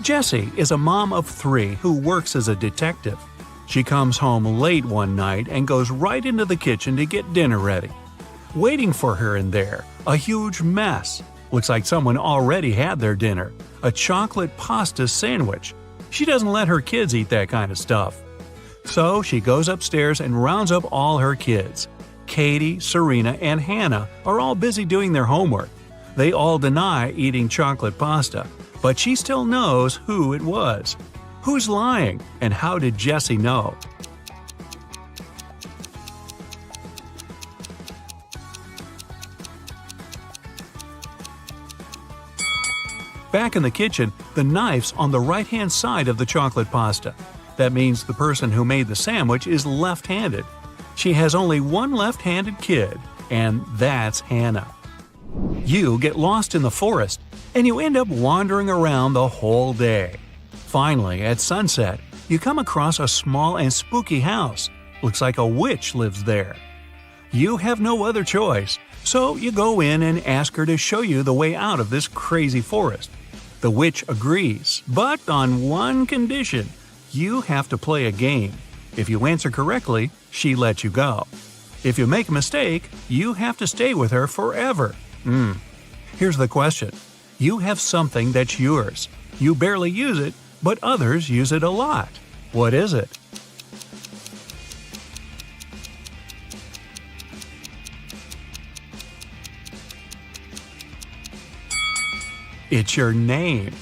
Jessie is a mom of 3 who works as a detective. She comes home late one night and goes right into the kitchen to get dinner ready. Waiting for her in there, a huge mess. Looks like someone already had their dinner, a chocolate pasta sandwich. She doesn't let her kids eat that kind of stuff. So she goes upstairs and rounds up all her kids. Katie, Serena, and Hannah are all busy doing their homework. They all deny eating chocolate pasta, but she still knows who it was. Who's lying, and how did Jessie know? Back in the kitchen, the knife's on the right-hand side of the chocolate pasta. That means the person who made the sandwich is left-handed. She has only one left-handed kid, and that's Hannah. You get lost in the forest, and you end up wandering around the whole day. Finally, at sunset, you come across a small and spooky house. Looks like a witch lives there. You have no other choice, so you go in and ask her to show you the way out of this crazy forest. The witch agrees, but on one condition: you have to play a game. If you answer correctly, she lets you go. If you make a mistake, you have to stay with her forever. Here's the question. You have something that's yours. You barely use it, but others use it a lot. What is it? It's your name.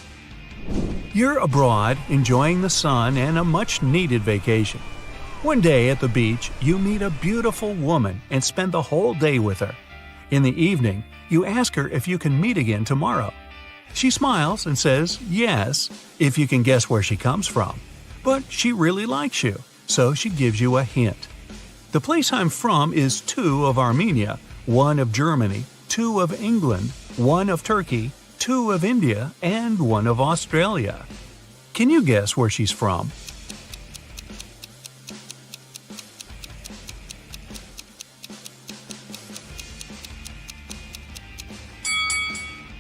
You're abroad, enjoying the sun and a much-needed vacation. One day at the beach, you meet a beautiful woman and spend the whole day with her. In the evening, you ask her if you can meet again tomorrow. She smiles and says yes, if you can guess where she comes from. But she really likes you, so she gives you a hint. The place I'm from is 2 of Armenia, 1 of Germany, 2 of England, 1 of Turkey, 2 of India, and 1 of Australia. Can you guess where she's from?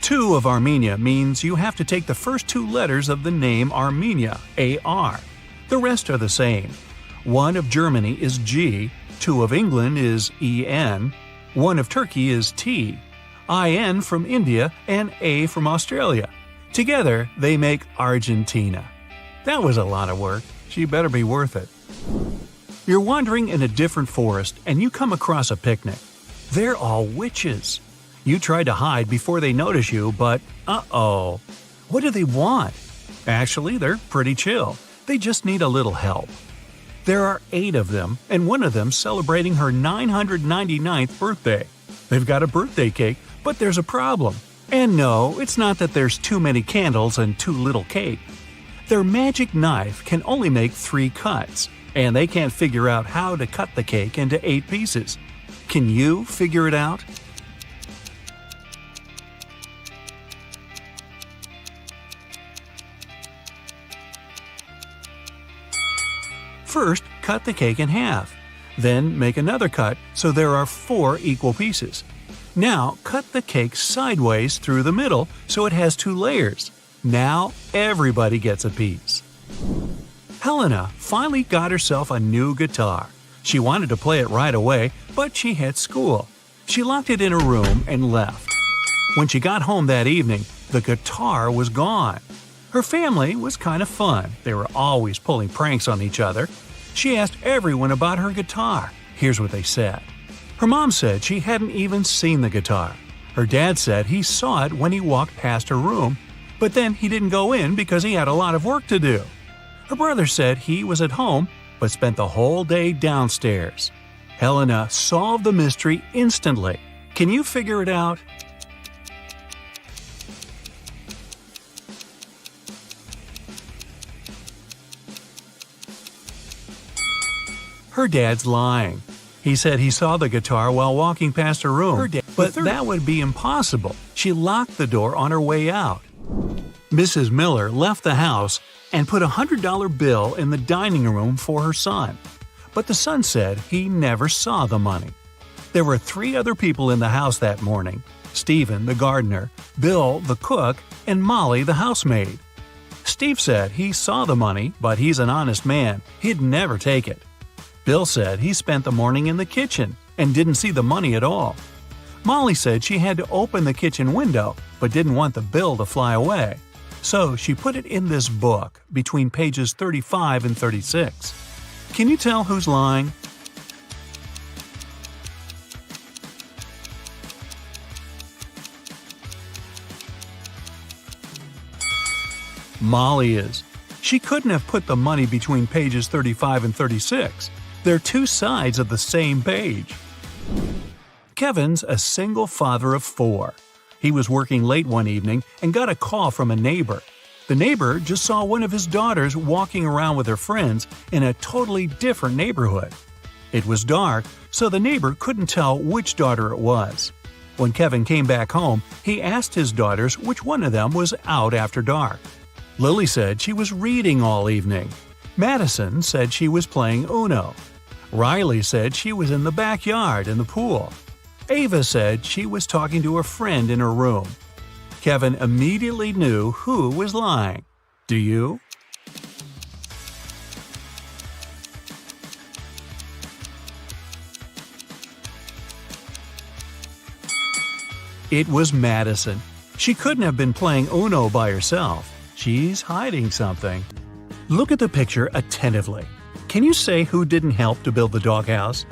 Two of Armenia means you have to take the first 2 letters of the name Armenia, A-R. The rest are the same. 1 of Germany is G, 2 of England is E-N, 1 of Turkey is T, I-N from India, and A from Australia. Together, they make Argentina. That was a lot of work. She better be worth it. You're wandering in a different forest and you come across a picnic. They're all witches. You try to hide before they notice you, but uh-oh. What do they want? Actually, they're pretty chill. They just need a little help. There are 8 of them, and one of them celebrating her 999th birthday. They've got a birthday cake, but there's a problem. And no, it's not that there's too many candles and too little cake. Their magic knife can only make 3 cuts, and they can't figure out how to cut the cake into 8 pieces. Can you figure it out? First, cut the cake in half. Then make another cut so there are 4 equal pieces. Now cut the cake sideways through the middle so it has 2 layers. Now everybody gets a piece. Helena finally got herself a new guitar. She wanted to play it right away, but she had school. She locked it in her room and left. When she got home that evening, the guitar was gone. Her family was kind of fun. They were always pulling pranks on each other. She asked everyone about her guitar. Here's what they said. Her mom said she hadn't even seen the guitar. Her dad said he saw it when he walked past her room, but then he didn't go in because he had a lot of work to do. Her brother said he was at home, but spent the whole day downstairs. Helena solved the mystery instantly. Can you figure it out? Her dad's lying. He said he saw the guitar while walking past her room, but that would be impossible. She locked the door on her way out. Mrs. Miller left the house and put a $100 bill in the dining room for her son. But the son said he never saw the money. There were 3 other people in the house that morning: Stephen, the gardener, Bill, the cook, and Molly, the housemaid. Steve said he saw the money, but he's an honest man. He'd never take it. Bill said he spent the morning in the kitchen and didn't see the money at all. Molly said she had to open the kitchen window but didn't want the bill to fly away. So she put it in this book between pages 35 and 36. Can you tell who's lying? Molly is. She couldn't have put the money between pages 35 and 36. They're two sides of the same page. Kevin's a single father of 4. He was working late one evening and got a call from a neighbor. The neighbor just saw one of his daughters walking around with her friends in a totally different neighborhood. It was dark, so the neighbor couldn't tell which daughter it was. When Kevin came back home, he asked his daughters which one of them was out after dark. Lily said she was reading all evening. Madison said she was playing Uno. Riley said she was in the backyard in the pool. Ava said she was talking to a friend in her room. Kevin immediately knew who was lying. Do you? It was Madison. She couldn't have been playing Uno by herself. She's hiding something. Look at the picture attentively. Can you say who didn't help to build the doghouse?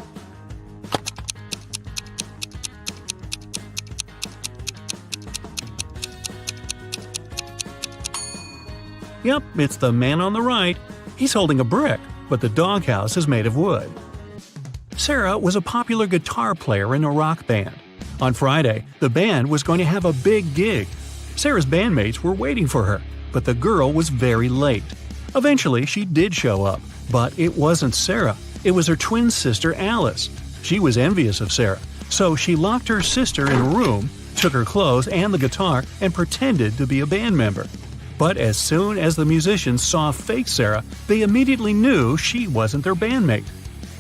Yep, it's the man on the right. He's holding a brick, but the doghouse is made of wood. Sarah was a popular guitar player in a rock band. On Friday, the band was going to have a big gig. Sarah's bandmates were waiting for her, but the girl was very late. Eventually, she did show up, but it wasn't Sarah. It was her twin sister, Alice. She was envious of Sarah, so she locked her sister in a room, took her clothes and the guitar, and pretended to be a band member. But as soon as the musicians saw fake Sarah, they immediately knew she wasn't their bandmate.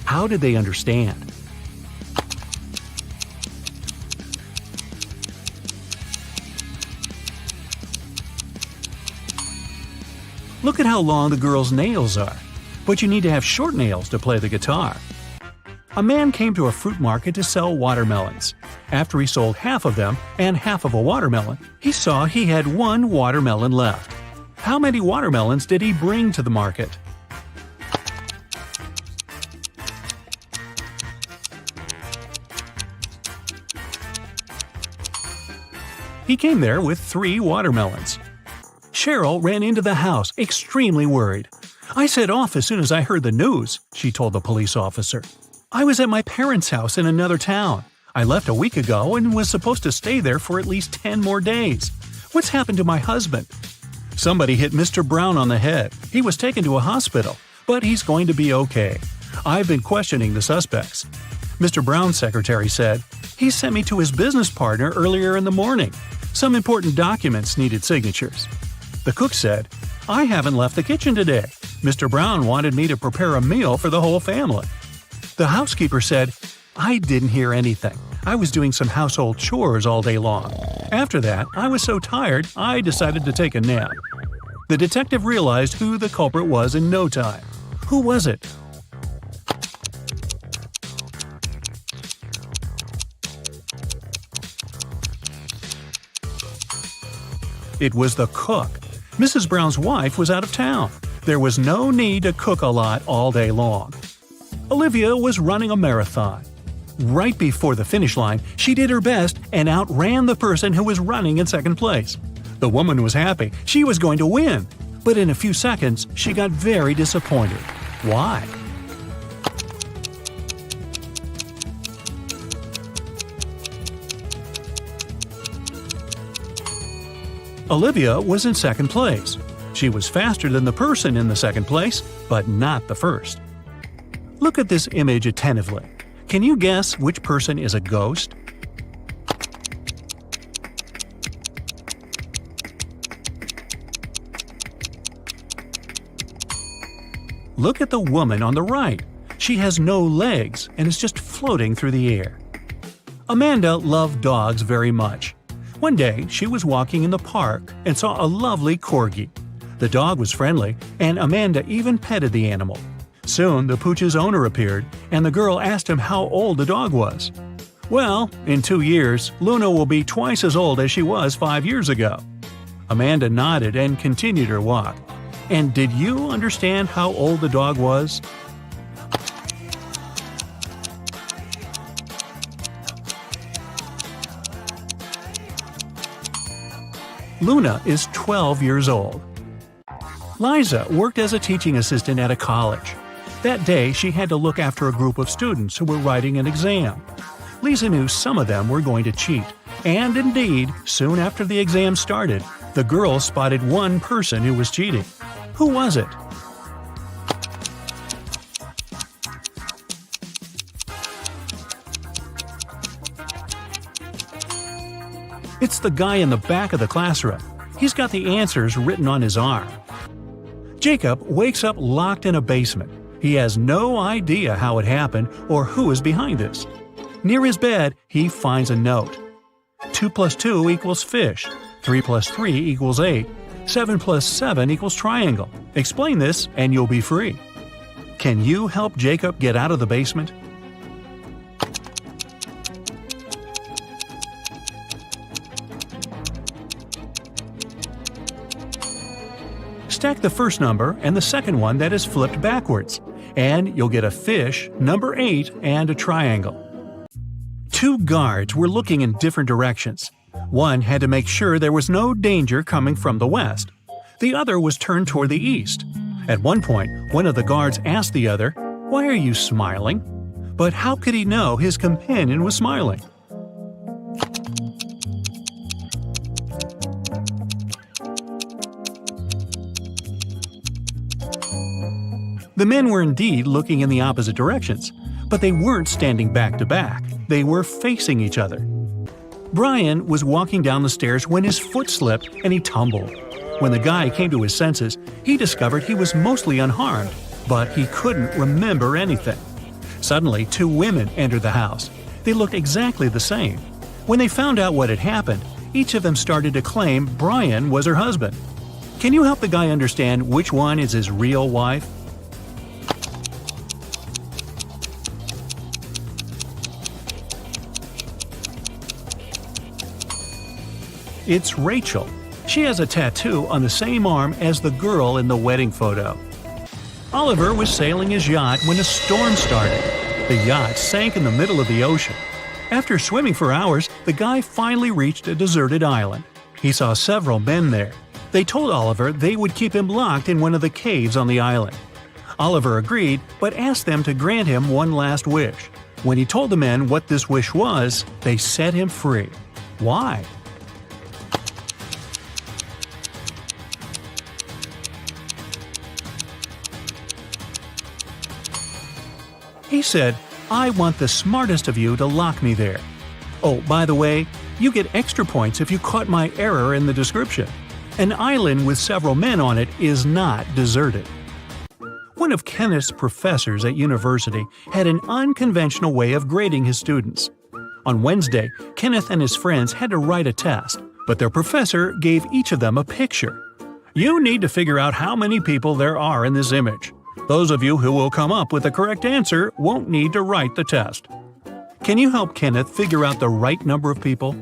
How did they understand? Look at how long the girl's nails are. But you need to have short nails to play the guitar. A man came to a fruit market to sell watermelons. After he sold half of them and half of a watermelon, he saw he had one watermelon left. How many watermelons did he bring to the market? He came there with 3 watermelons. Cheryl ran into the house, extremely worried. "I set off as soon as I heard the news," she told the police officer. "I was at my parents' house in another town. I left a week ago and was supposed to stay there for at least 10 more days. What's happened to my husband?" "Somebody hit Mr. Brown on the head. He was taken to a hospital, but he's going to be okay. I've been questioning the suspects." Mr. Brown's secretary said, "He sent me to his business partner earlier in the morning. Some important documents needed signatures." The cook said, "I haven't left the kitchen today. Mr. Brown wanted me to prepare a meal for the whole family." The housekeeper said, "I didn't hear anything. I was doing some household chores all day long. After that, I was so tired, I decided to take a nap." The detective realized who the culprit was in no time. Who was it? It was the cook. Mrs. Brown's wife was out of town. There was no need to cook a lot all day long. Olivia was running a marathon. Right before the finish line, she did her best and outran the person who was running in second place. The woman was happy. She was going to win. But in a few seconds, she got very disappointed. Why? Olivia was in second place. She was faster than the person in the second place, but not the first. Look at this image attentively. Can you guess which person is a ghost? Look at the woman on the right. She has no legs and is just floating through the air. Amanda loved dogs very much. One day, she was walking in the park and saw a lovely corgi. The dog was friendly, and Amanda even petted the animal. Soon, the pooch's owner appeared, and the girl asked him how old the dog was. "Well, in 2 years, Luna will be twice as old as she was 5 years ago." Amanda nodded and continued her walk. "And did you understand how old the dog was?" Luna is 12 years old. Liza worked as a teaching assistant at a college. That day, she had to look after a group of students who were writing an exam. Lisa knew some of them were going to cheat, and indeed, soon after the exam started, the girls spotted one person who was cheating. Who was it? It's the guy in the back of the classroom. He's got the answers written on his arm. Jacob wakes up locked in a basement. He has no idea how it happened or who is behind this. Near his bed, he finds a note. 2 + 2 equals fish. 3 + 3 equals 8. 7 + 7 equals triangle. Explain this and you'll be free. Can you help Jacob get out of the basement? Stack the first number and the second one that is flipped backwards, and you'll get a fish, number 8, and a triangle. 2 guards were looking in different directions. One had to make sure there was no danger coming from the west. The other was turned toward the east. At one point, one of the guards asked the other, "Why are you smiling?" But how could he know his companion was smiling? The men were indeed looking in the opposite directions, but they weren't standing back to back. They were facing each other. Brian was walking down the stairs when his foot slipped and he tumbled. When the guy came to his senses, he discovered he was mostly unharmed, but he couldn't remember anything. Suddenly, 2 women entered the house. They looked exactly the same. When they found out what had happened, each of them started to claim Brian was her husband. Can you help the guy understand which one is his real wife? It's Rachel. She has a tattoo on the same arm as the girl in the wedding photo. Oliver was sailing his yacht when a storm started. The yacht sank in the middle of the ocean. After swimming for hours, the guy finally reached a deserted island. He saw several men there. They told Oliver they would keep him locked in one of the caves on the island. Oliver agreed, but asked them to grant him one last wish. When he told the men what this wish was, they set him free. Why? He said, "I want the smartest of you to lock me there. Oh, by the way, you get extra points if you caught my error in the description. An island with several men on it is not deserted." One of Kenneth's professors at university had an unconventional way of grading his students. On Wednesday, Kenneth and his friends had to write a test, but their professor gave each of them a picture. "You need to figure out how many people there are in this image. Those of you who will come up with the correct answer won't need to write the test." Can you help Kenneth figure out the right number of people?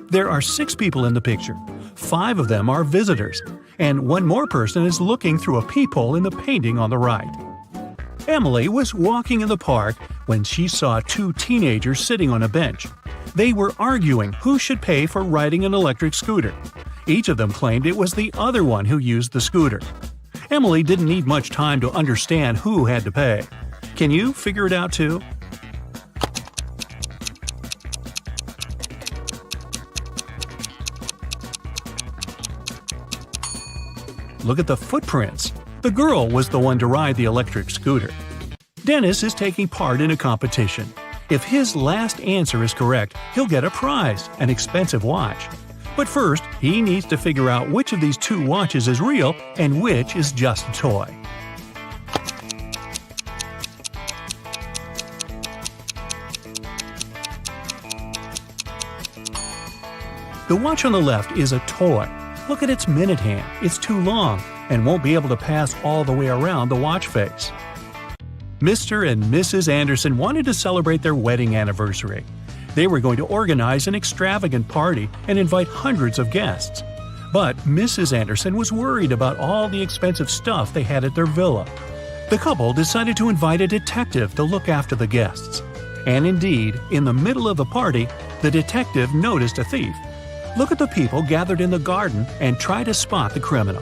There are 6 people in the picture. 5 of them are visitors, and one more person is looking through a peephole in the painting on the right. Emily was walking in the park when she saw 2 teenagers sitting on a bench. They were arguing who should pay for riding an electric scooter. Each of them claimed it was the other one who used the scooter. Emily didn't need much time to understand who had to pay. Can you figure it out too? Look at the footprints. The girl was the one to ride the electric scooter. Dennis is taking part in a competition. If his last answer is correct, he'll get a prize, an expensive watch. But first, he needs to figure out which of these 2 watches is real and which is just a toy. The watch on the left is a toy. Look at its minute hand. It's too long and won't be able to pass all the way around the watch face. Mr. and Mrs. Anderson wanted to celebrate their wedding anniversary. They were going to organize an extravagant party and invite hundreds of guests. But Mrs. Anderson was worried about all the expensive stuff they had at their villa. The couple decided to invite a detective to look after the guests. And indeed, in the middle of the party, the detective noticed a thief. Look at the people gathered in the garden and try to spot the criminal.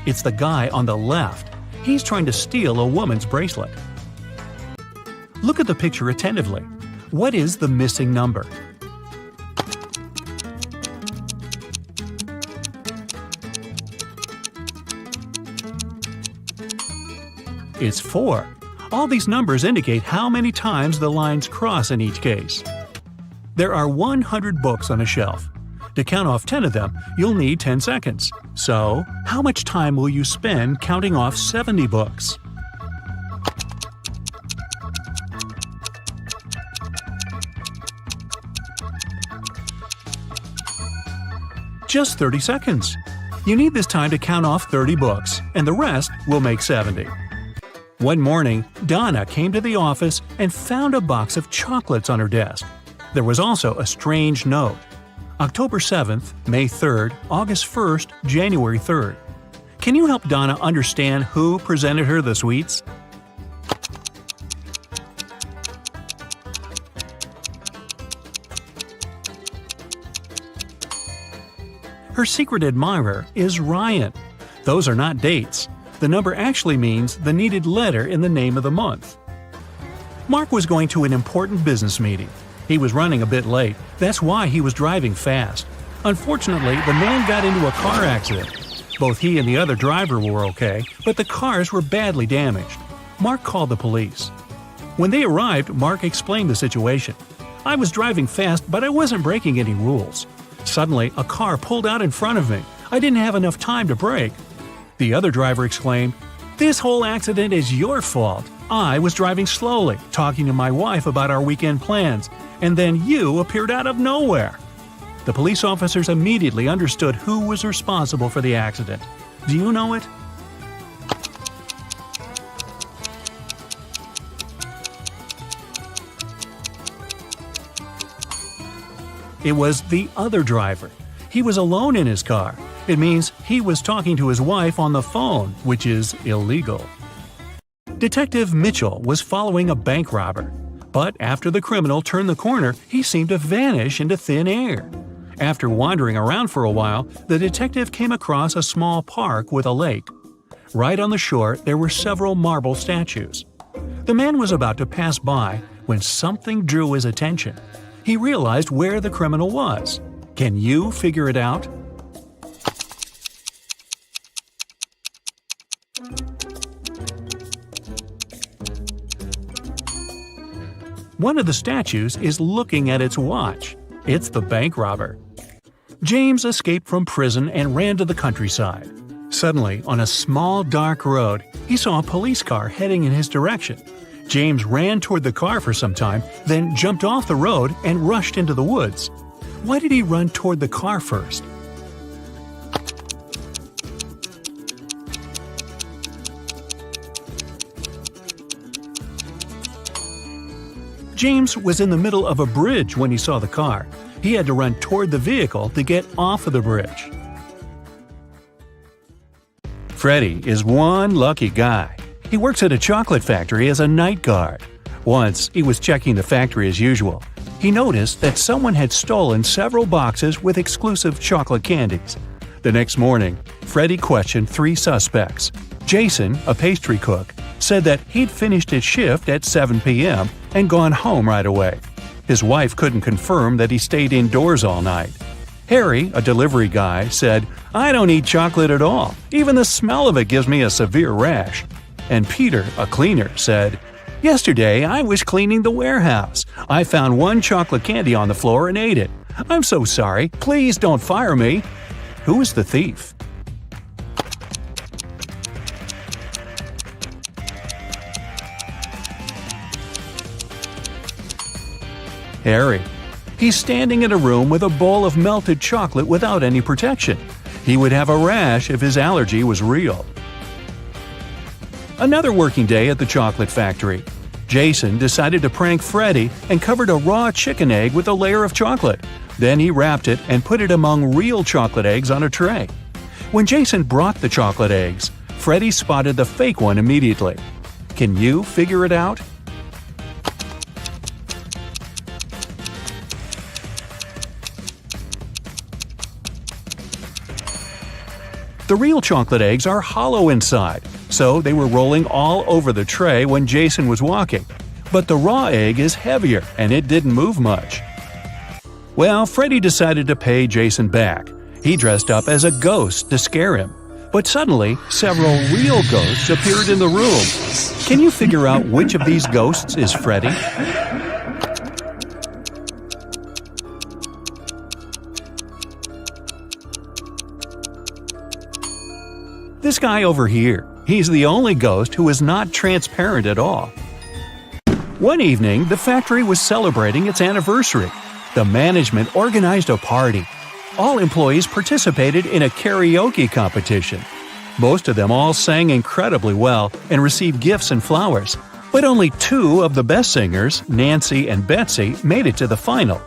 It's the guy on the left. He's trying to steal a woman's bracelet. Look at the picture attentively. What is the missing number? It's 4. All these numbers indicate how many times the lines cross in each case. There are 100 books on a shelf. To count off 10 of them, you'll need 10 seconds. So, how much time will you spend counting off 70 books? Just 30 seconds. You need this time to count off 30 books, and the rest will make 70. One morning, Donna came to the office and found a box of chocolates on her desk. There was also a strange note. October 7th, May 3rd, August 1st, January 3rd. Can you help Donna understand who presented her the sweets? Her secret admirer is Ryan. Those are not dates. The number actually means the needed letter in the name of the month. Mark was going to an important business meeting. He was running a bit late. That's why he was driving fast. Unfortunately, the man got into a car accident. Both he and the other driver were okay, but the cars were badly damaged. Mark called the police. When they arrived, Mark explained the situation. I was driving fast, but I wasn't breaking any rules. Suddenly, a car pulled out in front of me. I didn't have enough time to brake. The other driver exclaimed, "This whole accident is your fault. I was driving slowly, talking to my wife about our weekend plans, and then you appeared out of nowhere." The police officers immediately understood who was responsible for the accident. Do you know it? It was the other driver. He was alone in his car. It means he was talking to his wife on the phone, which is illegal. Detective Mitchell was following a bank robber. But after the criminal turned the corner, he seemed to vanish into thin air. After wandering around for a while, the detective came across a small park with a lake. Right on the shore, there were several marble statues. The man was about to pass by when something drew his attention. He realized where the criminal was. Can you figure it out? One of the statues is looking at its watch. It's the bank robber. James escaped from prison and ran to the countryside. Suddenly, on a small dark road, he saw a police car heading in his direction. James ran toward the car for some time, then jumped off the road and rushed into the woods. Why did he run toward the car first? James was in the middle of a bridge when he saw the car. He had to run toward the vehicle to get off of the bridge. Freddie is one lucky guy. He works at a chocolate factory as a night guard. Once, he was checking the factory as usual. He noticed that someone had stolen several boxes with exclusive chocolate candies. The next morning, Freddie questioned 3 suspects. Jason, a pastry cook, said that he'd finished his shift at 7 p.m. and gone home right away. His wife couldn't confirm that he stayed indoors all night. Harry, a delivery guy, said, "I don't eat chocolate at all. Even the smell of it gives me a severe rash." And Peter, a cleaner, said, "Yesterday I was cleaning the warehouse. I found one chocolate candy on the floor and ate it. I'm so sorry. Please don't fire me." Who is the thief? Harry. He's standing in a room with a bowl of melted chocolate without any protection. He would have a rash if his allergy was real. Another working day at the chocolate factory. Jason decided to prank Freddy and covered a raw chicken egg with a layer of chocolate. Then he wrapped it and put it among real chocolate eggs on a tray. When Jason brought the chocolate eggs, Freddy spotted the fake one immediately. Can you figure it out? The real chocolate eggs are hollow inside, so they were rolling all over the tray when Jason was walking. But the raw egg is heavier, and it didn't move much. Well, Freddy decided to pay Jason back. He dressed up as a ghost to scare him. But suddenly, several real ghosts appeared in the room. Can you figure out which of these ghosts is Freddy? This guy over here. He's the only ghost who is not transparent at all. One evening, the factory was celebrating its anniversary. The management organized a party. All employees participated in a karaoke competition. Most of them all sang incredibly well and received gifts and flowers. But only two of the best singers, Nancy and Betsy, made it to the final.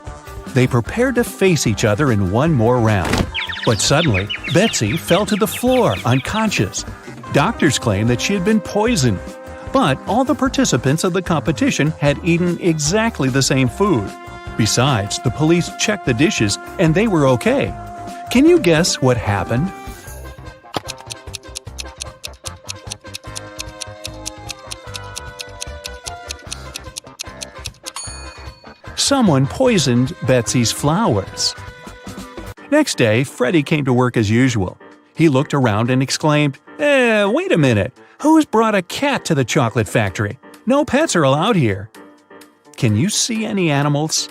They prepared to face each other in one more round. But suddenly, Betsy fell to the floor, unconscious. Doctors claimed that she had been poisoned. But all the participants of the competition had eaten exactly the same food. Besides, the police checked the dishes and they were okay. Can you guess what happened? Someone poisoned Betsy's flowers. Next day, Freddy came to work as usual. He looked around and exclaimed, wait a minute! Who's brought a cat to the chocolate factory? No pets are allowed here." Can you see any animals?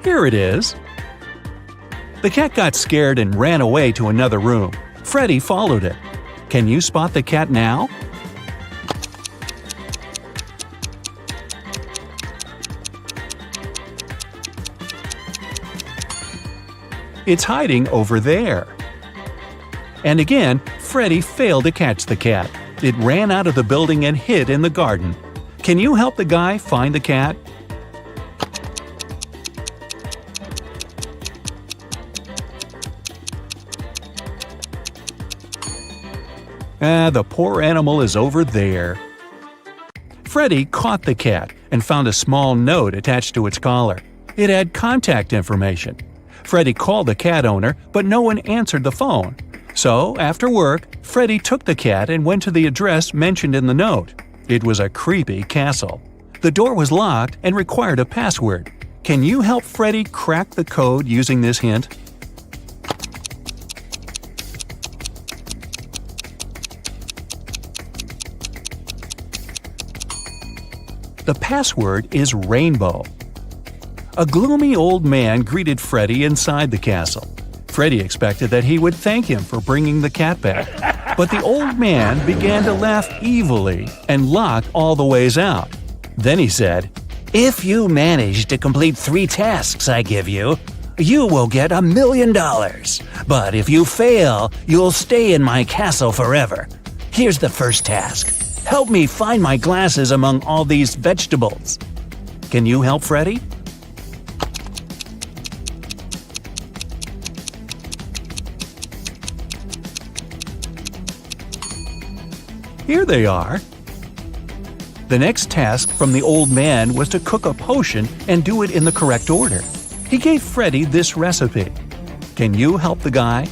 Here it is. The cat got scared and ran away to another room. Freddy followed it. Can you spot the cat now? It's hiding over there. And again, Freddy failed to catch the cat. It ran out of the building and hid in the garden. Can you help the guy find the cat? The poor animal is over there. Freddy caught the cat and found a small note attached to its collar. It had contact information. Freddy called the cat owner, but no one answered the phone. So, after work, Freddy took the cat and went to the address mentioned in the note. It was a creepy castle. The door was locked and required a password. Can you help Freddy crack the code using this hint? The password is rainbow. A gloomy old man greeted Freddy inside the castle. Freddy expected that he would thank him for bringing the cat back. But the old man began to laugh evilly and locked all the ways out. Then he said, "If you manage to complete 3 tasks I give you, you will get $1 million. But if you fail, you'll stay in my castle forever. Here's the first task. Help me find my glasses among all these vegetables." Can you help Freddy? Here they are. The next task from the old man was to cook a potion and do it in the correct order. He gave Freddy this recipe. Can you help the guy?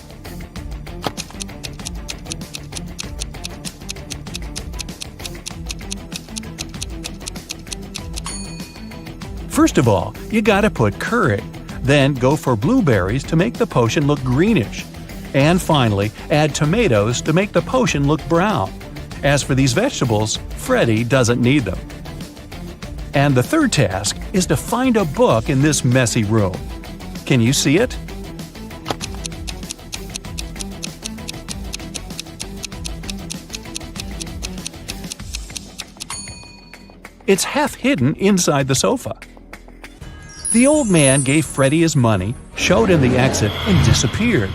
First of all, you gotta put curry. Then go for blueberries to make the potion look greenish. And finally, add tomatoes to make the potion look brown. As for these vegetables, Freddy doesn't need them. And the third task is to find a book in this messy room. Can you see it? It's half hidden inside the sofa. The old man gave Freddie his money, showed him the exit, and disappeared.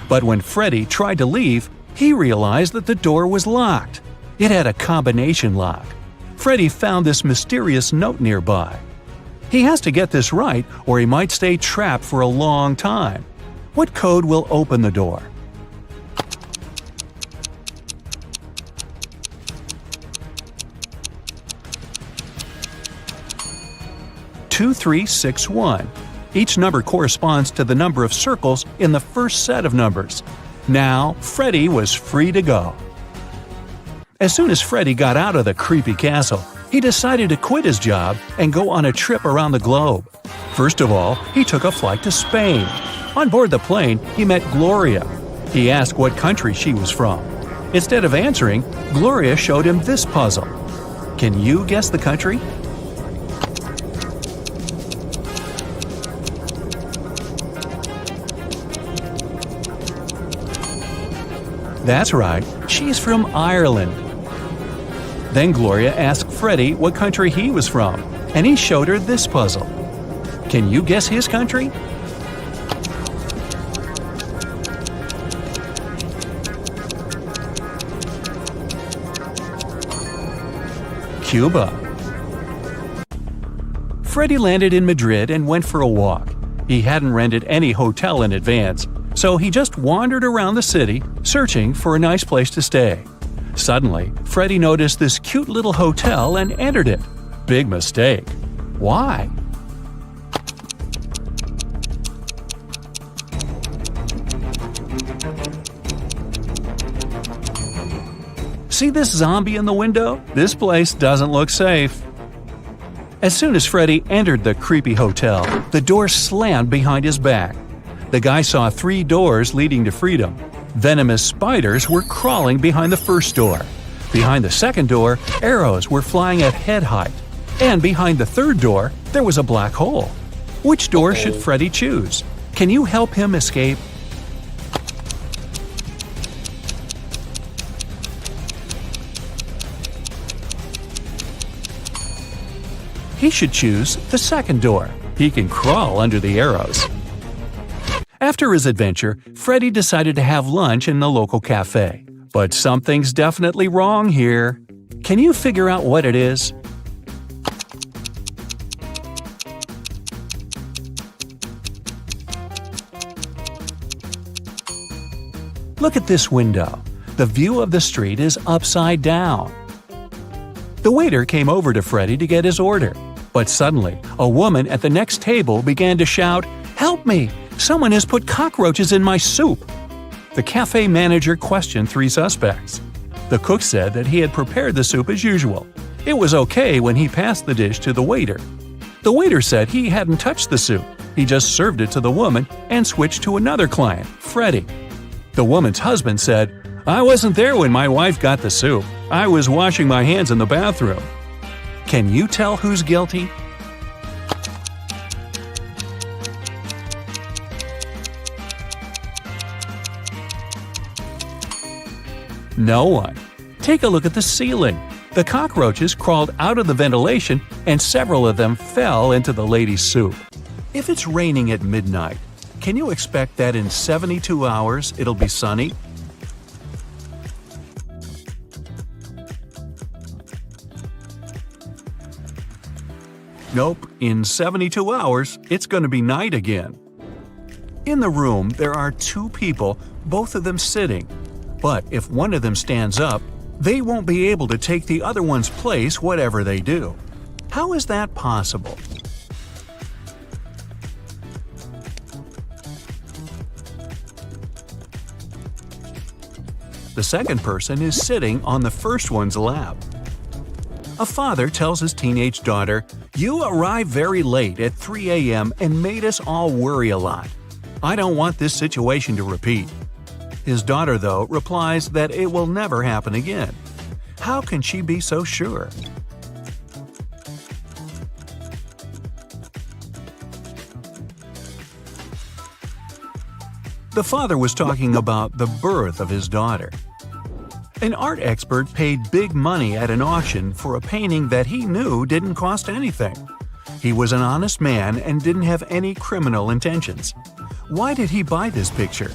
But when Freddie tried to leave, he realized that the door was locked. It had a combination lock. Freddie found this mysterious note nearby. He has to get this right or he might stay trapped for a long time. What code will open the door? "2361. Each number corresponds to the number of circles in the first set of numbers. Now, Freddie was free to go. As soon as Freddie got out of the creepy castle, he decided to quit his job and go on a trip around the globe. First of all, he took a flight to Spain. On board the plane, he met Gloria. He asked what country she was from. Instead of answering, Gloria showed him this puzzle. Can you guess the country? That's right, she's from Ireland. Then Gloria asked Freddie what country he was from, and he showed her this puzzle. Can you guess his country? Cuba. Freddie landed in Madrid and went for a walk. He hadn't rented any hotel in advance, so he just wandered around the city, searching for a nice place to stay. Suddenly, Freddie noticed this cute little hotel and entered it. Big mistake. Why? See this zombie in the window? This place doesn't look safe. As soon as Freddie entered the creepy hotel, the door slammed behind his back. The guy saw 3 doors leading to freedom. Venomous spiders were crawling behind the first door. Behind the second door, arrows were flying at head height. And behind the third door, there was a black hole. Which door should Freddie choose? Can you help him escape? He should choose the second door. He can crawl under the arrows. After his adventure, Freddie decided to have lunch in the local cafe. But something's definitely wrong here. Can you figure out what it is? Look at this window. The view of the street is upside down. The waiter came over to Freddie to get his order. But suddenly, a woman at the next table began to shout, "Help me! Someone has put cockroaches in my soup!" The cafe manager questioned 3 suspects. The cook said that he had prepared the soup as usual. It was okay when he passed the dish to the waiter. The waiter said he hadn't touched the soup. He just served it to the woman and switched to another client, Freddie. The woman's husband said, "I wasn't there when my wife got the soup. I was washing my hands in the bathroom." Can you tell who's guilty? No one. Take a look at the ceiling. The cockroaches crawled out of the ventilation and several of them fell into the lady's soup. If it's raining at midnight, can you expect that in 72 hours it'll be sunny? Nope, in 72 hours, it's going to be night again. In the room, there are 2 people, both of them sitting. But if one of them stands up, they won't be able to take the other one's place whatever they do. How is that possible? The second person is sitting on the first one's lap. A father tells his teenage daughter, "You arrived very late at 3 a.m. and made us all worry a lot. I don't want this situation to repeat." His daughter, though, replies that it will never happen again. How can she be so sure? The father was talking about the birth of his daughter. An art expert paid big money at an auction for a painting that he knew didn't cost anything. He was an honest man and didn't have any criminal intentions. Why did he buy this picture?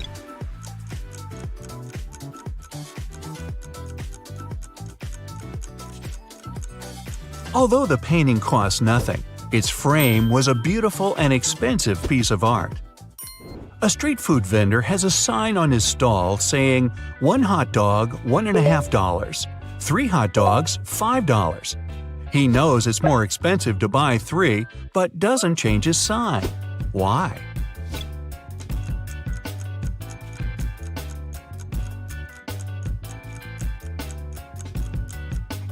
Although the painting cost nothing, its frame was a beautiful and expensive piece of art. A street food vendor has a sign on his stall saying, "1 hot dog, $1.50. 3 hot dogs, $5. He knows it's more expensive to buy 3, but doesn't change his sign. Why?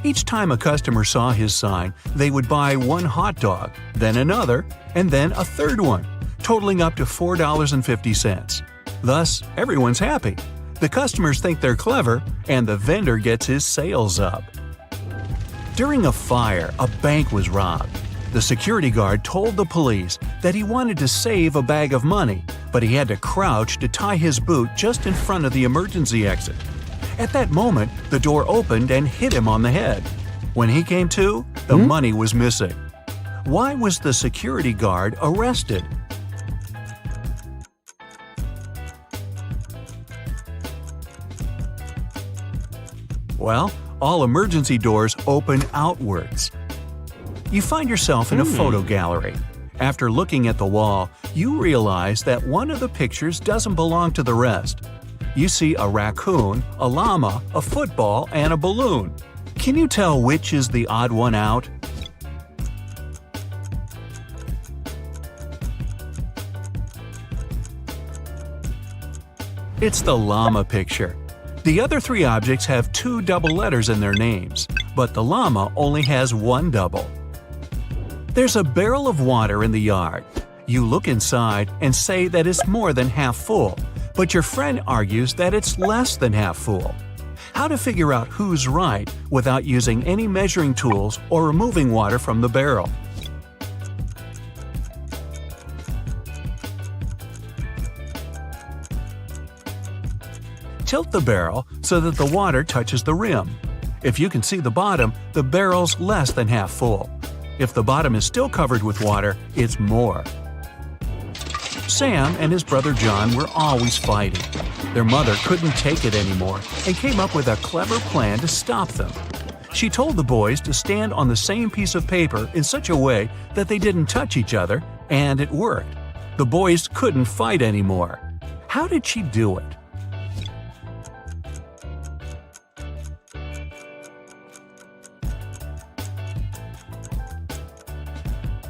Each time a customer saw his sign, they would buy 1 hot dog, then another, and then a third one, totaling up to $4.50. Thus, everyone's happy. The customers think they're clever, and the vendor gets his sales up. During a fire, a bank was robbed. The security guard told the police that he wanted to save a bag of money, but he had to crouch to tie his boot just in front of the emergency exit. At that moment, the door opened and hit him on the head. When he came to, the money was missing. Why was the security guard arrested? Well, all emergency doors open outwards. You find yourself in a photo gallery. After looking at the wall, you realize that one of the pictures doesn't belong to the rest. You see a raccoon, a llama, a football, and a balloon. Can you tell which is the odd one out? It's the llama picture. The other 3 objects have 2 double letters in their names, but the llama only has 1 double. There's a barrel of water in the yard. You look inside and say that it's more than half full, but your friend argues that it's less than half full. How to figure out who's right without using any measuring tools or removing water from the barrel? Tilt the barrel so that the water touches the rim. If you can see the bottom, the barrel's less than half full. If the bottom is still covered with water, it's more. Sam and his brother John were always fighting. Their mother couldn't take it anymore and came up with a clever plan to stop them. She told the boys to stand on the same piece of paper in such a way that they didn't touch each other, and it worked. The boys couldn't fight anymore. How did she do it?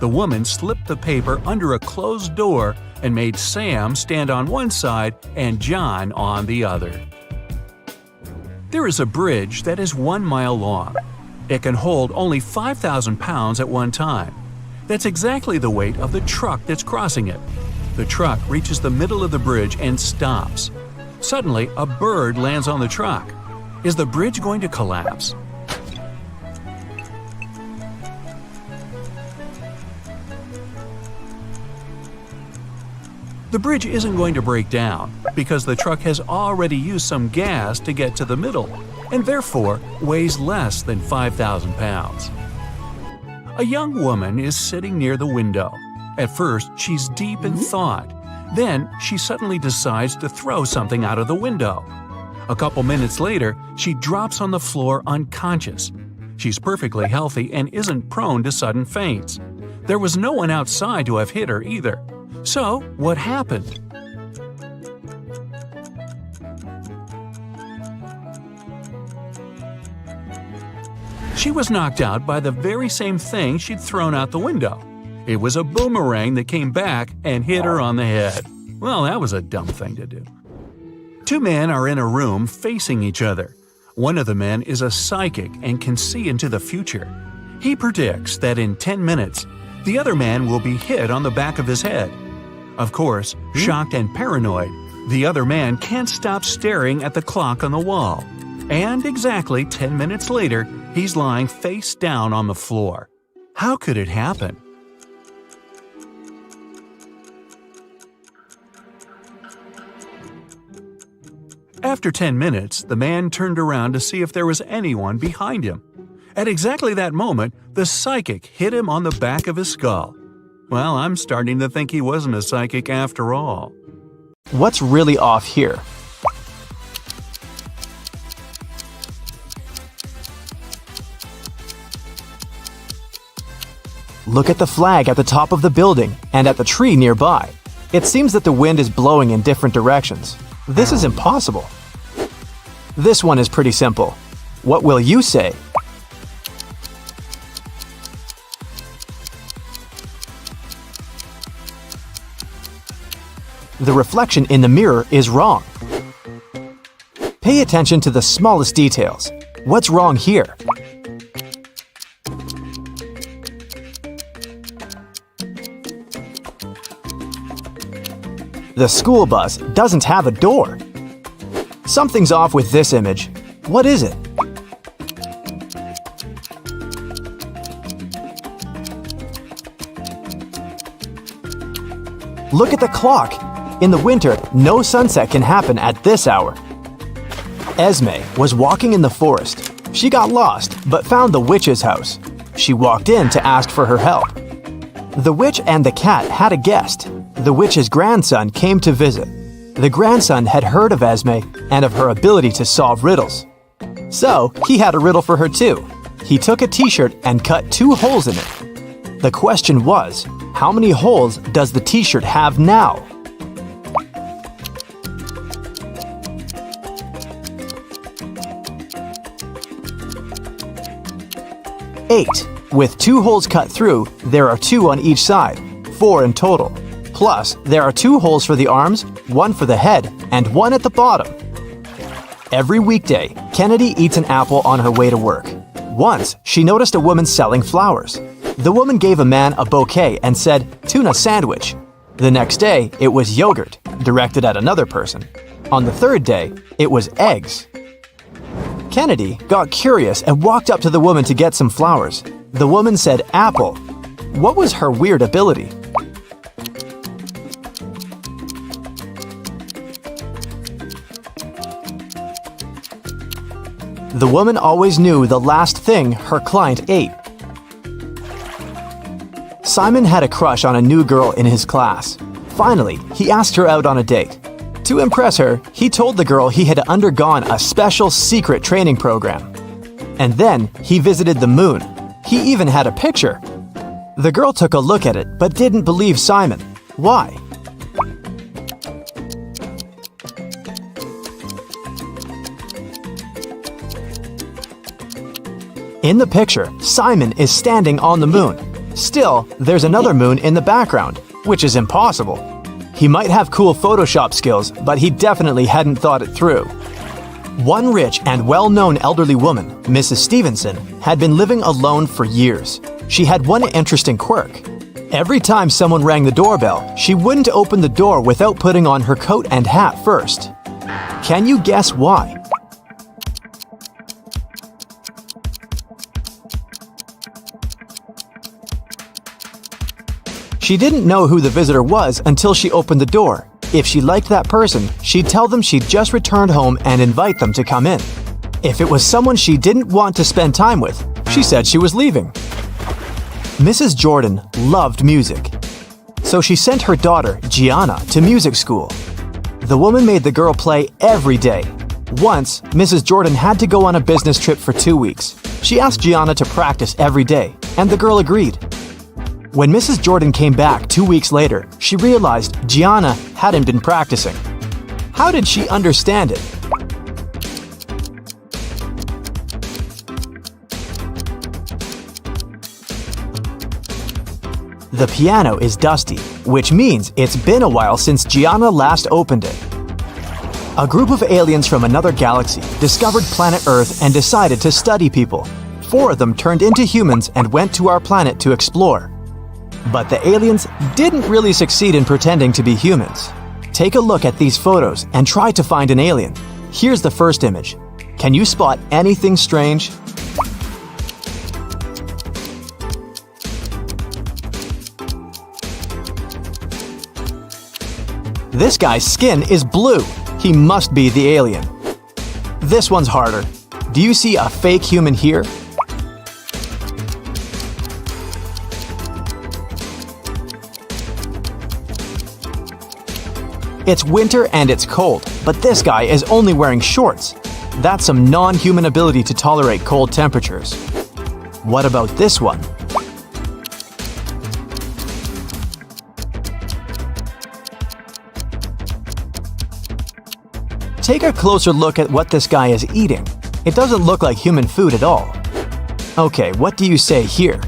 The woman slipped the paper under a closed door and made Sam stand on one side and John on the other. There is a bridge that is 1 mile long. It can hold only 5,000 pounds at one time. That's exactly the weight of the truck that's crossing it. The truck reaches the middle of the bridge and stops. Suddenly, a bird lands on the truck. Is the bridge going to collapse? The bridge isn't going to break down because the truck has already used some gas to get to the middle and therefore weighs less than 5,000 pounds. A young woman is sitting near the window. At first, she's deep in thought. Then, she suddenly decides to throw something out of the window. A couple minutes later, she drops on the floor unconscious. She's perfectly healthy and isn't prone to sudden faints. There was no one outside to have hit her either. So, what happened? She was knocked out by the very same thing she'd thrown out the window. It was a boomerang that came back and hit her on the head. Well, that was a dumb thing to do. 2 men are in a room facing each other. One of the men is a psychic and can see into the future. He predicts that in 10 minutes, the other man will be hit on the back of his head. Of course, shocked and paranoid, the other man can't stop staring at the clock on the wall. And exactly 10 minutes later, he's lying face down on the floor. How could it happen? After 10 minutes, the man turned around to see if there was anyone behind him. At exactly that moment, the psychic hit him on the back of his skull. Well, I'm starting to think he wasn't a psychic after all. What's really off here? Look at the flag at the top of the building and at the tree nearby. It seems that the wind is blowing in different directions. This is impossible. This one is pretty simple. What will you say? The reflection in the mirror is wrong. Pay attention to the smallest details. What's wrong here? The school bus doesn't have a door. Something's off with this image. What is it? Look at the clock. In the winter, no sunset can happen at this hour. Esme was walking in the forest. She got lost, but found the witch's house. She walked in to ask for her help. The witch and the cat had a guest. The witch's grandson came to visit. The grandson had heard of Esme and of her ability to solve riddles. So, he had a riddle for her too. He took a t-shirt and cut 2 holes in it. The question was, how many holes does the t-shirt have now? Eight. With 2 holes cut through, there are 2 on each side, 4 in total. Plus, there are 2 holes for the arms, 1 for the head, and 1 at the bottom. Every weekday, Kennedy eats an apple on her way to work. Once, she noticed a woman selling flowers. The woman gave a man a bouquet and said, "Tuna sandwich." The next day, it was yogurt, directed at another person. On the 3rd day, it was eggs. Kennedy got curious and walked up to the woman to get some flowers. The woman said apple. What was her weird ability? The woman always knew the last thing her client ate. Simon had a crush on a new girl in his class. Finally, he asked her out on a date. To impress her, he told the girl he had undergone a special secret training program. And then he visited the moon. He even had a picture. The girl took a look at it but didn't believe Simon. Why? In the picture, Simon is standing on the moon. Still, there's another moon in the background, which is impossible. He might have cool Photoshop skills, but he definitely hadn't thought it through. One rich and well-known elderly woman, Mrs. Stevenson, had been living alone for years. She had one interesting quirk. Every time someone rang the doorbell, she wouldn't open the door without putting on her coat and hat first. Can you guess why? She didn't know who the visitor was until she opened the door. If she liked that person, she'd tell them she'd just returned home and invite them to come in. If it was someone she didn't want to spend time with, she said she was leaving. Mrs. Jordan loved music, so she sent her daughter, Gianna, to music school. The woman made the girl play every day. Once, Mrs. Jordan had to go on a business trip for 2 weeks. She asked Gianna to practice every day, and the girl agreed. When Mrs. Jordan came back 2 weeks later, she realized Gianna hadn't been practicing. How did she understand it? The piano is dusty, which means it's been a while since Gianna last opened it. A group of aliens from another galaxy discovered planet Earth and decided to study people. 4 of them turned into humans and went to our planet to explore. But the aliens didn't really succeed in pretending to be humans. Take a look at these photos and try to find an alien. Here's the first image. Can you spot anything strange? This guy's skin is blue. He must be the alien. This one's harder. Do you see a fake human here? It's winter and it's cold, but this guy is only wearing shorts. That's some non-human ability to tolerate cold temperatures. What about this one? Take a closer look at what this guy is eating. It doesn't look like human food at all. Okay, what do you say here?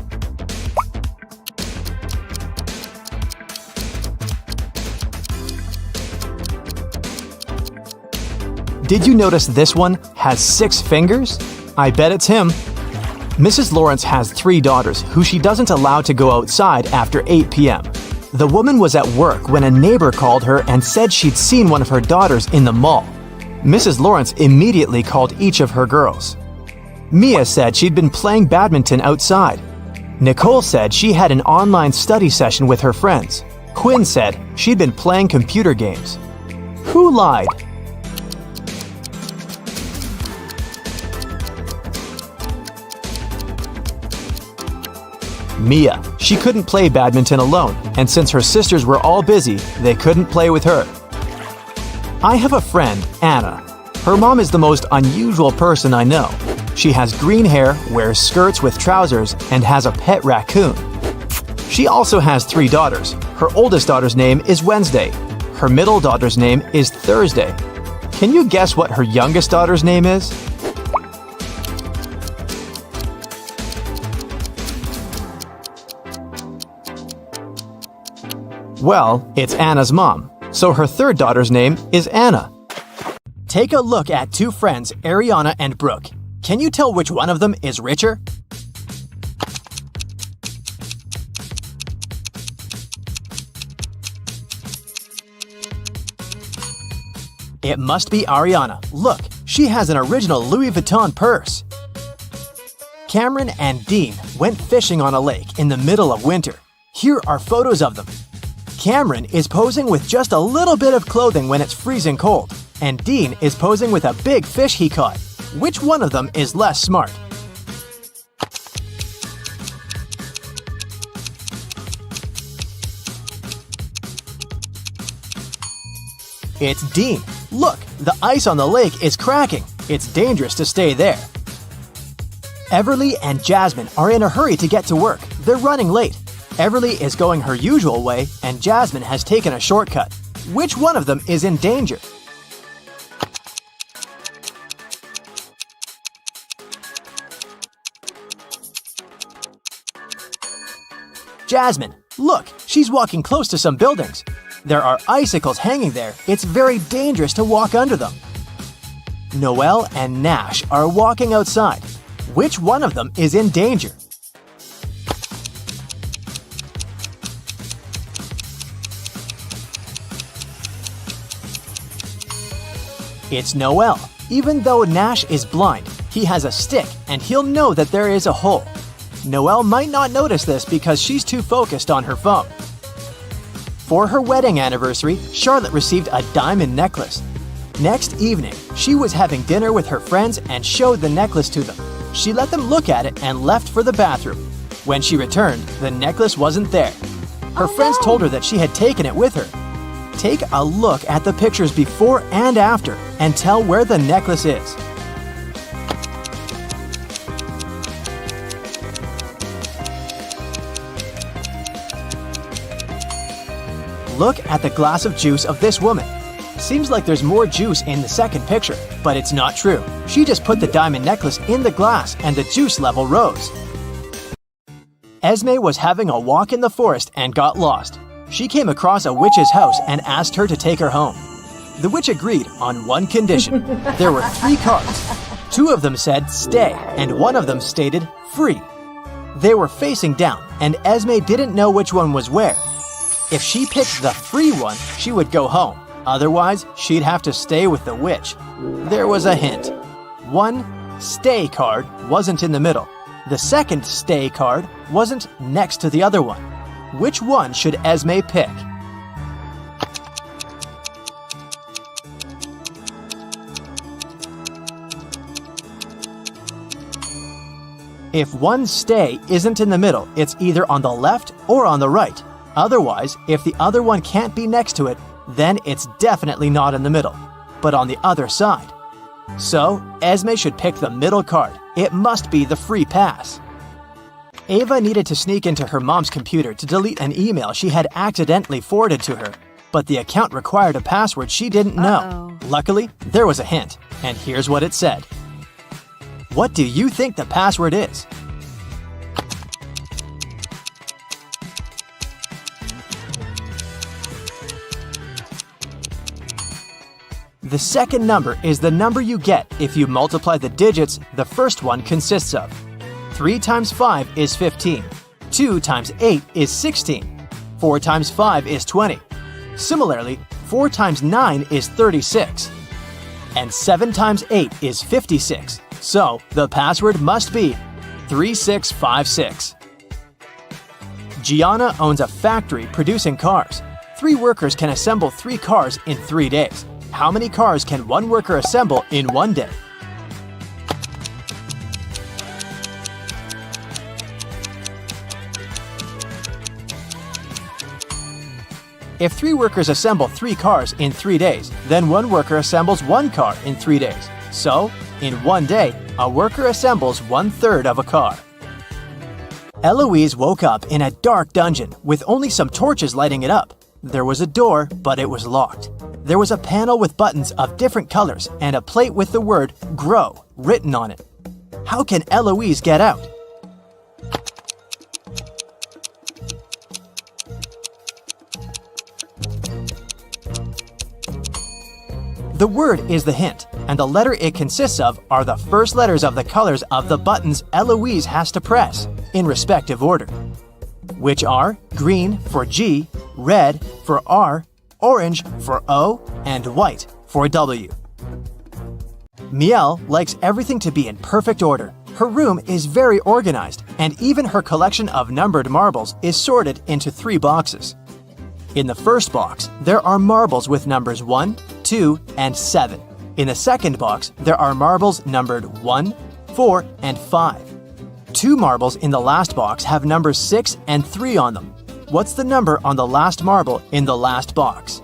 Did you notice this one has 6 fingers? I bet it's him. Mrs. Lawrence has 3 daughters who she doesn't allow to go outside after 8 p.m. The woman was at work when a neighbor called her and said she'd seen one of her daughters in the mall. Mrs. Lawrence immediately called each of her girls. Mia said she'd been playing badminton outside. Nicole said she had an online study session with her friends. Quinn said she'd been playing computer games. Who lied? Mia. She couldn't play badminton alone, and since her sisters were all busy, they couldn't play with her. I have a friend, Anna. Her mom is the most unusual person I know. She has green hair, wears skirts with trousers, and has a pet raccoon. She also has 3 daughters. Her oldest daughter's name is Wednesday. Her middle daughter's name is Thursday. Can you guess what her youngest daughter's name is? Well, it's Anna's mom, so her 3rd daughter's name is Anna. Take a look at 2 friends, Ariana and Brooke. Can you tell which one of them is richer? It must be Ariana. Look, she has an original Louis Vuitton purse. Cameron and Dean went fishing on a lake in the middle of winter. Here are photos of them. Cameron is posing with just a little bit of clothing when it's freezing cold, and Dean is posing with a big fish he caught. Which one of them is less smart? It's Dean. Look, the ice on the lake is cracking. It's dangerous to stay there. Everly and Jasmine are in a hurry to get to work. They're running late. Everly is going her usual way, and Jasmine has taken a shortcut. Which one of them is in danger? Jasmine, look, she's walking close to some buildings. There are icicles hanging there. It's very dangerous to walk under them. Noelle and Nash are walking outside. Which one of them is in danger? It's Noelle. Even though Nash is blind, he has a stick and he'll know that there is a hole. Noelle might not notice this because she's too focused on her phone. For her wedding anniversary, Charlotte received a diamond necklace. Next evening, she was having dinner with her friends and showed the necklace to them. She let them look at it and left for the bathroom. When she returned, the necklace wasn't there. Her friends told her that she had taken it with her. Take a look at the pictures before and after and tell where the necklace is. Look at the glass of juice of this woman. Seems like there's more juice in the second picture, but it's not true. She just put the diamond necklace in the glass and the juice level rose. Esme was having a walk in the forest and got lost. She came across a witch's house and asked her to take her home. The witch agreed on one condition. There were 3 cards. 2 of them said stay, and one of them stated free. They were facing down, and Esme didn't know which one was where. If she picked the free one, she would go home. Otherwise, she'd have to stay with the witch. There was a hint. One stay card wasn't in the middle. The second stay card wasn't next to the other one. Which one should Esme pick? If one stay isn't in the middle, it's either on the left or on the right. Otherwise, if the other one can't be next to it, then it's definitely not in the middle, but on the other side. So, Esme should pick the middle card. It must be the free pass. Ava needed to sneak into her mom's computer to delete an email she had accidentally forwarded to her, but the account required a password she didn't know. Luckily, there was a hint, and here's what it said. What do you think the password is? The second number is the number you get if you multiply the digits the first one consists of. 3 times 5 is 15. 2 times 8 is 16. 4 times 5 is 20. Similarly, 4 times 9 is 36. And 7 times 8 is 56. So, the password must be 3656. Gianna owns a factory producing cars. 3 workers can assemble 3 cars in 3 days. How many cars can one worker assemble in 1 day? If 3 workers assemble 3 cars in 3 days, then one worker assembles 1 car in 3 days. So, in 1 day, a worker assembles 1/3 of a car. Eloise woke up in a dark dungeon with only some torches lighting it up. There was a door, but it was locked. There was a panel with buttons of different colors and a plate with the word "Grow" written on it. How can Eloise get out? The word is the hint, and the letter it consists of are the first letters of the colors of the buttons Eloise has to press, in respective order, which are green for G, red for R, orange for O, and white for W. Miel likes everything to be in perfect order. Her room is very organized, and even her collection of numbered marbles is sorted into 3 boxes. In the first box, there are marbles with numbers 1, 2, and 7. In the second box, there are marbles numbered 1, 4, and 5. 2 marbles in the last box have numbers 6 and 3 on them. What's the number on the last marble in the last box?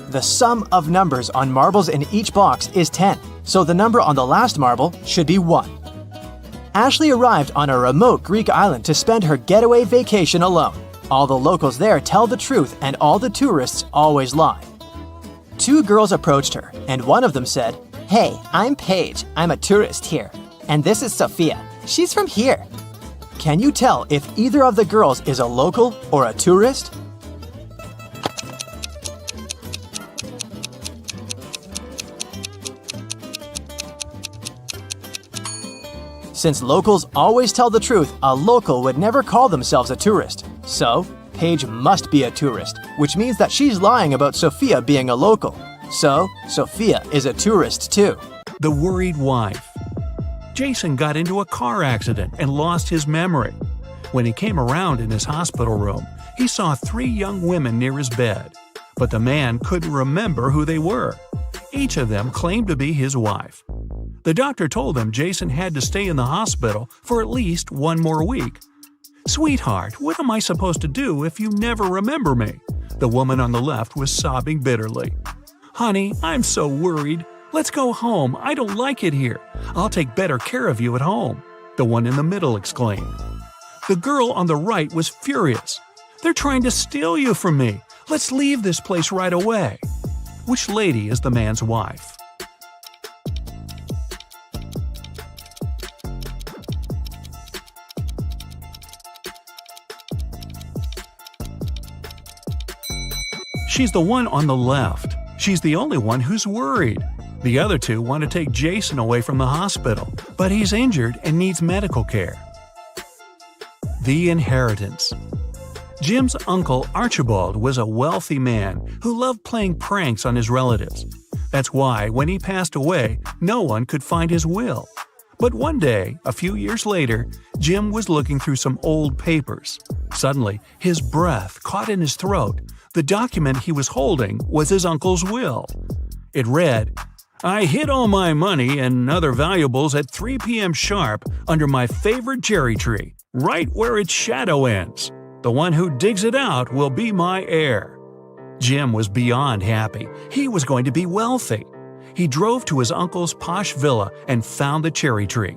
The sum of numbers on marbles in each box is 10, so the number on the last marble should be 1. Ashley arrived on a remote Greek island to spend her getaway vacation alone. All the locals there tell the truth and all the tourists always lie. 2 girls approached her, and one of them said, "Hey, I'm Paige. I'm a tourist here. And this is Sophia. She's from here." Can you tell if either of the girls is a local or a tourist? Since locals always tell the truth, a local would never call themselves a tourist. So, Paige must be a tourist, which means that she's lying about Sophia being a local. So, Sophia is a tourist too. The worried wife. Jason got into a car accident and lost his memory. When he came around in his hospital room, he saw 3 young women near his bed, but the man couldn't remember who they were. Each of them claimed to be his wife. The doctor told him Jason had to stay in the hospital for at least 1 more week. "Sweetheart, what am I supposed to do if you never remember me?" The woman on the left was sobbing bitterly. "Honey, I'm so worried. Let's go home. I don't like it here. I'll take better care of you at home," the one in the middle exclaimed. The girl on the right was furious. "They're trying to steal you from me. Let's leave this place right away." Which lady is the man's wife? She's the one on the left. She's the only one who's worried. The other 2 want to take Jason away from the hospital, but he's injured and needs medical care. The inheritance. Jim's uncle Archibald was a wealthy man who loved playing pranks on his relatives. That's why, when he passed away, no one could find his will. But one day, a few years later, Jim was looking through some old papers. Suddenly, his breath caught in his throat. The document he was holding was his uncle's will. It read, "I hid all my money and other valuables at 3 p.m. sharp under my favorite cherry tree, right where its shadow ends. The one who digs it out will be my heir." Jim was beyond happy. He was going to be wealthy. He drove to his uncle's posh villa and found the cherry tree.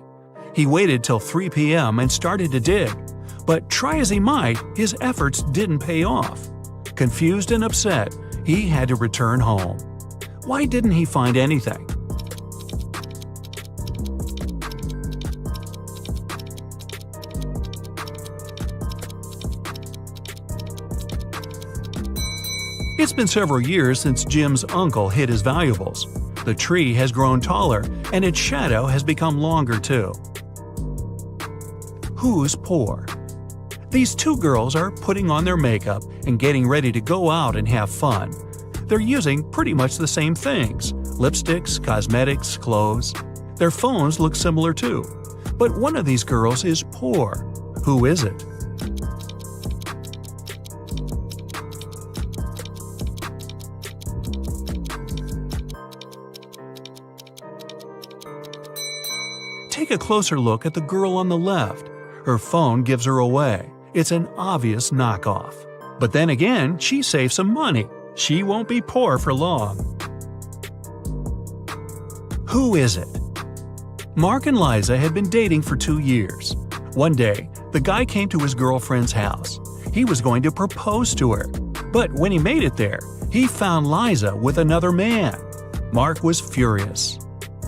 He waited till 3 p.m. and started to dig. But try as he might, his efforts didn't pay off. Confused and upset, he had to return home. Why didn't he find anything? It's been several years since Jim's uncle hid his valuables. The tree has grown taller, and its shadow has become longer too. Who's poor? These two girls are putting on their makeup and getting ready to go out and have fun. They're using pretty much the same things: lipsticks, cosmetics, clothes. Their phones look similar too. But one of these girls is poor. Who is it? Take a closer look at the girl on the left. Her phone gives her away. It's an obvious knockoff. But then again, she saved some money. She won't be poor for long. Who is it? Mark and Liza had been dating for 2 years. One day, the guy came to his girlfriend's house. He was going to propose to her. But when he made it there, he found Liza with another man. Mark was furious.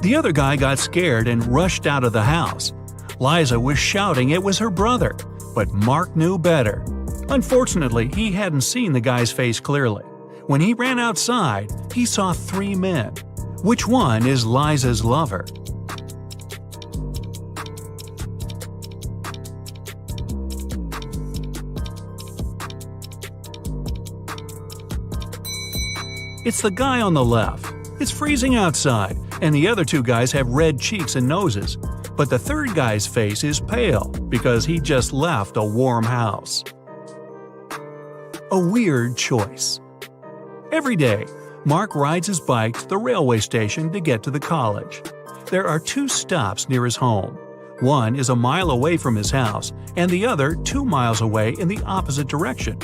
The other guy got scared and rushed out of the house. Liza was shouting it was her brother, but Mark knew better. Unfortunately, he hadn't seen the guy's face clearly. When he ran outside, he saw 3 men. Which one is Liza's lover? It's the guy on the left. It's freezing outside, and the other 2 guys have red cheeks and noses. But the third guy's face is pale because he just left a warm house. A weird choice. Every day, Mark rides his bike to the railway station to get to the college. There are 2 stops near his home. One is a mile away from his house, and the other 2 miles away in the opposite direction.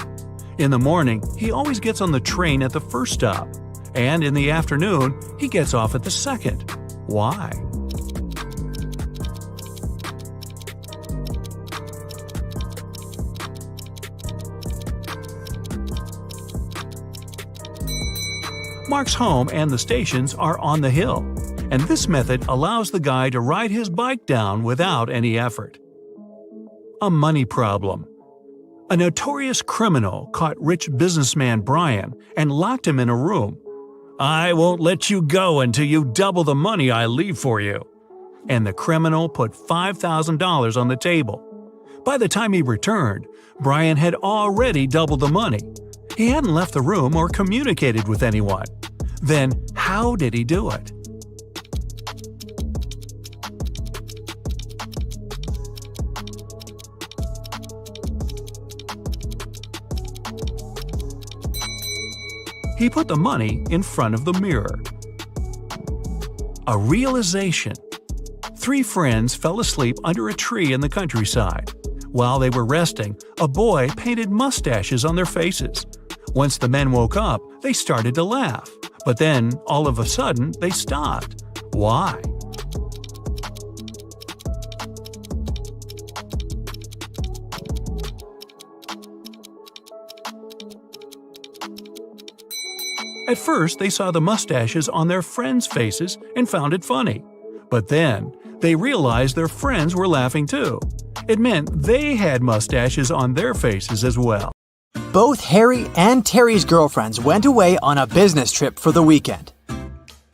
In the morning, he always gets on the train at the first stop, and in the afternoon, he gets off at the second. Why? Mark's home and the stations are on the hill, and this method allows the guy to ride his bike down without any effort. A money problem. A notorious criminal caught rich businessman Brian and locked him in a room. "I won't let you go until you double the money I leave for you." And the criminal put $5,000 on the table. By the time he returned, Brian had already doubled the money. He hadn't left the room or communicated with anyone. Then, how did he do it? He put the money in front of the mirror. A realization. 3 friends fell asleep under a tree in the countryside. While they were resting, a boy painted mustaches on their faces. Once the men woke up, they started to laugh. But then, all of a sudden, they stopped. Why? At first, they saw the mustaches on their friends' faces and found it funny. But then, they realized their friends were laughing too. It meant they had mustaches on their faces as well. Both Harry and Terry's girlfriends went away on a business trip for the weekend.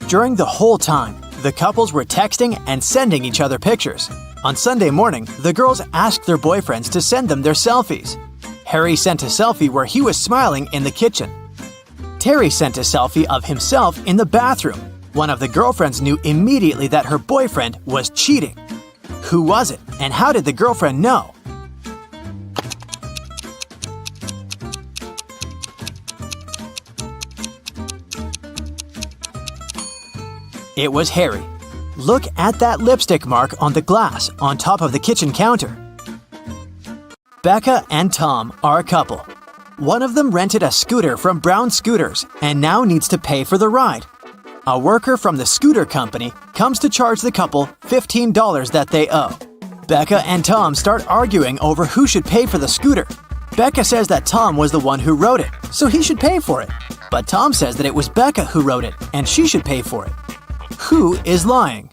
During the whole time, the couples were texting and sending each other pictures. On Sunday morning, the girls asked their boyfriends to send them their selfies. Harry sent a selfie where he was smiling in the kitchen. Terry sent a selfie of himself in the bathroom. One of the girlfriends knew immediately that her boyfriend was cheating. Who was it, and how did the girlfriend know? It was Harry. Look at that lipstick mark on the glass on top of the kitchen counter. Becca and Tom are a couple. One of them rented a scooter from Brown Scooters and now needs to pay for the ride. A worker from the scooter company comes to charge the couple $15 that they owe. Becca and Tom start arguing over who should pay for the scooter. Becca says that Tom was the one who wrote it, so he should pay for it. But Tom says that it was Becca who wrote it and she should pay for it. Who is lying?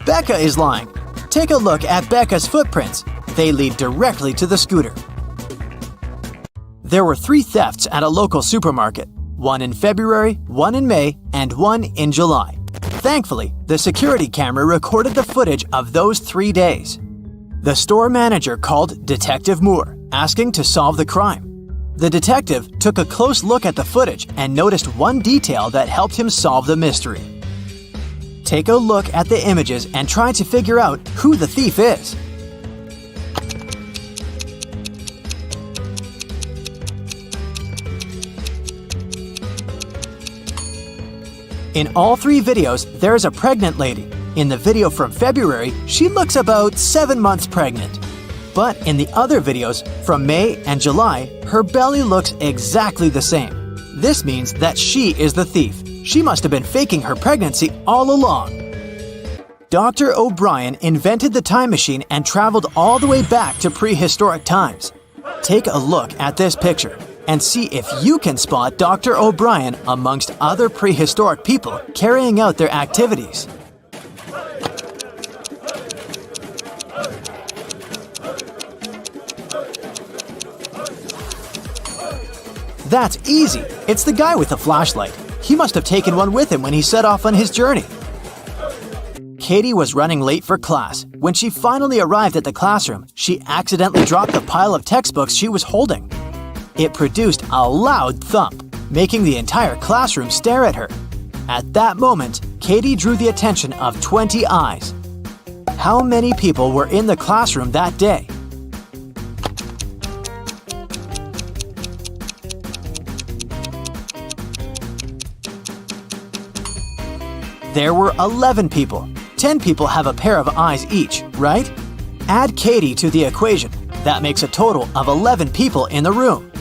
Becca is lying. Take a look at Becca's footprints. They lead directly to the scooter. There were 3 thefts at a local supermarket. One in February, one in May, and one in July. Thankfully, the security camera recorded the footage of those 3 days. The store manager called Detective Moore, asking to solve the crime. The detective took a close look at the footage and noticed one detail that helped him solve the mystery. Take a look at the images and try to figure out who the thief is. In all 3 videos, there is a pregnant lady. In the video from February, she looks about 7 months pregnant. But in the other videos, from May and July, her belly looks exactly the same. This means that she is the thief. She must have been faking her pregnancy all along. Dr. O'Brien invented the time machine and traveled all the way back to prehistoric times. Take a look at this picture and see if you can spot Dr. O'Brien amongst other prehistoric people carrying out their activities. That's easy. It's the guy with the flashlight. He must have taken one with him when he set off on his journey. Katie was running late for class. When she finally arrived at the classroom, she accidentally dropped the pile of textbooks she was holding. It produced a loud thump, making the entire classroom stare at her. At that moment, Katie drew the attention of 20 eyes. How many people were in the classroom that day? There were 11 people. 10 people have a pair of eyes each, right? Add Katie to the equation. That makes a total of 11 people in the room.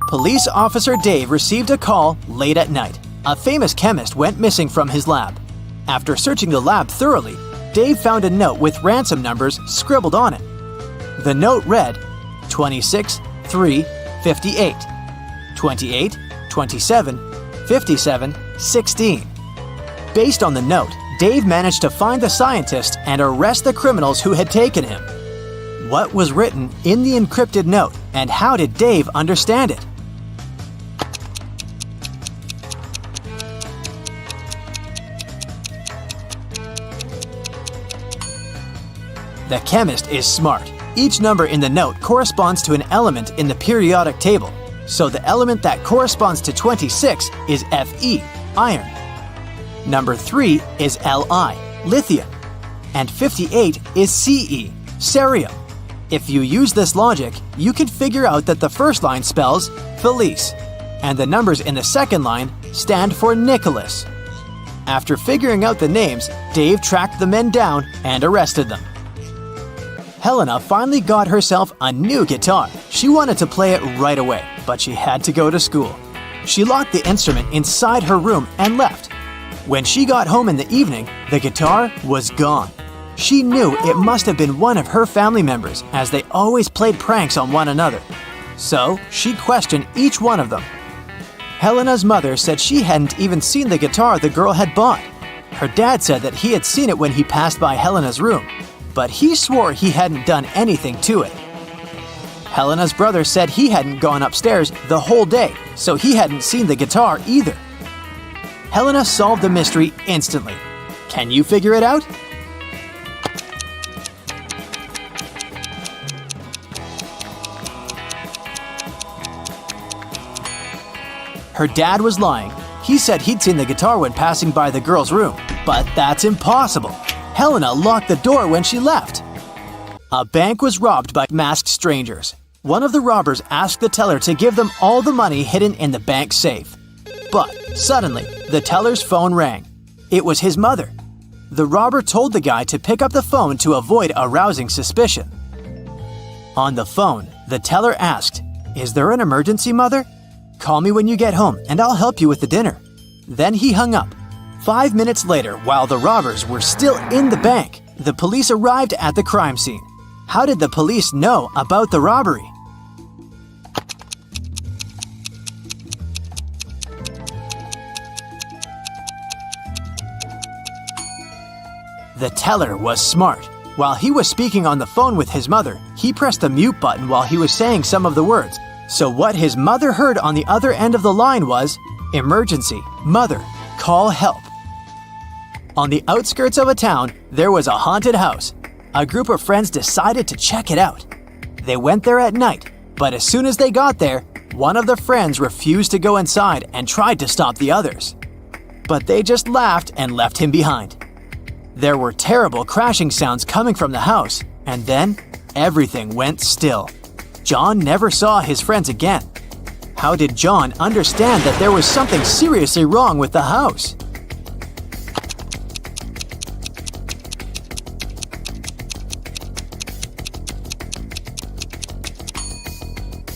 Police officer Dave received a call late at night. A famous chemist went missing from his lab. After searching the lab thoroughly, Dave found a note with ransom numbers scribbled on it. The note read 26 3 58, 28 27 57 16. Based on the note, Dave managed to find the scientist and arrest the criminals who had taken him. What was written in the encrypted note, and how did Dave understand it? The chemist is smart. Each number in the note corresponds to an element in the periodic table. So the element that corresponds to 26 is Fe, iron. Number 3 is Li, lithium. And 58 is Ce, cerium. If you use this logic, you can figure out that the first line spells Felice, and the numbers in the second line stand for Nicholas. After figuring out the names, Dave tracked the men down and arrested them. Helena finally got herself a new guitar. She wanted to play it right away, but she had to go to school. She locked the instrument inside her room and left. When she got home in the evening, the guitar was gone. She knew it must have been one of her family members, as they always played pranks on one another. So she questioned each one of them. Helena's mother said she hadn't even seen the guitar the girl had bought. Her dad said that he had seen it when he passed by Helena's room, but he swore he hadn't done anything to it. Helena's brother said he hadn't gone upstairs the whole day, so he hadn't seen the guitar either. Helena solved the mystery instantly. Can you figure it out? Her dad was lying. He said he'd seen the guitar when passing by the girl's room, but that's impossible. Helena locked the door when she left. A bank was robbed by masked strangers. One of the robbers asked the teller to give them all the money hidden in the bank safe. But suddenly, the teller's phone rang. It was his mother. The robber told the guy to pick up the phone to avoid arousing suspicion. On the phone, the teller asked, "Is there an emergency, Mother? Call me when you get home and I'll help you with the dinner." Then he hung up. 5 minutes later, while the robbers were still in the bank, the police arrived at the crime scene. How did the police know about the robbery? The teller was smart. While he was speaking on the phone with his mother, he pressed the mute button while he was saying some of the words. So what his mother heard on the other end of the line was, "Emergency, Mother, call help." On the outskirts of a town, there was a haunted house. A group of friends decided to check it out. They went there at night, but as soon as they got there, one of the friends refused to go inside and tried to stop the others. But they just laughed and left him behind. There were terrible crashing sounds coming from the house, and then everything went still. John never saw his friends again. How did John understand that there was something seriously wrong with the house?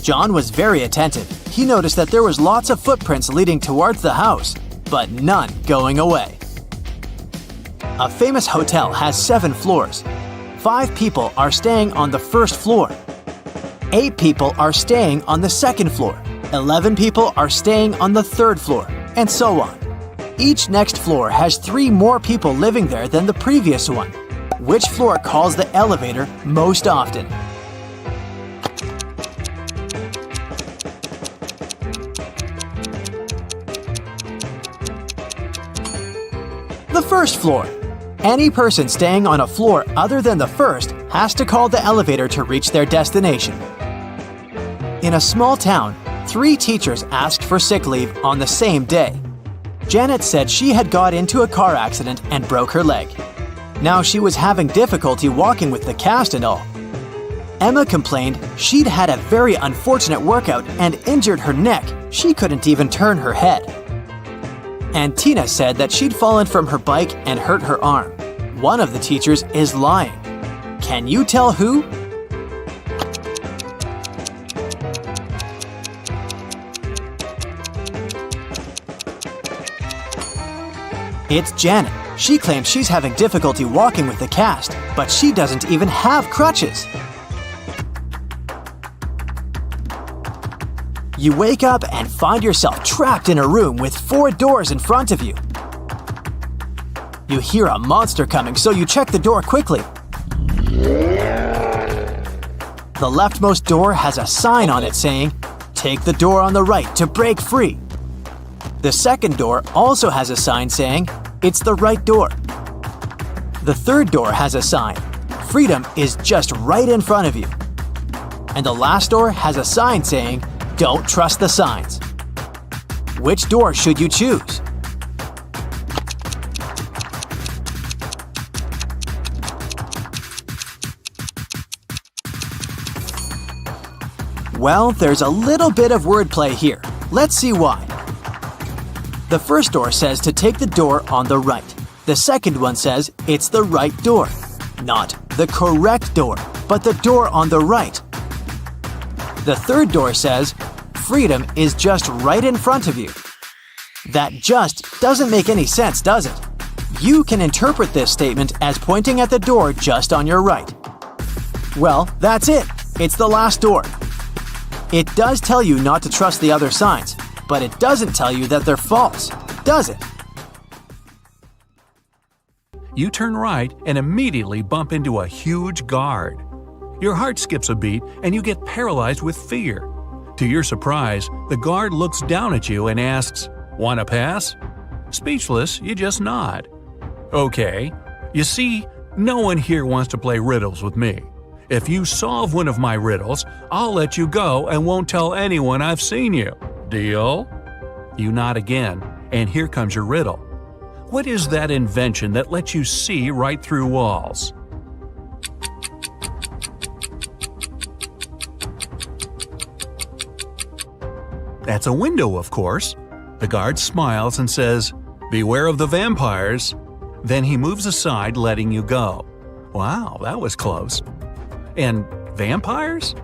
John was very attentive. He noticed that there was lots of footprints leading towards the house, but none going away. A famous hotel has 7 floors. 5 people are staying on the first floor. 8 people are staying on the second floor. 11 people are staying on the third floor, and so on. Each next floor has 3 more people living there than the previous one. Which floor calls the elevator most often? The first floor. Any person staying on a floor other than the first has to call the elevator to reach their destination. In a small town, 3 teachers asked for sick leave on the same day. Janet said she had got into a car accident and broke her leg. Now she was having difficulty walking with the cast and all. Emma complained she'd had a very unfortunate workout and injured her neck. She couldn't even turn her head. And Tina said that she'd fallen from her bike and hurt her arm. One of the teachers is lying. Can you tell who? It's Janet. She claims she's having difficulty walking with the cast, but she doesn't even have crutches. You wake up and find yourself trapped in a room with 4 doors in front of you. You hear a monster coming, so you check the door quickly. The leftmost door has a sign on it saying, "Take the door on the right to break free." The second door also has a sign saying, "It's the right door." The third door has a sign, "Freedom is just right in front of you." And the last door has a sign saying, "Don't trust the signs." Which door should you choose? Well, there's a little bit of wordplay here. Let's see why. The first door says to take the door on the right. The second one says it's the right door. Not the correct door, but the door on the right. The third door says, "Freedom is just right in front of you." That just doesn't make any sense, does it? You can interpret this statement as pointing at the door just on your right. Well, that's it. It's the last door. It does tell you not to trust the other signs, but it doesn't tell you that they're false, does it? You turn right and immediately bump into a huge guard. Your heart skips a beat and you get paralyzed with fear. To your surprise, the guard looks down at you and asks, "Want to pass?" Speechless, you just nod. Okay. You see, no one here wants to play riddles with me. If you solve one of my riddles, I'll let you go and won't tell anyone I've seen you. Deal? You nod again, and here comes your riddle. What is that invention that lets you see right through walls? That's a window, of course. The guard smiles and says, "Beware of the vampires." Then he moves aside, letting you go. Wow, that was close. And vampires?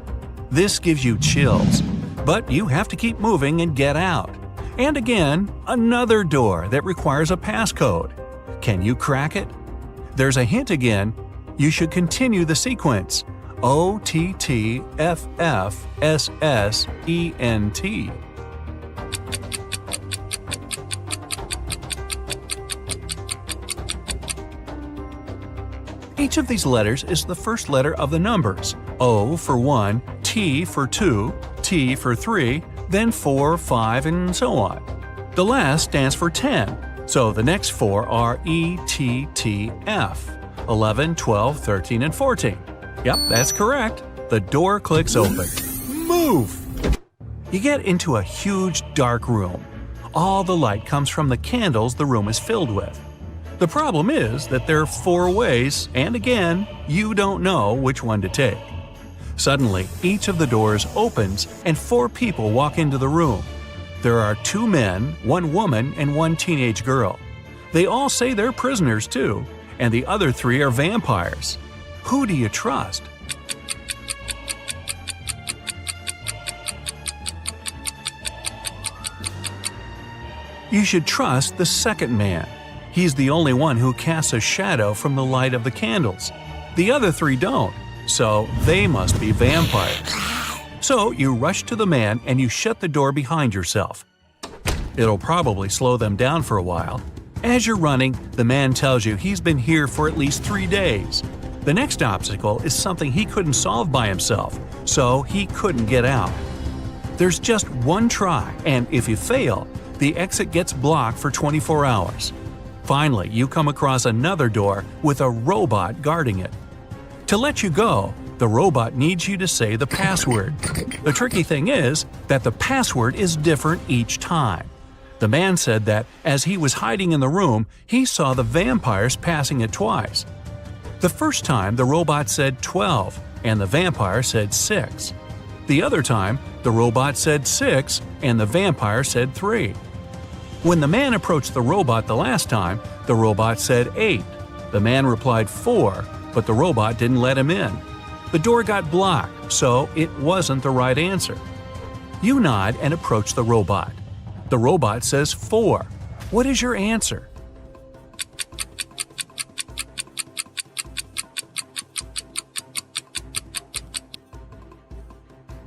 This gives you chills, but you have to keep moving and get out. And again, another door that requires a passcode. Can you crack it? There's a hint again. You should continue the sequence. OTTFFSSENT. Each of these letters is the first letter of the numbers. O for 1, T for 2, T for 3, then 4, 5, and so on. The last stands for 10, so the next 4 are ETTF, 11, 12, 13, and 14. Yep, that's correct. The door clicks open. Move! You get into a huge dark room. All the light comes from the candles the room is filled with. The problem is that there are 4 ways, and again, you don't know which one to take. Suddenly, each of the doors opens and 4 people walk into the room. There are 2 men, 1 woman, and 1 teenage girl. They all say they're prisoners too, and the other 3 are vampires. Who do you trust? You should trust the second man. He's the only one who casts a shadow from the light of the candles. The other 3 don't, so they must be vampires. So you rush to the man and you shut the door behind yourself. It'll probably slow them down for a while. As you're running, the man tells you he's been here for at least 3 days. The next obstacle is something he couldn't solve by himself, so he couldn't get out. There's just one try, and if you fail, the exit gets blocked for 24 hours. Finally, you come across another door with a robot guarding it. To let you go, the robot needs you to say the password. The tricky thing is that the password is different each time. The man said that as he was hiding in the room, he saw the vampires passing it twice. The first time, the robot said 12, and the vampire said 6. The other time, the robot said 6, and the vampire said 3. When the man approached the robot the last time, the robot said 8. The man replied 4, but the robot didn't let him in. The door got blocked, so it wasn't the right answer. You nod and approach the robot. The robot says 4. What is your answer?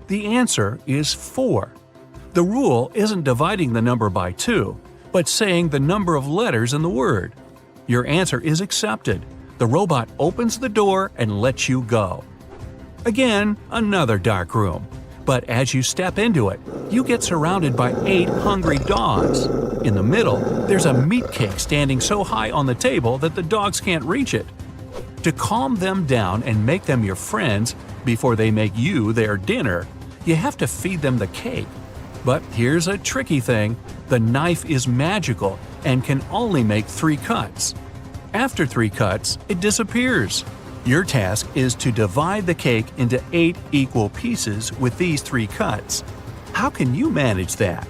The answer is 4. The rule isn't dividing the number by 2, but saying the number of letters in the word. Your answer is accepted. The robot opens the door and lets you go. Again, another dark room. But as you step into it, you get surrounded by 8 hungry dogs. In the middle, there's a meat cake standing so high on the table that the dogs can't reach it. To calm them down and make them your friends before they make you their dinner, you have to feed them the cake. But here's a tricky thing. The knife is magical and can only make 3 cuts. After 3 cuts, it disappears. Your task is to divide the cake into 8 equal pieces with these 3 cuts. How can you manage that?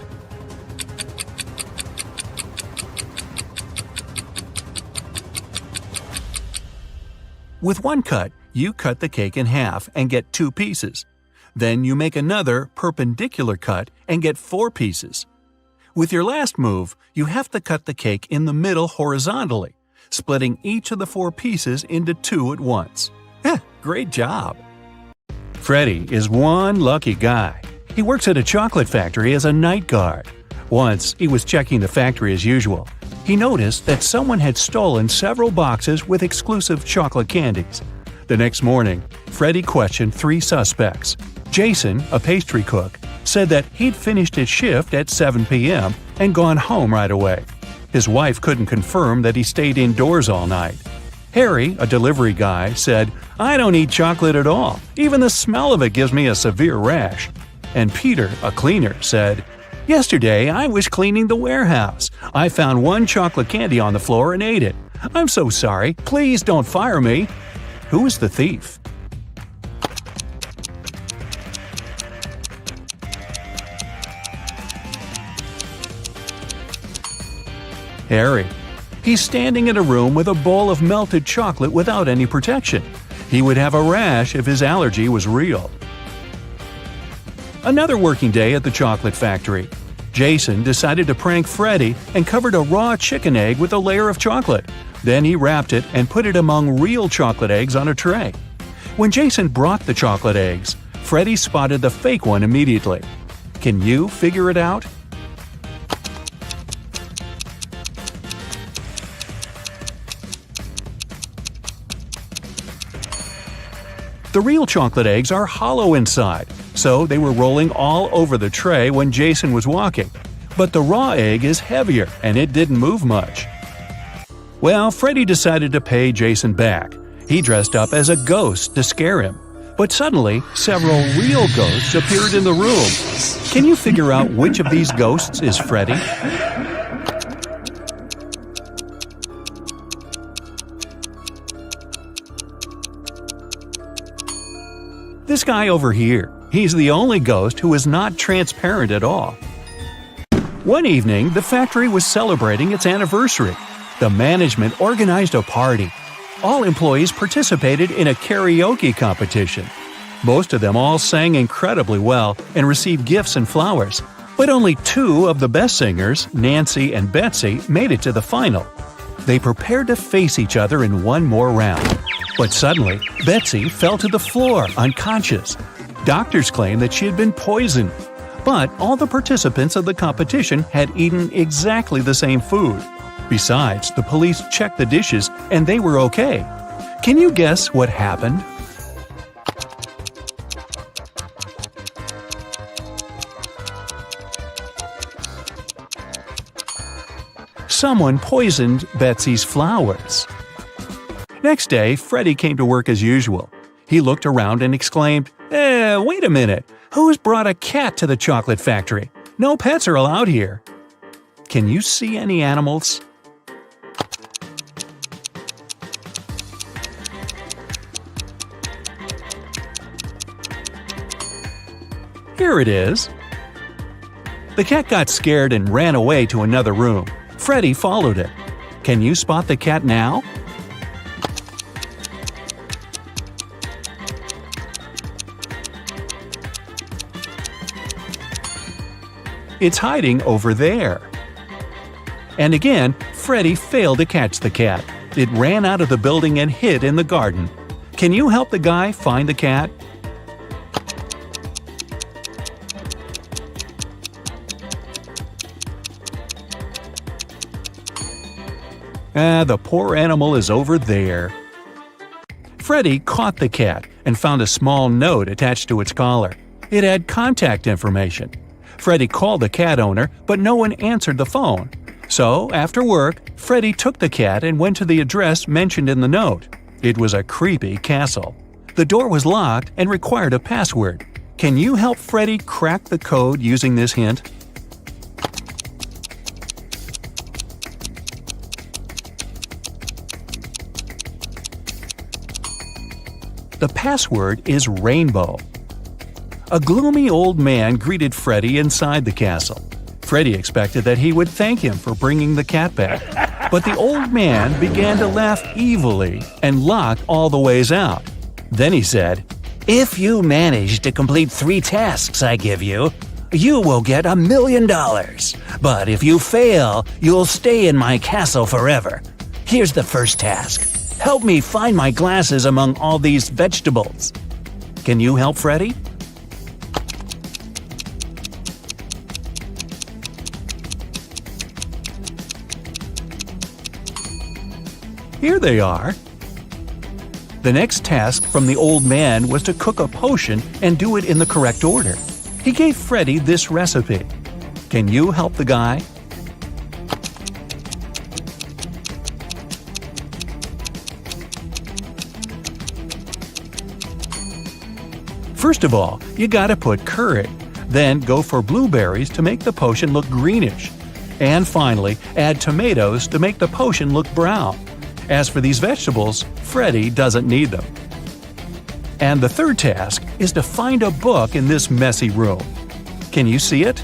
With 1 cut, you cut the cake in half and get 2 pieces. Then you make another perpendicular cut and get 4 pieces. With your last move, you have to cut the cake in the middle horizontally, splitting each of the 4 pieces into 2 at once. Great job! Freddy is one lucky guy. He works at a chocolate factory as a night guard. Once, he was checking the factory as usual. He noticed that someone had stolen several boxes with exclusive chocolate candies. The next morning, Freddy questioned 3 suspects. Jason, a pastry cook, said that he'd finished his shift at 7 p.m. and gone home right away. His wife couldn't confirm that he stayed indoors all night. Harry, a delivery guy, said, "I don't eat chocolate at all. Even the smell of it gives me a severe rash." And Peter, a cleaner, said, Yesterday, I was cleaning the warehouse. I found one chocolate candy on the floor and ate it. I'm so sorry. Please don't fire me. Who is the thief? Harry. He's standing in a room with a bowl of melted chocolate without any protection. He would have a rash if his allergy was real. Another working day at the chocolate factory. Jason decided to prank Freddy and covered a raw chicken egg with a layer of chocolate. Then he wrapped it and put it among real chocolate eggs on a tray. When Jason brought the chocolate eggs, Freddy spotted the fake one immediately. Can you figure it out? The real chocolate eggs are hollow inside, so they were rolling all over the tray when Jason was walking. But the raw egg is heavier, and it didn't move much. Well, Freddy decided to pay Jason back. He dressed up as a ghost to scare him. But suddenly, several real ghosts appeared in the room. Can you figure out which of these ghosts is Freddy? This guy over here. He's the only ghost who is not transparent at all. One evening, the factory was celebrating its anniversary. The management organized a party. All employees participated in a karaoke competition. Most of them all sang incredibly well and received gifts and flowers. But only two of the best singers, Nancy and Betsy, made it to the final. They prepared to face each other in one more round. But suddenly, Betsy fell to the floor, unconscious. Doctors claimed that she had been poisoned. But all the participants of the competition had eaten exactly the same food. Besides, the police checked the dishes and they were okay. Can you guess what happened? Someone poisoned Betsy's flowers. Next day, Freddy came to work as usual. He looked around and exclaimed, wait a minute, who's brought a cat to the chocolate factory? No pets are allowed here. Can you see any animals? Here it is. The cat got scared and ran away to another room. Freddy followed it. Can you spot the cat now? It's hiding over there. And again, Freddy failed to catch the cat. It ran out of the building and hid in the garden. Can you help the guy find the cat? The poor animal is over there. Freddy caught the cat and found a small note attached to its collar. It had contact information. Freddy called the cat owner, but no one answered the phone. So, after work, Freddy took the cat and went to the address mentioned in the note. It was a creepy castle. The door was locked and required a password. Can you help Freddy crack the code using this hint? The password is rainbow. A gloomy old man greeted Freddy inside the castle. Freddy expected that he would thank him for bringing the cat back. But the old man began to laugh evilly and locked all the ways out. Then he said, "If you manage to complete 3 tasks I give you, you will get $1 million. But if you fail, you'll stay in my castle forever. Here's the first task. Help me find my glasses among all these vegetables." Can you help Freddy? Here they are. The next task from the old man was to cook a potion and do it in the correct order. He gave Freddy this recipe. Can you help the guy? First of all, you gotta put curry. Then go for blueberries to make the potion look greenish. And finally, add tomatoes to make the potion look brown. As for these vegetables, Freddy doesn't need them. And the third task is to find a book in this messy room. Can you see it?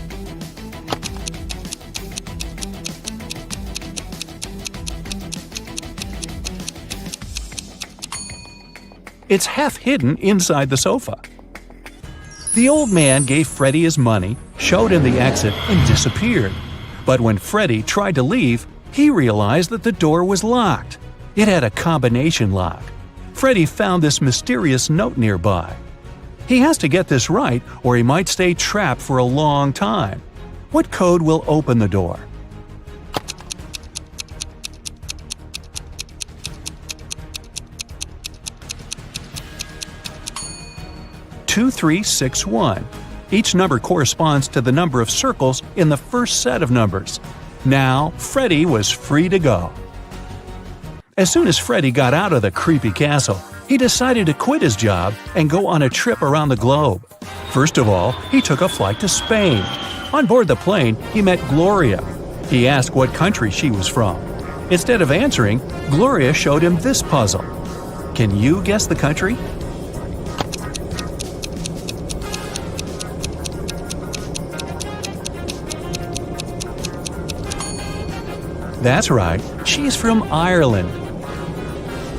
It's half hidden inside the sofa. The old man gave Freddy his money, showed him the exit, and disappeared. But when Freddy tried to leave, he realized that the door was locked. It had a combination lock. Freddy found this mysterious note nearby. He has to get this right or he might stay trapped for a long time. What code will open the door? "2361. Each number corresponds to the number of circles in the first set of numbers. Now, Freddy was free to go. As soon as Freddy got out of the creepy castle, he decided to quit his job and go on a trip around the globe. First of all, he took a flight to Spain. On board the plane, he met Gloria. He asked what country she was from. Instead of answering, Gloria showed him this puzzle. Can you guess the country? That's right, she's from Ireland.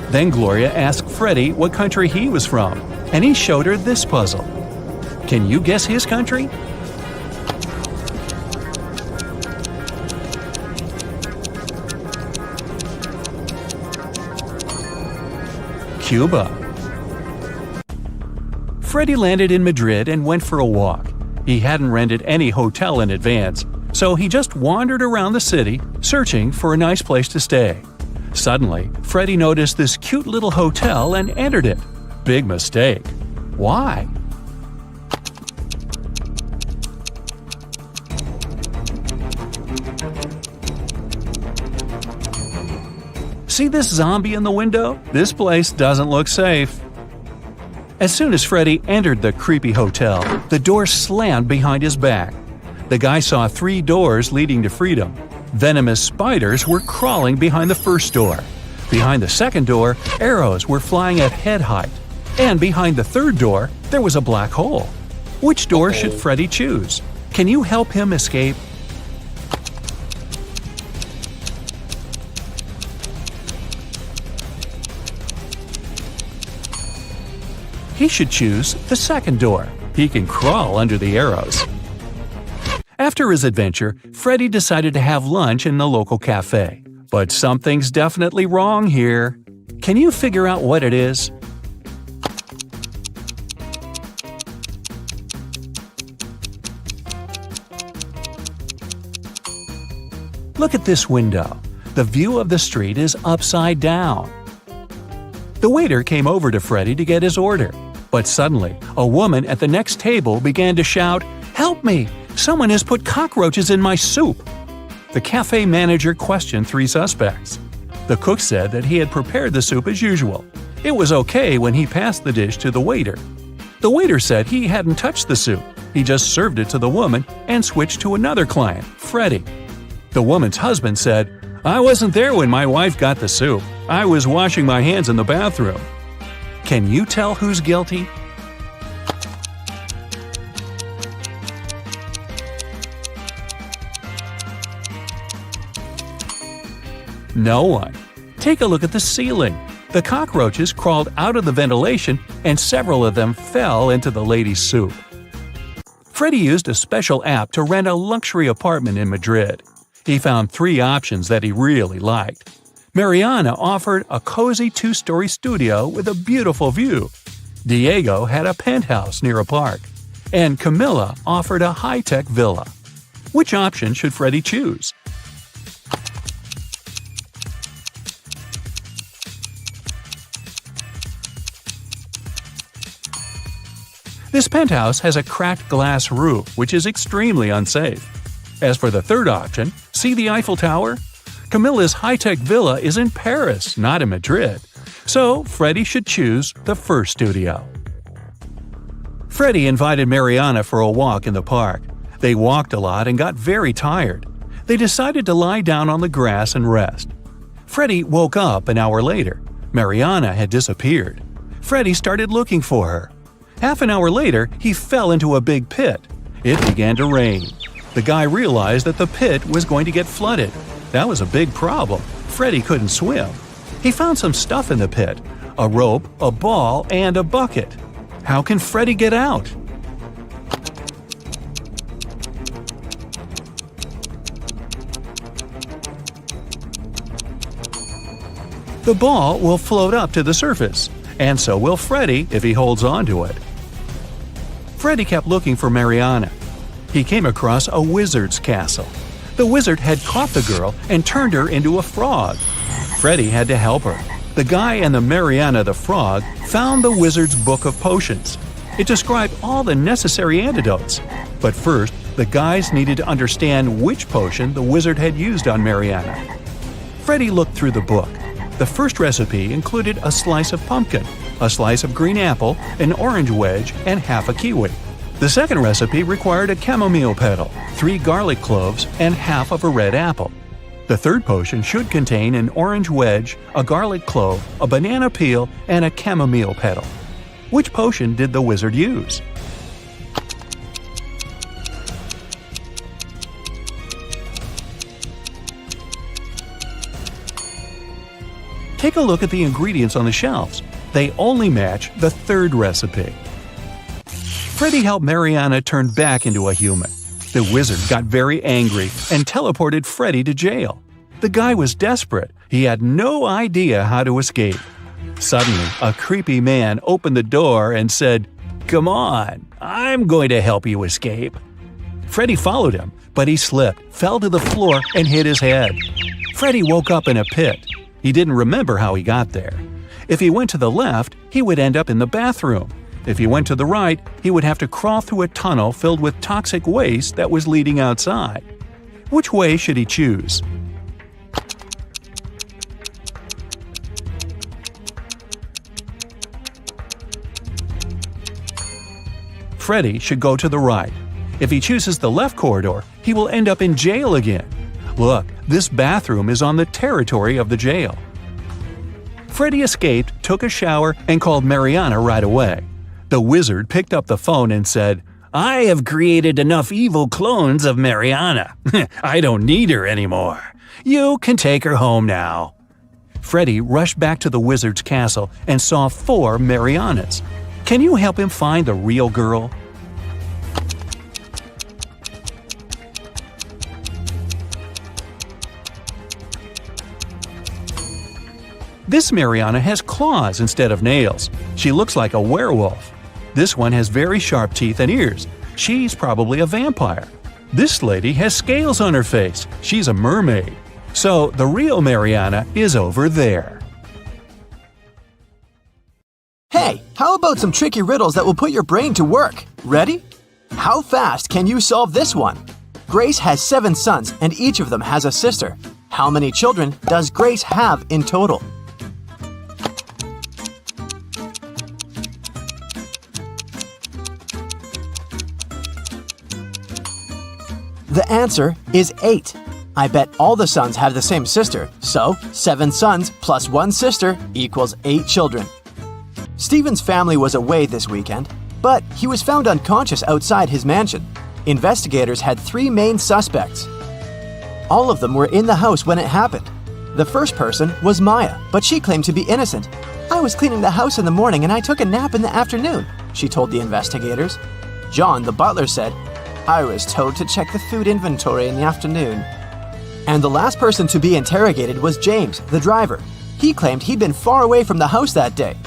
Then Gloria asked Freddy what country he was from, and he showed her this puzzle. Can you guess his country? Cuba. Freddy landed in Madrid and went for a walk. He hadn't rented any hotel in advance, so he just wandered around the city, searching for a nice place to stay. Suddenly, Freddy noticed this cute little hotel and entered it. Big mistake. Why? See this zombie in the window? This place doesn't look safe. As soon as Freddy entered the creepy hotel, the door slammed behind his back. The guy saw 3 doors leading to freedom. Venomous spiders were crawling behind the first door. Behind the second door, arrows were flying at head height. And behind the third door, there was a black hole. Which door should Freddy choose? Can you help him escape? He should choose the second door. He can crawl under the arrows. After his adventure, Freddy decided to have lunch in the local cafe. But something's definitely wrong here. Can you figure out what it is? Look at this window. The view of the street is upside down. The waiter came over to Freddy to get his order. But suddenly, a woman at the next table began to shout, "Help me! Someone has put cockroaches in my soup!" The cafe manager questioned 3 suspects. The cook said that he had prepared the soup as usual. It was okay when he passed the dish to the waiter. The waiter said he hadn't touched the soup. He just served it to the woman and switched to another client, Freddy. The woman's husband said, "I wasn't there when my wife got the soup. I was washing my hands in the bathroom." Can you tell who's guilty? No one. Take a look at the ceiling. The cockroaches crawled out of the ventilation and several of them fell into the lady's soup. Freddy used a special app to rent a luxury apartment in Madrid. He found 3 options that he really liked. Mariana offered a cozy 2-story studio with a beautiful view. Diego had a penthouse near a park. And Camilla offered a high-tech villa. Which option should Freddy choose? This penthouse has a cracked glass roof, which is extremely unsafe. As for the third option, see the Eiffel Tower? Camilla's high-tech villa is in Paris, not in Madrid. So, Freddy should choose the first studio. Freddie invited Mariana for a walk in the park. They walked a lot and got very tired. They decided to lie down on the grass and rest. Freddie woke up an hour later. Mariana had disappeared. Freddie started looking for her. Half an hour later, he fell into a big pit. It began to rain. The guy realized that the pit was going to get flooded. That was a big problem. Freddie couldn't swim. He found some stuff in the pit: a rope, a ball, and a bucket. How can Freddie get out? The ball will float up to the surface, and so will Freddie if he holds on to it. Freddie kept looking for Mariana. He came across a wizard's castle. The wizard had caught the girl and turned her into a frog. Freddie had to help her. The guy and the Mariana the frog found the wizard's book of potions. It described all the necessary antidotes. But first, the guys needed to understand which potion the wizard had used on Mariana. Freddie looked through the book. The first recipe included a slice of pumpkin, a slice of green apple, an orange wedge, and half a kiwi. The second recipe required a chamomile petal, 3 garlic cloves, and half of a red apple. The third potion should contain an orange wedge, a garlic clove, a banana peel, and a chamomile petal. Which potion did the wizard use? Take a look at the ingredients on the shelves. They only match the third recipe. Freddie helped Mariana turn back into a human. The wizard got very angry and teleported Freddie to jail. The guy was desperate. He had no idea how to escape. Suddenly, a creepy man opened the door and said, "Come on, I'm going to help you escape." Freddie followed him, but he slipped, fell to the floor, and hit his head. Freddie woke up in a pit. He didn't remember how he got there. If he went to the left, he would end up in the bathroom. If he went to the right, he would have to crawl through a tunnel filled with toxic waste that was leading outside. Which way should he choose? Freddie should go to the right. If he chooses the left corridor, he will end up in jail again. Look, this bathroom is on the territory of the jail. Freddie escaped, took a shower, and called Mariana right away. The wizard picked up the phone and said, "I have created enough evil clones of Mariana. I don't need her anymore. You can take her home now." Freddie rushed back to the wizard's castle and saw 4 Marianas. Can you help him find the real girl? This Mariana has claws instead of nails. She looks like a werewolf. This one has very sharp teeth and ears. She's probably a vampire. This lady has scales on her face. She's a mermaid. So the real Mariana is over there. Hey, how about some tricky riddles that will put your brain to work? Ready? How fast can you solve this one? Grace has 7 sons and each of them has a sister. How many children does Grace have in total? The answer is 8. I bet all the sons have the same sister, so 7 sons plus 1 sister equals 8 children. Stephen's family was away this weekend, but he was found unconscious outside his mansion. Investigators had 3 main suspects. All of them were in the house when it happened. The first person was Maya, but she claimed to be innocent. "I was cleaning the house in the morning and I took a nap in the afternoon," she told the investigators. John, the butler, said, "I was told to check the food inventory in the afternoon." And the last person to be interrogated was James, the driver. He claimed he'd been far away from the house that day.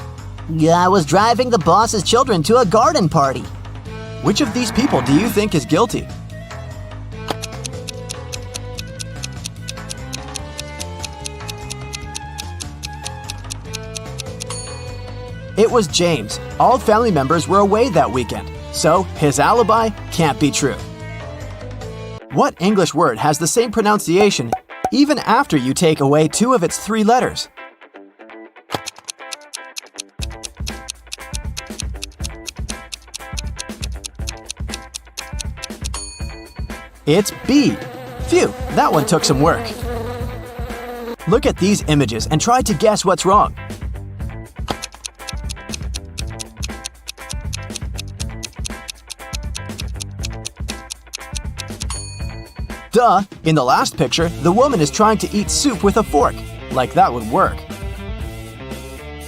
"I was driving the boss's children to a garden party." Which of these people do you think is guilty? It was James. All family members were away that weekend, so his alibi can't be true. What English word has the same pronunciation even after you take away 2 of its 3 letters? It's B. Phew, that one took some work. Look at these images and try to guess what's wrong. Duh! In the last picture, the woman is trying to eat soup with a fork. Like that would work.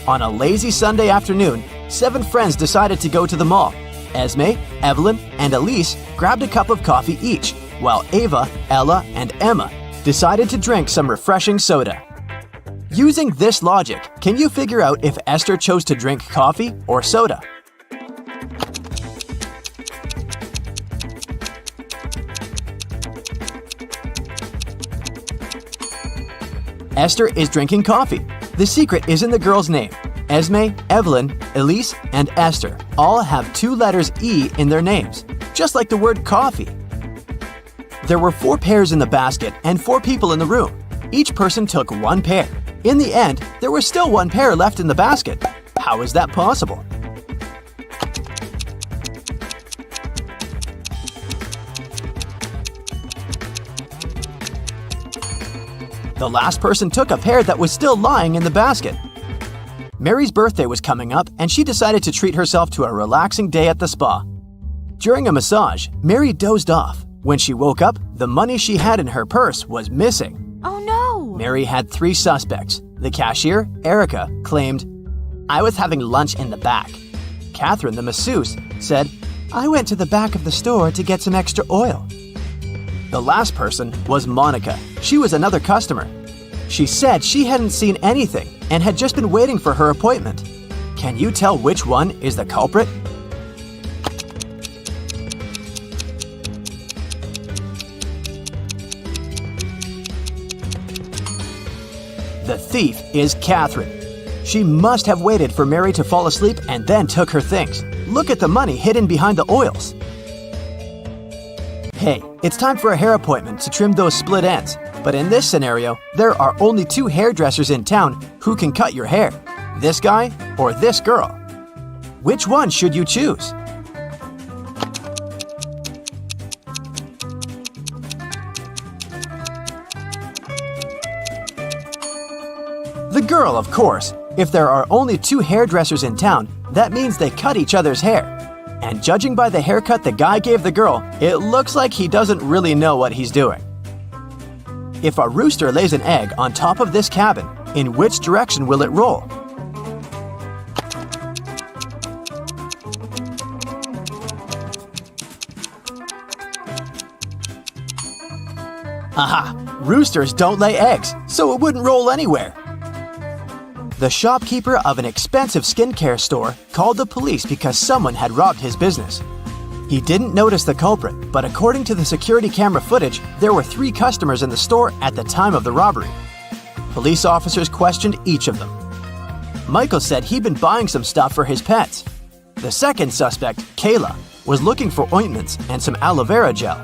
On a lazy Sunday afternoon, 7 friends decided to go to the mall. Esme, Evelyn, and Elise grabbed a cup of coffee each, while Ava, Ella, and Emma decided to drink some refreshing soda. Using this logic, can you figure out if Esther chose to drink coffee or soda? Esther is drinking coffee. The secret is in the girl's name. Esme, Evelyn, Elise, and Esther all have 2 letters E in their names, just like the word coffee. There were 4 pears in the basket and 4 people in the room. Each person took 1 pear. In the end, there was still 1 pear left in the basket. How is that possible? The last person took a pear that was still lying in the basket. Mary's birthday was coming up, and she decided to treat herself to a relaxing day at the spa. During a massage, Mary dozed off. When she woke up, the money she had in her purse was missing. Oh no! Mary had 3 suspects. The cashier, Erica, claimed, "I was having lunch in the back." Catherine, the masseuse, said, "I went to the back of the store to get some extra oil." The last person was Monica. She was another customer. She said she hadn't seen anything and had just been waiting for her appointment. Can you tell which one is the culprit? The thief is Catherine. She must have waited for Mary to fall asleep and then took her things. Look at the money hidden behind the oils. Hey, it's time for a hair appointment to trim those split ends. But in this scenario, there are only 2 hairdressers in town who can cut your hair. This guy or this girl. Which one should you choose? The girl, of course. If there are only 2 hairdressers in town, that means they cut each other's hair. And judging by the haircut the guy gave the girl, it looks like he doesn't really know what he's doing. If a rooster lays an egg on top of this cabin, in which direction will it roll? Aha! Roosters don't lay eggs, so it wouldn't roll anywhere. The shopkeeper of an expensive skincare store called the police because someone had robbed his business. He didn't notice the culprit, but according to the security camera footage, there were 3 customers in the store at the time of the robbery. Police officers questioned each of them. Michael said he'd been buying some stuff for his pets. The second suspect, Kayla, was looking for ointments and some aloe vera gel.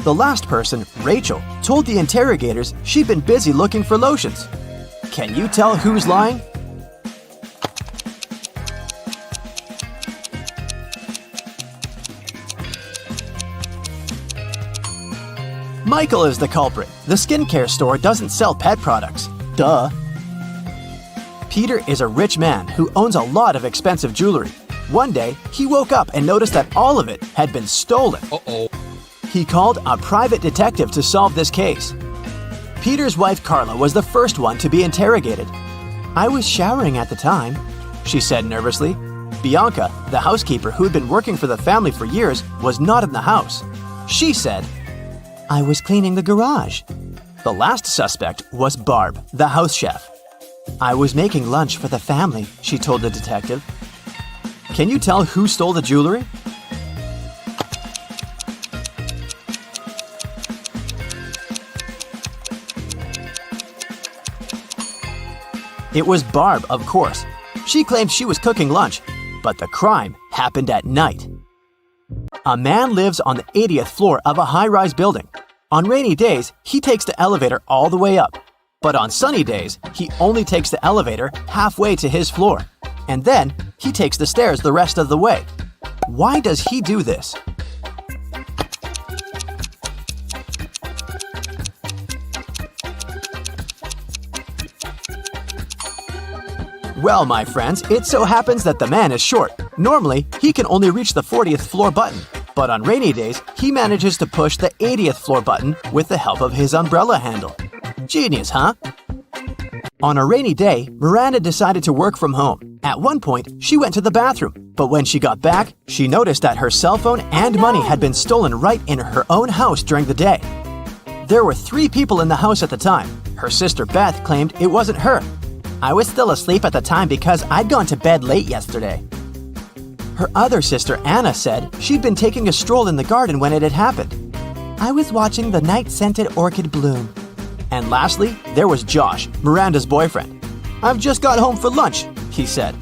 The last person, Rachel, told the interrogators she'd been busy looking for lotions. Can you tell who's lying? Michael is the culprit. The skincare store doesn't sell pet products. Duh. Peter is a rich man who owns a lot of expensive jewelry. One day, he woke up and noticed that all of it had been stolen. Uh-oh. He called a private detective to solve this case. Peter's wife Carla was the first one to be interrogated. "I was showering at the time," she said nervously. Bianca, the housekeeper who had been working for the family for years, was not in the house. She said, "I was cleaning the garage." The last suspect was Barb, the house chef. "I was making lunch for the family," she told the detective. Can you tell who stole the jewelry? It was Barb, of course. She claimed she was cooking lunch, but the crime happened at night. A man lives on the 80th floor of a high-rise building. On rainy days, he takes the elevator all the way up. But on sunny days, he only takes the elevator halfway to his floor. And then, he takes the stairs the rest of the way. Why does he do this? Well, my friends, it so happens that the man is short. Normally, he can only reach the 40th floor button, but on rainy days, he manages to push the 80th floor button with the help of his umbrella handle. Genius, huh? On a rainy day, Miranda decided to work from home. At one point, she went to the bathroom, but when she got back, she noticed that her cell phone and money had been stolen right in her own house during the day. There were 3 people in the house at the time. Her sister Beth claimed it wasn't her. "I was still asleep at the time because I'd gone to bed late yesterday." Her other sister Anna said she'd been taking a stroll in the garden when it had happened. "I was watching the night-scented orchid bloom." And lastly, there was Josh, Miranda's boyfriend. "I've just got home for lunch," he said.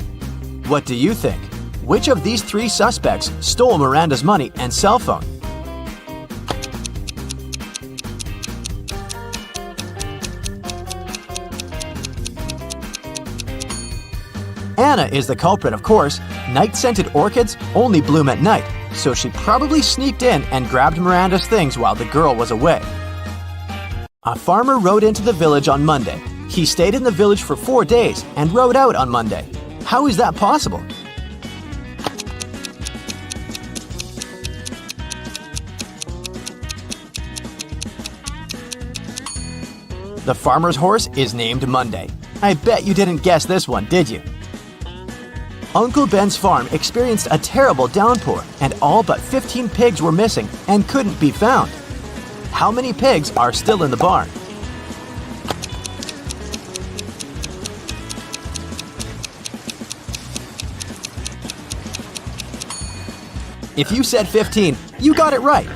What do you think? Which of these 3 suspects stole Miranda's money and cell phone? Anna is the culprit, of course. Night-scented orchids only bloom at night, so she probably sneaked in and grabbed Miranda's things while the girl was away. A farmer rode into the village on Monday. He stayed in the village for 4 days and rode out on Monday. How is that possible? The farmer's horse is named Monday. I bet you didn't guess this one, did you? Uncle Ben's farm experienced a terrible downpour, and all but 15 pigs were missing and couldn't be found. How many pigs are still in the barn? If you said 15, you got it right.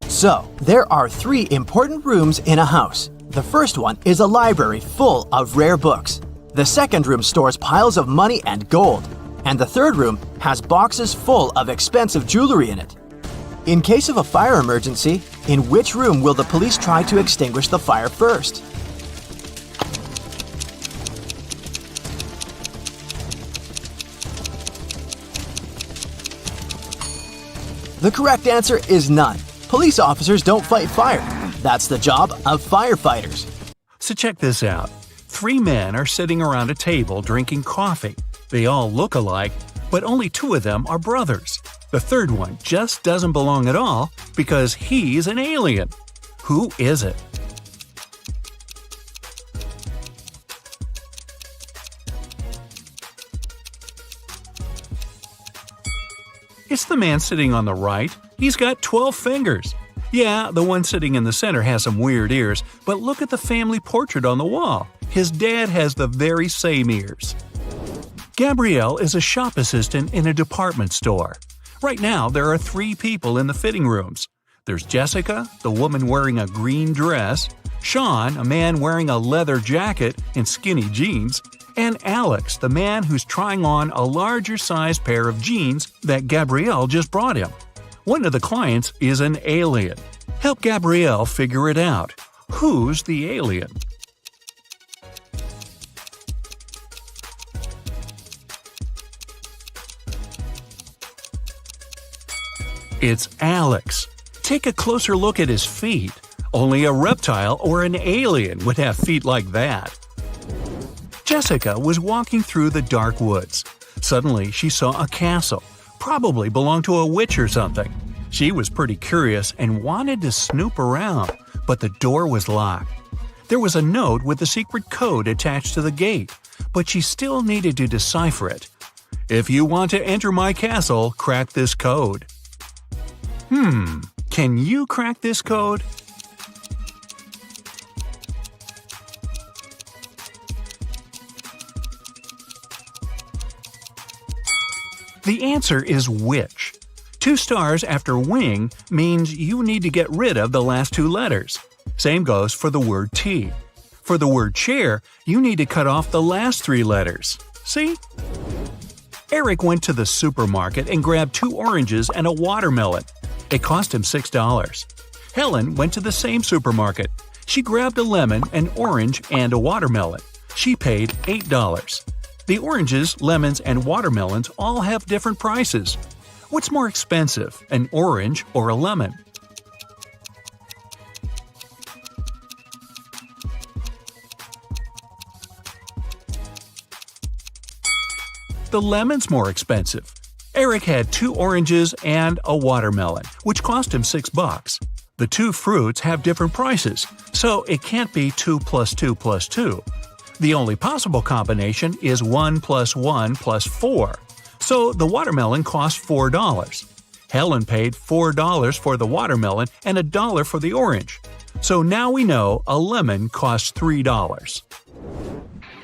So, there are 3 important rooms in a house. The first one is a library full of rare books. The second room stores piles of money and gold. And the third room has boxes full of expensive jewelry in it. In case of a fire emergency, in which room will the police try to extinguish the fire first? The correct answer is none. Police officers don't fight fire. That's the job of firefighters. So check this out. 3 men are sitting around a table drinking coffee. They all look alike, but only 2 of them are brothers. The third one just doesn't belong at all because he's an alien. Who is it? It's the man sitting on the right. He's got 12 fingers. Yeah, the one sitting in the center has some weird ears, but look at the family portrait on the wall. His dad has the very same ears. Gabrielle is a shop assistant in a department store. Right now, there are 3 people in the fitting rooms. There's Jessica, the woman wearing a green dress, Sean, a man wearing a leather jacket and skinny jeans, and Alex, the man who's trying on a larger-sized pair of jeans that Gabrielle just brought him. One of the clients is an alien. Help Gabrielle figure it out. Who's the alien? It's Alex. Take a closer look at his feet. Only a reptile or an alien would have feet like that. Jessica was walking through the dark woods. Suddenly, she saw a castle. Probably belonged to a witch or something. She was pretty curious and wanted to snoop around, but the door was locked. There was a note with a secret code attached to the gate, but she still needed to decipher it. If you want to enter my castle, crack this code. Can you crack this code? The answer is witch. 2 stars after wing means you need to get rid of the last 2 letters. Same goes for the word tea. For the word chair, you need to cut off the last 3 letters. See? Eric went to the supermarket and grabbed 2 oranges and a watermelon. It cost him $6. Helen went to the same supermarket. She grabbed a lemon, an orange, and a watermelon. She paid $8. The oranges, lemons, and watermelons all have different prices. What's more expensive, an orange or a lemon? the lemon's more expensive. Eric had 2 oranges and a watermelon, which cost him $6. The 2 fruits have different prices, so it can't be 2 plus 2 plus 2. The only possible combination is 1 plus 1 plus 4, so the watermelon cost $4. Helen paid $4 for the watermelon and $1 for the orange. So now we know a lemon costs $3.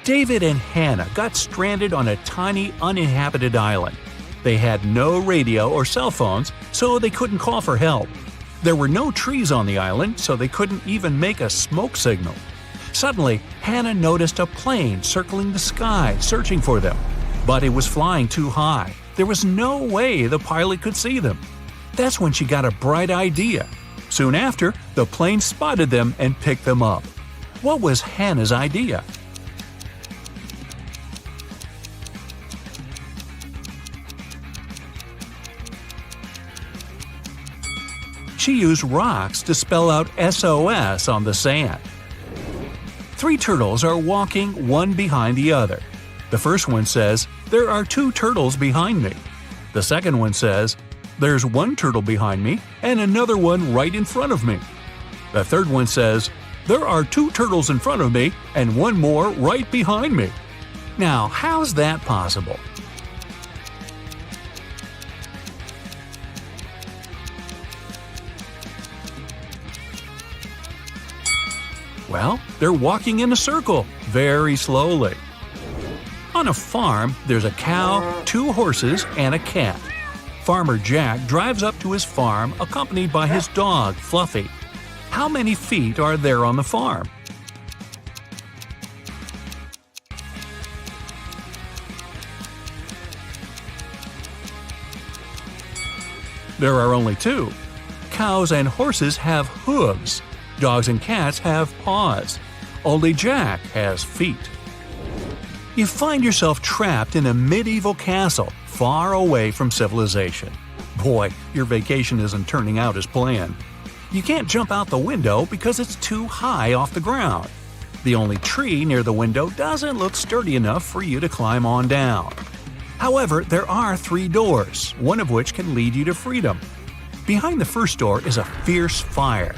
David and Hannah got stranded on a tiny uninhabited island. They had no radio or cell phones, so they couldn't call for help. There were no trees on the island, so they couldn't even make a smoke signal. Suddenly, Hannah noticed a plane circling the sky, searching for them. But it was flying too high. There was no way the pilot could see them. That's when she got a bright idea. Soon after, the plane spotted them and picked them up. What was Hannah's idea? She used rocks to spell out SOS on the sand. 3 turtles are walking one behind the other. The first one says, "There are 2 turtles behind me." The second one says, "There's 1 turtle behind me and another one right in front of me." The third one says, "There are 2 turtles in front of me and 1 more right behind me." Now, how's that possible? Well, they're walking in a circle, very slowly. On a farm, there's a cow, 2 horses, and a cat. Farmer Jack drives up to his farm accompanied by his dog, Fluffy. How many feet are there on the farm? There are only 2. Cows and horses have hooves. Dogs and cats have paws. Only Jack has feet. You find yourself trapped in a medieval castle, far away from civilization. Boy, your vacation isn't turning out as planned. You can't jump out the window because it's too high off the ground. The only tree near the window doesn't look sturdy enough for you to climb on down. However, there are 3 doors, one of which can lead you to freedom. Behind the first door is a fierce fire.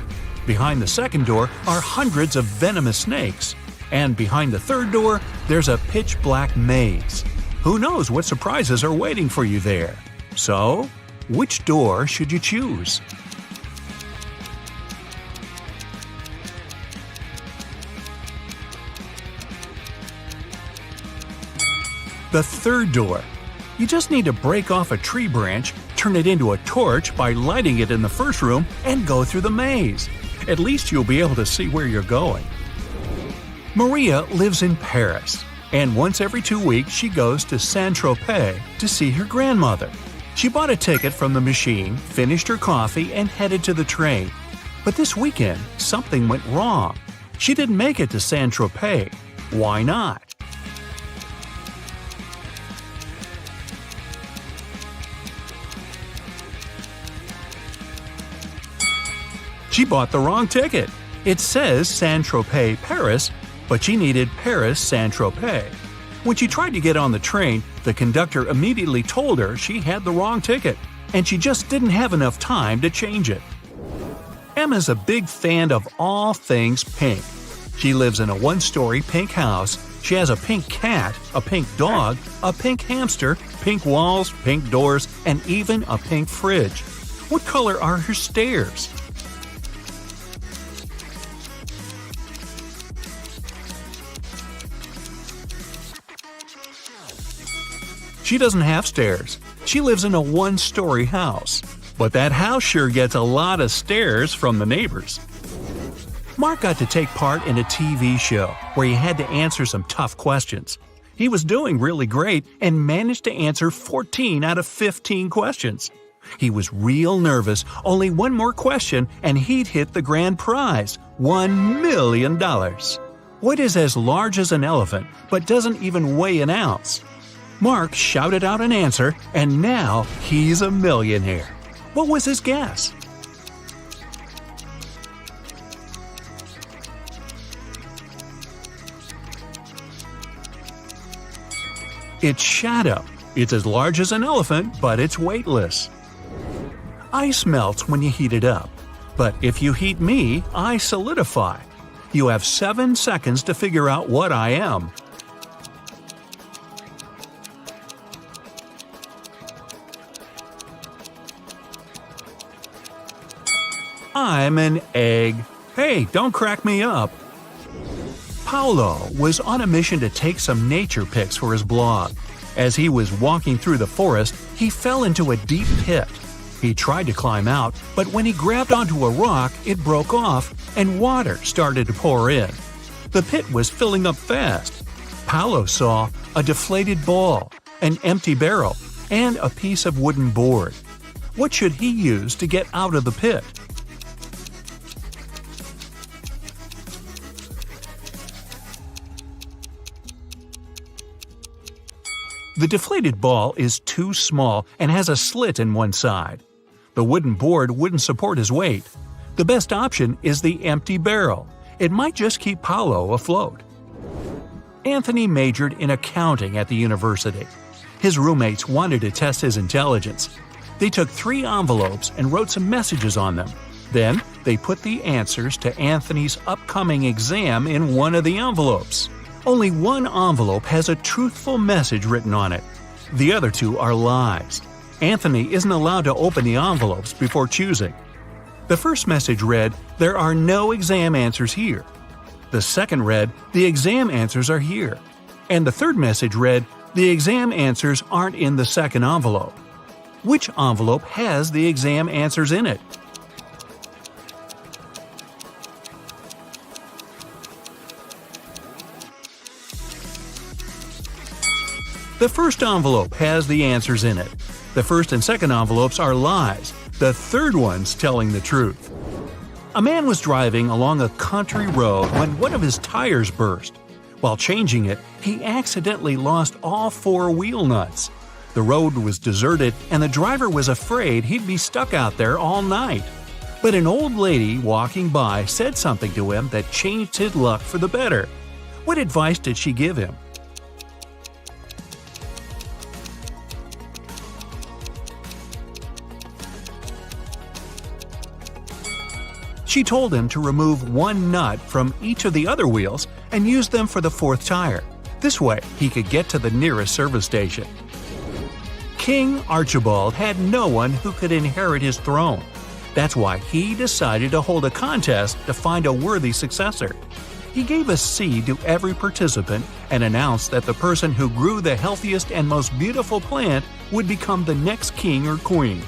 Behind the second door are hundreds of venomous snakes. And behind the third door, there's a pitch-black maze. Who knows what surprises are waiting for you there? So, which door should you choose? The third door. You just need to break off a tree branch, turn it into a torch by lighting it in the first room, and go through the maze. At least you'll be able to see where you're going. Maria lives in Paris, and once every 2 weeks she goes to Saint-Tropez to see her grandmother. She bought a ticket from the machine, finished her coffee, and headed to the train. But this weekend, something went wrong. She didn't make it to Saint-Tropez. Why not? She bought the wrong ticket. It says Saint-Tropez, Paris, but she needed Paris, Saint-Tropez. When she tried to get on the train, the conductor immediately told her she had the wrong ticket, and she just didn't have enough time to change it. Emma's a big fan of all things pink. She lives in a 1-story pink house. She has a pink cat, a pink dog, a pink hamster, pink walls, pink doors, and even a pink fridge. What color are her stairs? She doesn't have stairs. She lives in a 1-story house. But that house sure gets a lot of stares from the neighbors. Mark got to take part in a TV show where he had to answer some tough questions. He was doing really great and managed to answer 14 out of 15 questions. He was real nervous. Only one more question and he'd hit the grand prize, $1 million. What is as large as an elephant but doesn't even weigh an ounce? Mark shouted out an answer, and now he's a millionaire. What was his guess? It's shadow. It's as large as an elephant, but it's weightless. Ice melts when you heat it up. But if you heat me, I solidify. You have 7 seconds to figure out what I am. I'm an egg. Hey, don't crack me up. Paulo was on a mission to take some nature pics for his blog. As he was walking through the forest, he fell into a deep pit. He tried to climb out, but when he grabbed onto a rock, it broke off and water started to pour in. The pit was filling up fast. Paulo saw a deflated ball, an empty barrel, and a piece of wooden board. What should he use to get out of the pit? The deflated ball is too small and has a slit in one side. The wooden board wouldn't support his weight. The best option is the empty barrel. It might just keep Paulo afloat. Anthony majored in accounting at the university. His roommates wanted to test his intelligence. They took 3 envelopes and wrote some messages on them. Then, they put the answers to Anthony's upcoming exam in one of the envelopes. Only one envelope has a truthful message written on it. The other 2 are lies. Anthony isn't allowed to open the envelopes before choosing. The first message read, "There are no exam answers here." The second read, "The exam answers are here." And the third message read, "The exam answers aren't in the second envelope." Which envelope has the exam answers in it? The first envelope has the answers in it. The first and second envelopes are lies. The third one's telling the truth. A man was driving along a country road when one of his tires burst. While changing it, he accidentally lost all 4 wheel nuts. The road was deserted and the driver was afraid he'd be stuck out there all night. But an old lady walking by said something to him that changed his luck for the better. What advice did she give him? She told him to remove 1 nut from each of the other wheels and use them for the 4th tire. This way, he could get to the nearest service station. King Archibald had no one who could inherit his throne. That's why he decided to hold a contest to find a worthy successor. He gave a seed to every participant and announced that the person who grew the healthiest and most beautiful plant would become the next king or queen.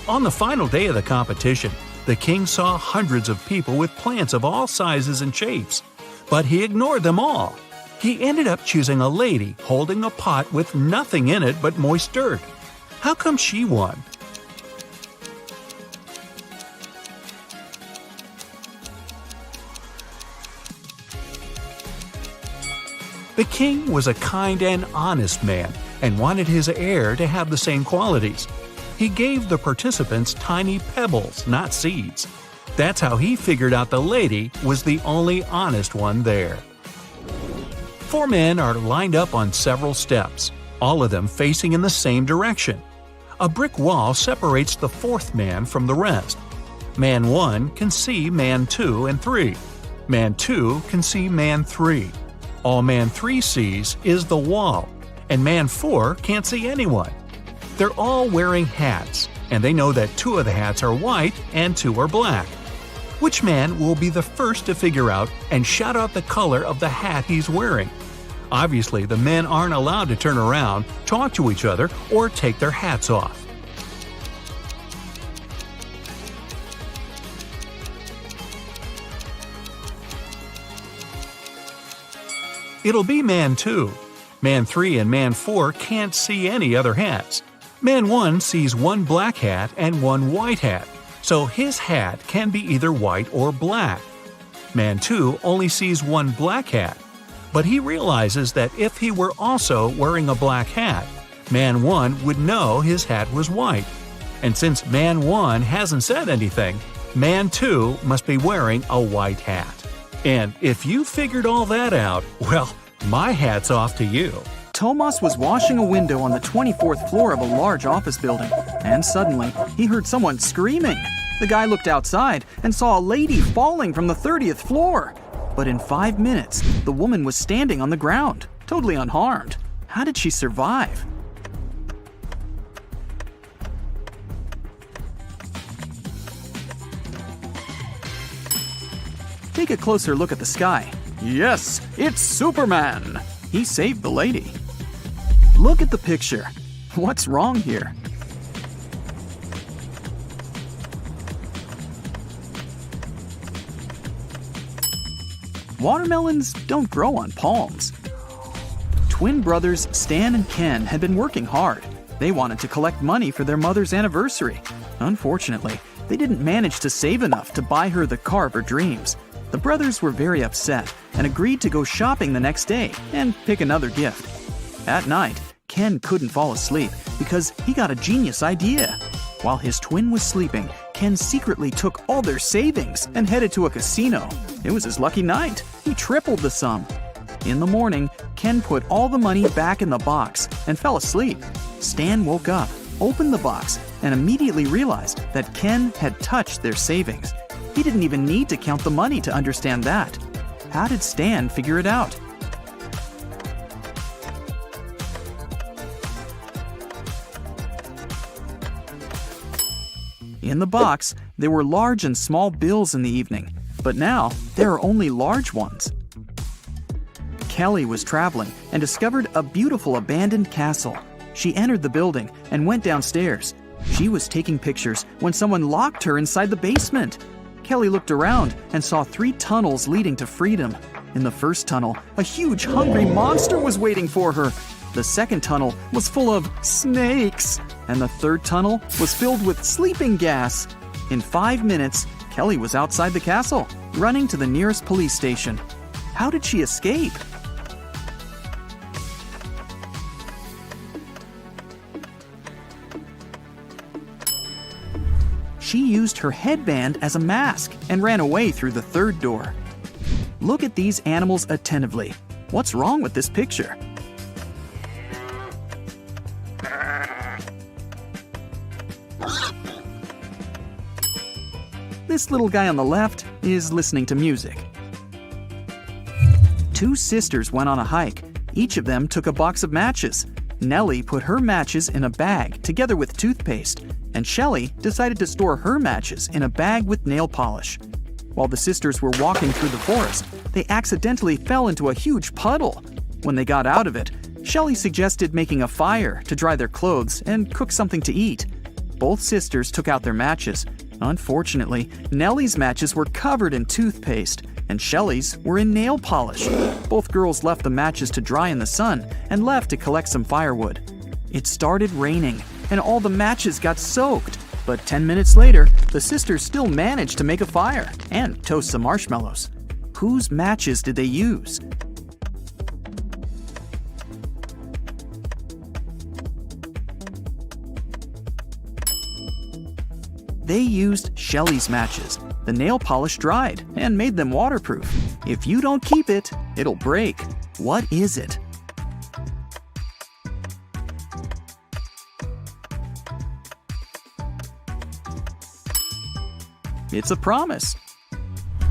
On the final day of the competition, the king saw hundreds of people with plants of all sizes and shapes, but he ignored them all. He ended up choosing a lady holding a pot with nothing in it but moist dirt. How come she won? The king was a kind and honest man and wanted his heir to have the same qualities. He gave the participants tiny pebbles, not seeds. That's how he figured out the lady was the only honest one there. 4 men are lined up on several steps, all of them facing in the same direction. A brick wall separates the 4th man from the rest. Man 1 can see man 2 and 3. Man 2 can see man 3. All man 3 sees is the wall, and man 4 can't see anyone. They're all wearing hats, and they know that 2 of the hats are white and 2 are black. Which man will be the first to figure out and shout out the color of the hat he's wearing? Obviously, the men aren't allowed to turn around, talk to each other, or take their hats off. It'll be man 2. Man 3 and man 4 can't see any other hats. Man 1 sees 1 black hat and 1 white hat, so his hat can be either white or black. Man 2 only sees 1 black hat, but he realizes that if he were also wearing a black hat, Man 1 would know his hat was white. And since Man 1 hasn't said anything, Man 2 must be wearing a white hat. And if you figured all that out, well, my hat's off to you. Tomas was washing a window on the 24th floor of a large office building, and suddenly he heard someone screaming. The guy looked outside and saw a lady falling from the 30th floor. But in 5 minutes, the woman was standing on the ground, totally unharmed. How did she survive? Take a closer look at the sky. Yes, it's Superman! He saved the lady. Look at the picture. What's wrong here? Watermelons don't grow on palms. Twin brothers Stan and Ken had been working hard. They wanted to collect money for their mother's anniversary. Unfortunately, they didn't manage to save enough to buy her the car of her dreams. The brothers were very upset and agreed to go shopping the next day and pick another gift. At night, Ken couldn't fall asleep because he got a genius idea. While his twin was sleeping, Ken secretly took all their savings and headed to a casino. It was his lucky night. He tripled the sum. In the morning, Ken put all the money back in the box and fell asleep. Stan woke up, opened the box, and immediately realized that Ken had touched their savings. He didn't even need to count the money to understand that. How did Stan figure it out? In the box, there were large and small bills in the evening, but now there are only large ones. Kelly was traveling and discovered a beautiful abandoned castle. She entered the building and went downstairs. She was taking pictures when someone locked her inside the basement. Kelly looked around and saw 3 tunnels leading to freedom. In the first tunnel, a huge hungry monster was waiting for her. The second tunnel was full of snakes, and the third tunnel was filled with sleeping gas. In 5 minutes, Kelly was outside the castle, running to the nearest police station. How did she escape? She used her headband as a mask and ran away through the third door. Look at these animals attentively. What's wrong with this picture? This little guy on the left is listening to music. 2 sisters went on a hike. Each of them took a box of matches. Nellie put her matches in a bag together with toothpaste, and Shelley decided to store her matches in a bag with nail polish. While the sisters were walking through the forest, they accidentally fell into a huge puddle. When they got out of it, Shelley suggested making a fire to dry their clothes and cook something to eat. Both sisters took out their matches. Unfortunately, Nellie's matches were covered in toothpaste, and Shelley's were in nail polish. Both girls left the matches to dry in the sun and left to collect some firewood. It started raining, and all the matches got soaked. But 10 minutes later, the sisters still managed to make a fire and toast some marshmallows. Whose matches did they use? They used Shelley's matches. The nail polish dried and made them waterproof. If you don't keep it, it'll break. What is it? It's a promise.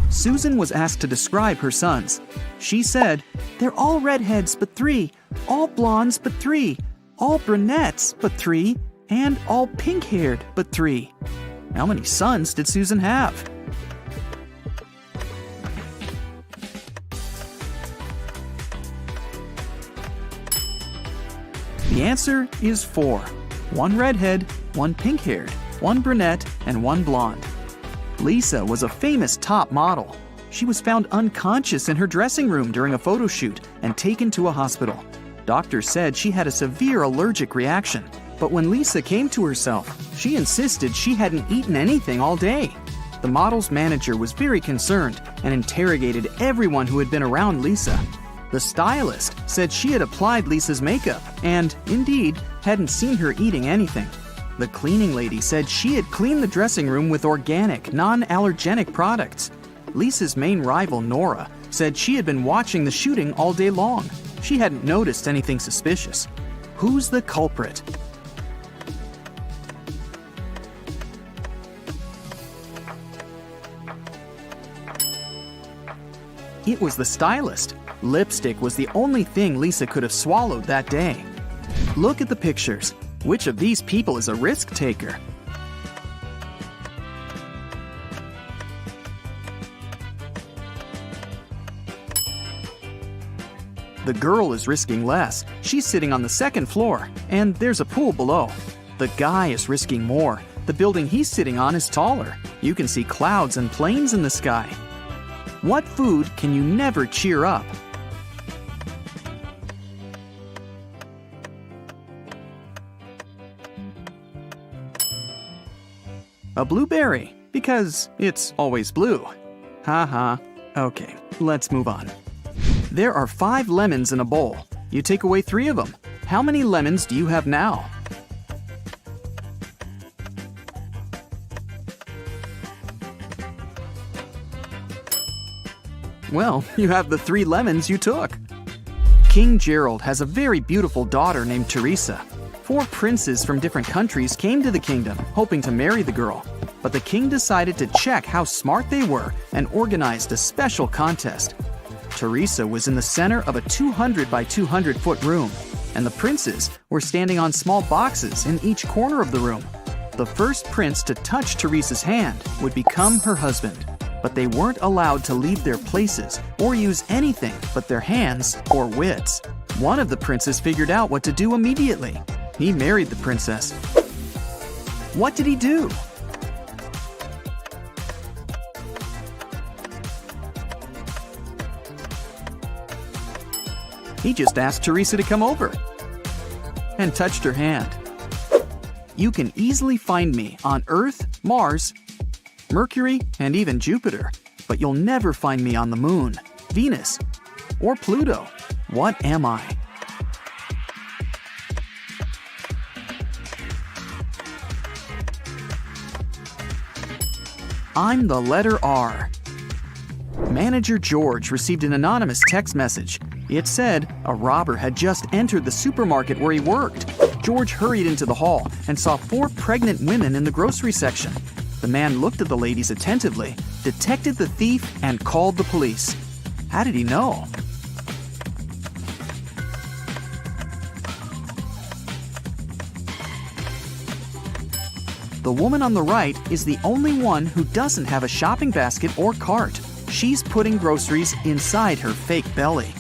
Susan was asked to describe her sons. She said, "They're all redheads but 3, all blondes but 3, all brunettes but 3, and all pink-haired but 3. How many sons did Susan have? The answer is 4. 1 redhead, 1 pink-haired, 1 brunette, and 1 blonde. Lisa was a famous top model. She was found unconscious in her dressing room during a photo shoot and taken to a hospital. Doctors said she had a severe allergic reaction. But when Lisa came to herself, she insisted she hadn't eaten anything all day. The model's manager was very concerned and interrogated everyone who had been around Lisa. The stylist said she had applied Lisa's makeup and, indeed, hadn't seen her eating anything. The cleaning lady said she had cleaned the dressing room with organic, non-allergenic products. Lisa's main rival, Nora, said she had been watching the shooting all day long. She hadn't noticed anything suspicious. Who's the culprit? It was the stylist. Lipstick was the only thing Lisa could have swallowed that day. Look at the pictures. Which of these people is a risk taker? The girl is risking less. She's sitting on the second floor, and there's a pool below. The guy is risking more. The building he's sitting on is taller. You can see clouds and planes in the sky. What food can you never cheer up? A blueberry, because it's always blue. Haha. Okay, let's move on. There are 5 lemons in a bowl. You take away 3 of them. How many lemons do you have now? Well, you have the 3 lemons you took. King Gerald has a very beautiful daughter named Teresa. 4 princes from different countries came to the kingdom, hoping to marry the girl. But the king decided to check how smart they were and organized a special contest. Teresa was in the center of a 200 by 200 foot room, and the princes were standing on small boxes in each corner of the room. The first prince to touch Teresa's hand would become her husband, but they weren't allowed to leave their places or use anything but their hands or wits. One of the princes figured out what to do immediately. He married the princess. What did he do? He just asked Teresa to come over and touched her hand. You can easily find me on Earth, Mars, Mercury, and even Jupiter, but you'll never find me on the Moon, Venus, or Pluto. What am I? I'm the letter R. Manager George received an anonymous text message. It said a robber had just entered the supermarket where he worked. George hurried into the hall and saw 4 pregnant women in the grocery section. The man looked at the ladies attentively, detected the thief, and called the police. How did he know? The woman on the right is the only one who doesn't have a shopping basket or cart. She's putting groceries inside her fake belly.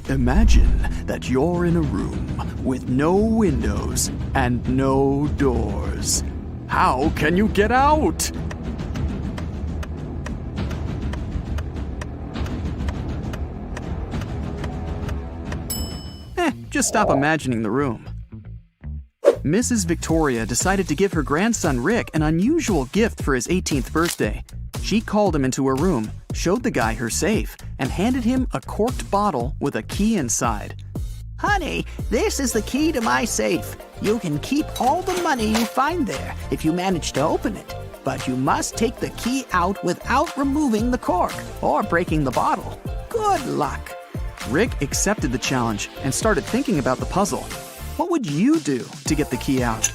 Imagine that you're in a room with no windows and no doors. How can you get out? Just stop imagining the room. Mrs. Victoria decided to give her grandson Rick an unusual gift for his 18th birthday. She called him into her room, showed the guy her safe, and handed him a corked bottle with a key inside. Honey, this is the key to my safe. You can keep all the money you find there if you manage to open it. But you must take the key out without removing the cork or breaking the bottle. Good luck. Rick accepted the challenge and started thinking about the puzzle. What would you do to get the key out?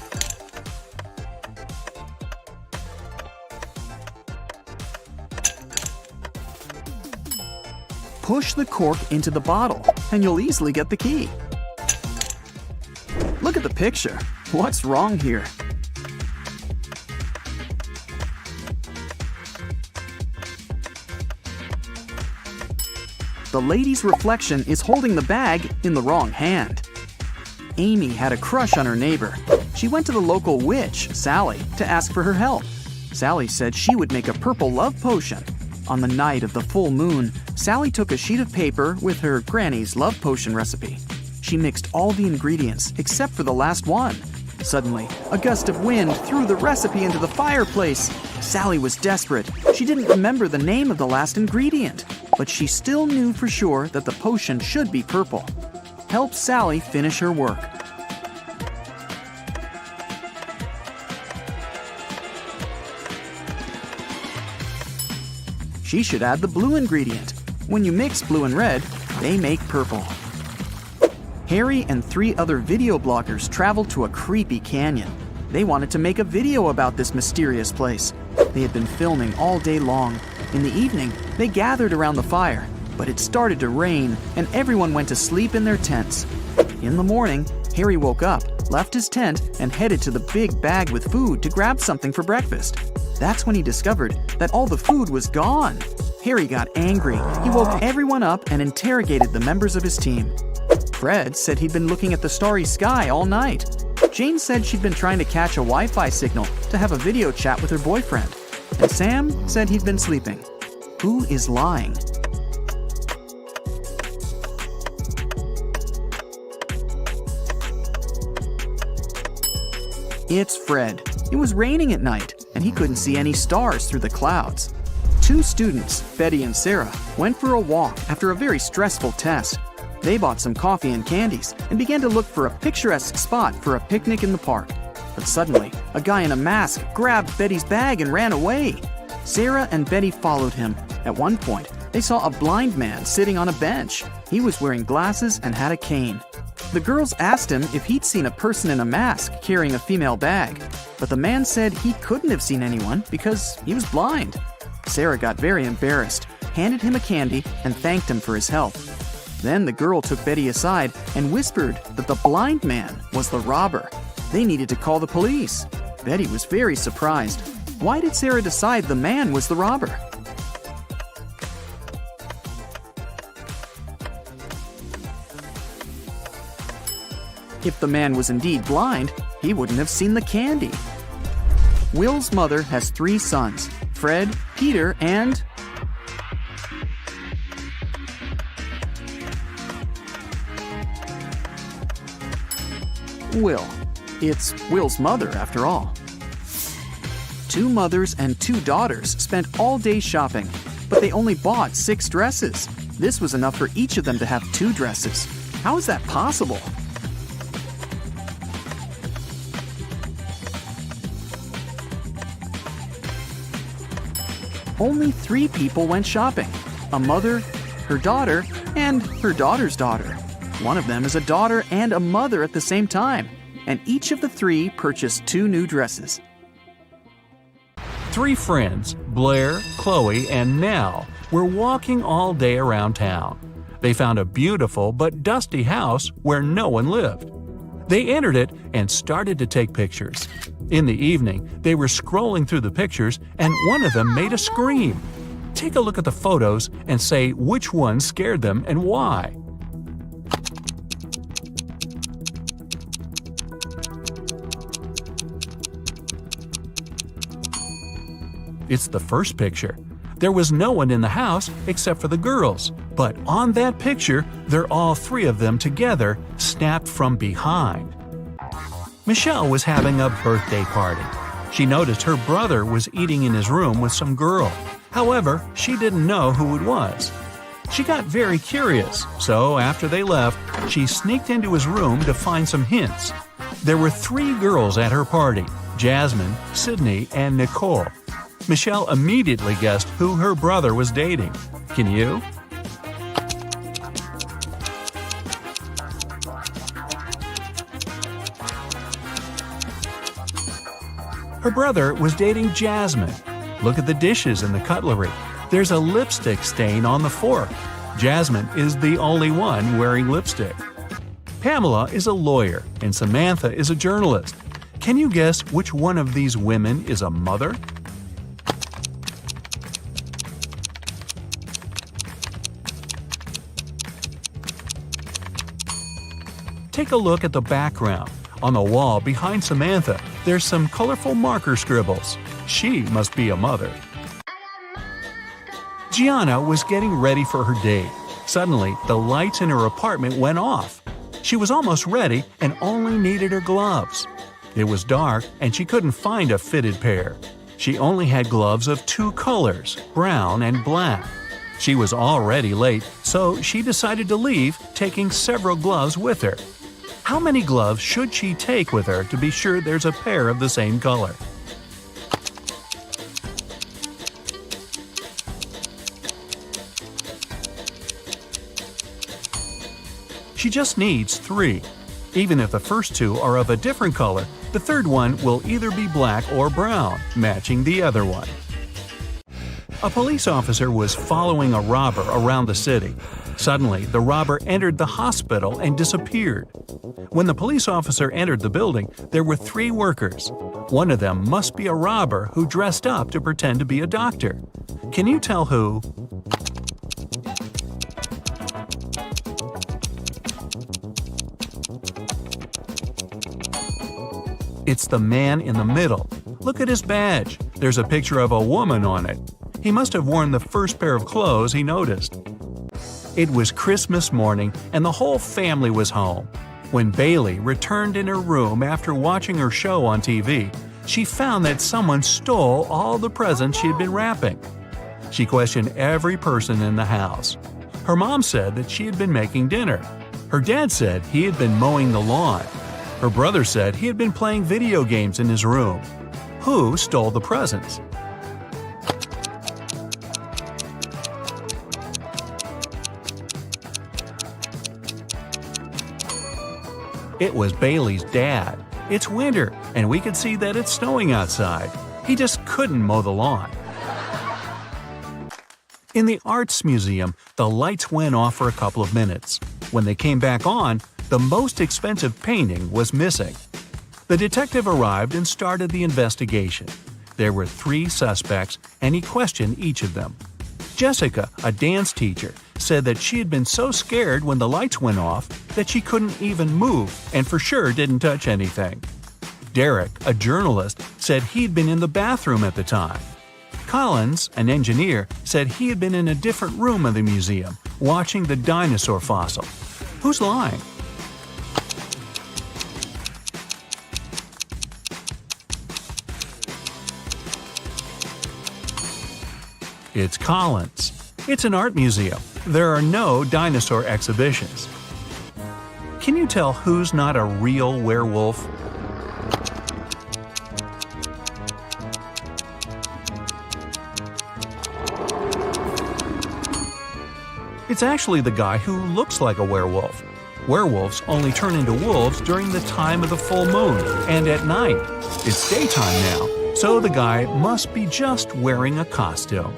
Push the cork into the bottle, and you'll easily get the key. Look at the picture. What's wrong here? The lady's reflection is holding the bag in the wrong hand. Amy had a crush on her neighbor. She went to the local witch, Sally, to ask for her help. Sally said she would make a purple love potion. On the night of the full moon, Sally took a sheet of paper with her granny's love potion recipe. She mixed all the ingredients except for the last one. Suddenly, a gust of wind threw the recipe into the fireplace. Sally was desperate. She didn't remember the name of the last ingredient, but she still knew for sure that the potion should be purple. Help Sally finish her work. She should add the blue ingredient. When you mix blue and red, they make purple. Harry and 3 other video bloggers traveled to a creepy canyon. They wanted to make a video about this mysterious place. They had been filming all day long. In the evening, they gathered around the fire, but it started to rain and everyone went to sleep in their tents. In the morning, Harry woke up, left his tent, and headed to the big bag with food to grab something for breakfast. That's when he discovered that all the food was gone. Harry got angry. He woke everyone up and interrogated the members of his team. Fred said he'd been looking at the starry sky all night. Jane said she'd been trying to catch a Wi-Fi signal to have a video chat with her boyfriend. And Sam said he'd been sleeping. Who is lying? It's Fred. It was raining at night, and he couldn't see any stars through the clouds. 2 students, Betty and Sarah, went for a walk after a very stressful test. They bought some coffee and candies and began to look for a picturesque spot for a picnic in the park. But suddenly, a guy in a mask grabbed Betty's bag and ran away. Sarah and Betty followed him. At one point, they saw a blind man sitting on a bench. He was wearing glasses and had a cane. The girls asked him if he'd seen a person in a mask carrying a female bag, but the man said he couldn't have seen anyone because he was blind. Sarah got very embarrassed, handed him a candy, and thanked him for his help. Then the girl took Betty aside and whispered that the blind man was the robber. They needed to call the police. Betty was very surprised. Why did Sarah decide the man was the robber? If the man was indeed blind, he wouldn't have seen the candy. Will's mother has 3 sons, Fred, Peter, and... Will. It's Will's mother, after all. 2 mothers and 2 daughters spent all day shopping, but they only bought 6 dresses. This was enough for each of them to have 2 dresses. How is that possible? Only 3 people went shopping: a mother, her daughter, and her daughter's daughter. One of them is a daughter and a mother at the same time, and each of the 3 purchased 2 new dresses. 3 friends, Blair, Chloe, and Nell, were walking all day around town. They found a beautiful but dusty house where no one lived. They entered it and started to take pictures. In the evening, they were scrolling through the pictures and one of them made a scream. Take a look at the photos and say which one scared them and why. It's the first picture. There was no one in the house except for the girls, but on that picture, they're all 3 of them together, snapped from behind. Michelle was having a birthday party. She noticed her brother was eating in his room with some girl. However, she didn't know who it was. She got very curious, so after they left, she sneaked into his room to find some hints. There were 3 girls at her party: Jasmine, Sydney, and Nicole. Michelle immediately guessed who her brother was dating. Can you? Her brother was dating Jasmine. Look at the dishes and the cutlery. There's a lipstick stain on the fork. Jasmine is the only one wearing lipstick. Pamela is a lawyer and Samantha is a journalist. Can you guess which one of these women is a mother? Take a look at the background. On the wall behind Samantha, there's some colorful marker scribbles. She must be a mother. Gianna was getting ready for her date. Suddenly, the lights in her apartment went off. She was almost ready and only needed her gloves. It was dark and she couldn't find a fitted pair. She only had gloves of 2 colors, brown and black. She was already late, so she decided to leave, taking several gloves with her. How many gloves should she take with her to be sure there's a pair of the same color? She just needs 3. Even if the first 2 are of a different color, the third one will either be black or brown, matching the other one. A police officer was following a robber around the city. Suddenly, the robber entered the hospital and disappeared. When the police officer entered the building, there were 3 workers. One of them must be a robber who dressed up to pretend to be a doctor. Can you tell who? It's the man in the middle. Look at his badge. There's a picture of a woman on it. He must have worn the first pair of clothes he noticed. It was Christmas morning and the whole family was home. When Bailey returned in her room after watching her show on TV, she found that someone stole all the presents she had been wrapping. She questioned every person in the house. Her mom said that she had been making dinner. Her dad said he had been mowing the lawn. Her brother said he had been playing video games in his room. Who stole the presents? It was Bailey's dad. It's winter, and we could see that it's snowing outside. He just couldn't mow the lawn. In the Arts Museum, the lights went off for a couple of minutes. When they came back on, the most expensive painting was missing. The detective arrived and started the investigation. There were 3 suspects, and he questioned each of them. Jessica, a dance teacher, said that she had been so scared when the lights went off that she couldn't even move and for sure didn't touch anything. Derek, a journalist, said he'd been in the bathroom at the time. Collins, an engineer, said he had been in a different room of the museum, watching the dinosaur fossil. Who's lying? It's Collins. It's an art museum. There are no dinosaur exhibitions. Can you tell who's not a real werewolf? It's actually the guy who looks like a werewolf. Werewolves only turn into wolves during the time of the full moon and at night. It's daytime now, so the guy must be just wearing a costume.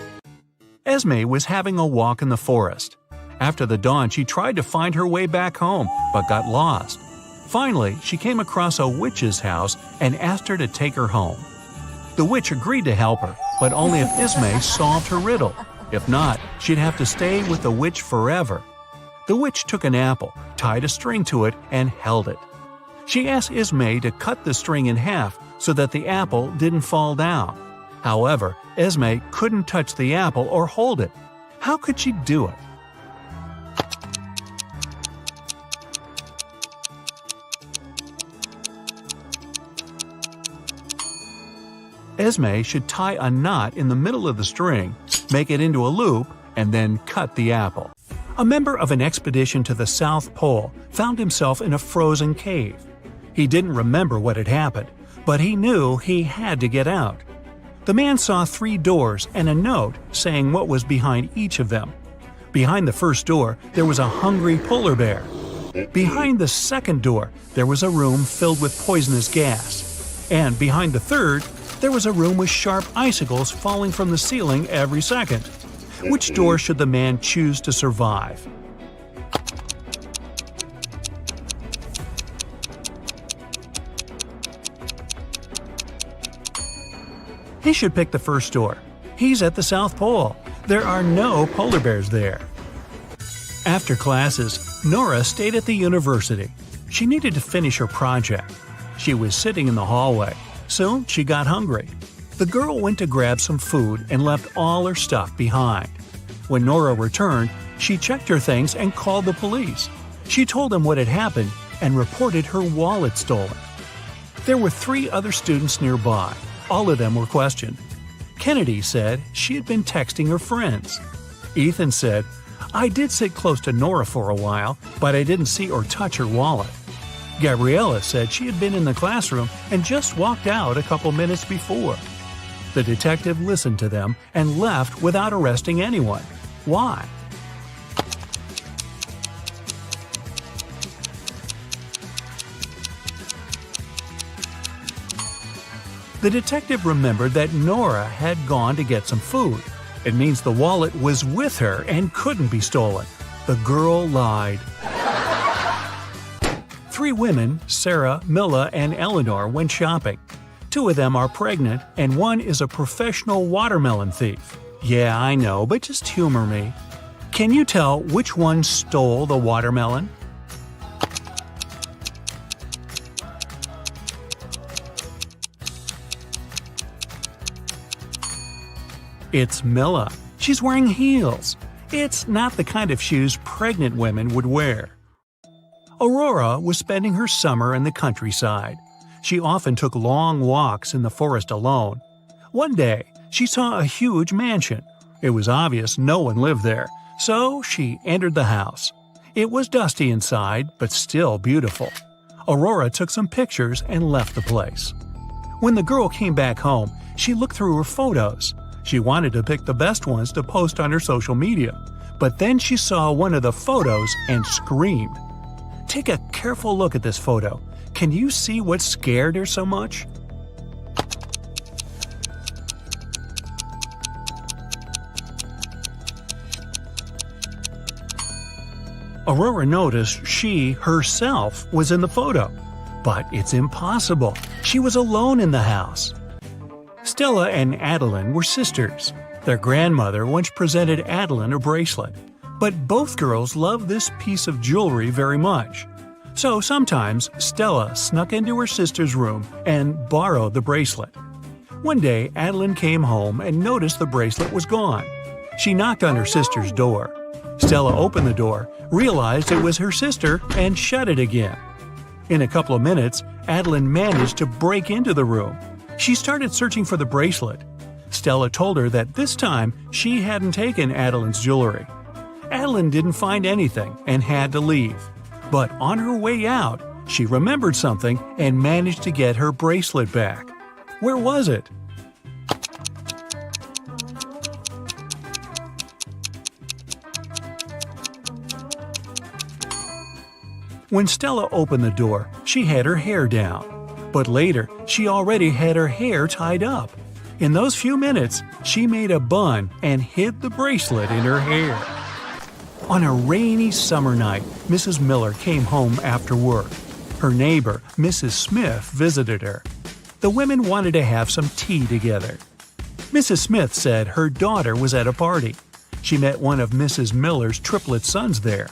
Esme was having a walk in the forest. After the dawn, she tried to find her way back home, but got lost. Finally, she came across a witch's house and asked her to take her home. The witch agreed to help her, but only if Esme solved her riddle. If not, she'd have to stay with the witch forever. The witch took an apple, tied a string to it, and held it. She asked Esme to cut the string in half so that the apple didn't fall down. However, Esme couldn't touch the apple or hold it. How could she do it? Esme should tie a knot in the middle of the string, make it into a loop, and then cut the apple. A member of an expedition to the South Pole found himself in a frozen cave. He didn't remember what had happened, but he knew he had to get out. The man saw 3 doors and a note saying what was behind each of them. Behind the first door, there was a hungry polar bear. Behind the second door, there was a room filled with poisonous gas. And behind the third, there was a room with sharp icicles falling from the ceiling every second. Which door should the man choose to survive? He should pick the first door. He's at the South Pole. There are no polar bears there. After classes, Nora stayed at the university. She needed to finish her project. She was sitting in the hallway. Soon she got hungry. The girl went to grab some food and left all her stuff behind. When Nora returned, she checked her things and called the police. She told them what had happened and reported her wallet stolen. There were 3 other students nearby. All of them were questioned. Kennedy said she had been texting her friends. Ethan said, "I did sit close to Nora for a while, but I didn't see or touch her wallet." Gabriella said she had been in the classroom and just walked out a couple minutes before. The detective listened to them and left without arresting anyone. Why? The detective remembered that Nora had gone to get some food. It means the wallet was with her and couldn't be stolen. The girl lied. 3 women, Sarah, Milla, and Eleanor, went shopping. 2 of them are pregnant, and 1 is a professional watermelon thief. Yeah, I know, but just humor me. Can you tell which one stole the watermelon? It's Milla. She's wearing heels. It's not the kind of shoes pregnant women would wear. Aurora was spending her summer in the countryside. She often took long walks in the forest alone. One day, she saw a huge mansion. It was obvious no one lived there, so she entered the house. It was dusty inside, but still beautiful. Aurora took some pictures and left the place. When the girl came back home, she looked through her photos. She wanted to pick the best ones to post on her social media, but then she saw one of the photos and screamed. Take a careful look at this photo. Can you see what scared her so much? Aurora noticed she, herself, was in the photo. But it's impossible. She was alone in the house. Stella and Adeline were sisters. Their grandmother once presented Adeline a bracelet. But both girls loved this piece of jewelry very much. So sometimes Stella snuck into her sister's room and borrowed the bracelet. One day, Adeline came home and noticed the bracelet was gone. She knocked on her sister's door. Stella opened the door, realized it was her sister, and shut it again. In a couple of minutes, Adeline managed to break into the room. She started searching for the bracelet. Stella told her that this time she hadn't taken Adeline's jewelry. Adeline didn't find anything and had to leave. But on her way out, she remembered something and managed to get her bracelet back. Where was it? When Stella opened the door, she had her hair down. But later, she already had her hair tied up. In those few minutes, she made a bun and hid the bracelet in her hair. On a rainy summer night, Mrs. Miller came home after work. Her neighbor, Mrs. Smith, visited her. The women wanted to have some tea together. Mrs. Smith said her daughter was at a party. She met one of Mrs. Miller's triplet sons there.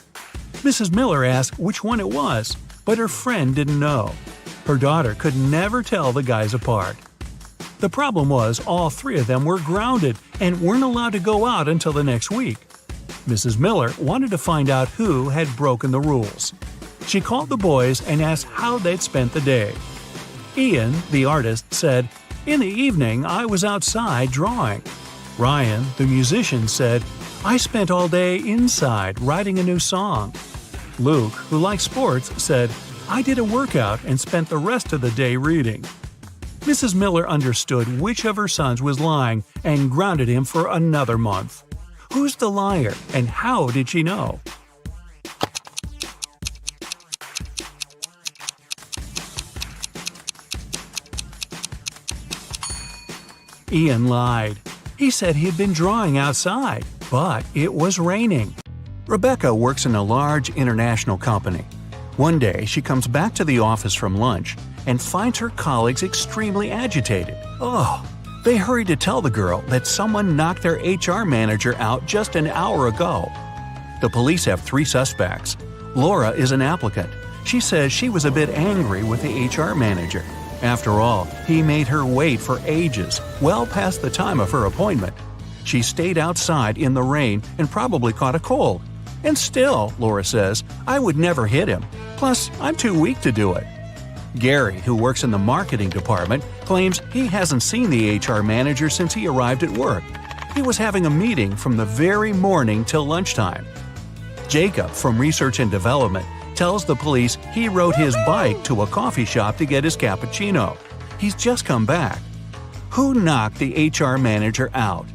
Mrs. Miller asked which one it was, but her friend didn't know. Her daughter could never tell the guys apart. The problem was all 3 of them were grounded and weren't allowed to go out until the next week. Mrs. Miller wanted to find out who had broken the rules. She called the boys and asked how they'd spent the day. Ian, the artist, said, "In the evening, I was outside drawing." Ryan, the musician, said, "I spent all day inside writing a new song." Luke, who likes sports, said, "I did a workout and spent the rest of the day reading." Mrs. Miller understood which of her sons was lying and grounded him for another month. Who's the liar, and how did she know? Ian lied. He said he had been drawing outside, but it was raining. Rebecca works in a large international company. One day, she comes back to the office from lunch and finds her colleagues extremely agitated. They hurry to tell the girl that someone knocked their HR manager out just an hour ago. The police have 3 suspects. Laura is an applicant. She says she was a bit angry with the HR manager. After all, he made her wait for ages, well past the time of her appointment. She stayed outside in the rain and probably caught a cold. And still, Laura says, I would never hit him. Plus, I'm too weak to do it. Gary, who works in the marketing department, claims he hasn't seen the HR manager since he arrived at work. He was having a meeting from the very morning till lunchtime. Jacob, from Research and Development, tells the police he rode his bike to a coffee shop to get his cappuccino. He's just come back. Who knocked the HR manager out?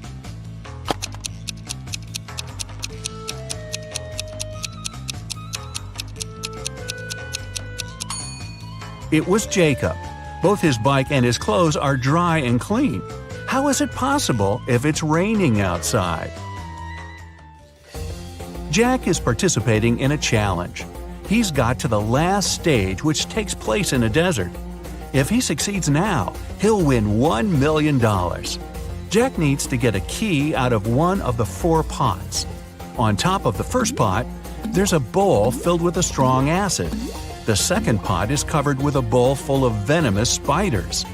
It was Jacob. Both his bike and his clothes are dry and clean. How is it possible if it's raining outside? Jack is participating in a challenge. He's got to the last stage, which takes place in a desert. If he succeeds now, he'll win $1 million. Jack needs to get a key out of one of the 4 pots. On top of the first pot, there's a bowl filled with a strong acid. The second pot is covered with a bowl full of venomous spiders.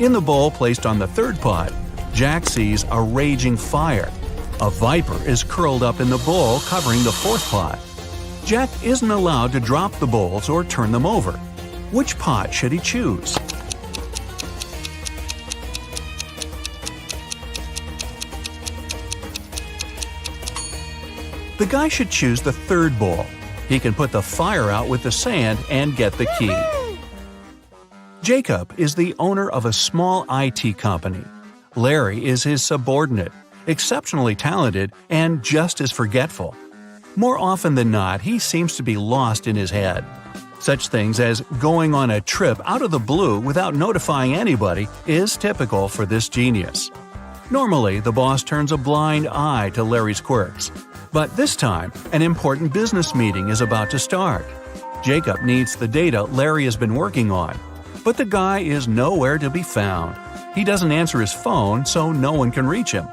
In the bowl placed on the third pot, Jack sees a raging fire. A viper is curled up in the bowl covering the fourth pot. Jack isn't allowed to drop the bowls or turn them over. Which pot should he choose? The guy should choose the third bowl. He can put the fire out with the sand and get the key. Jacob is the owner of a small IT company. Larry is his subordinate, exceptionally talented and just as forgetful. More often than not, he seems to be lost in his head. Such things as going on a trip out of the blue without notifying anybody is typical for this genius. Normally, the boss turns a blind eye to Larry's quirks. But this time, an important business meeting is about to start. Jacob needs the data Larry has been working on, but the guy is nowhere to be found. He doesn't answer his phone, so no one can reach him.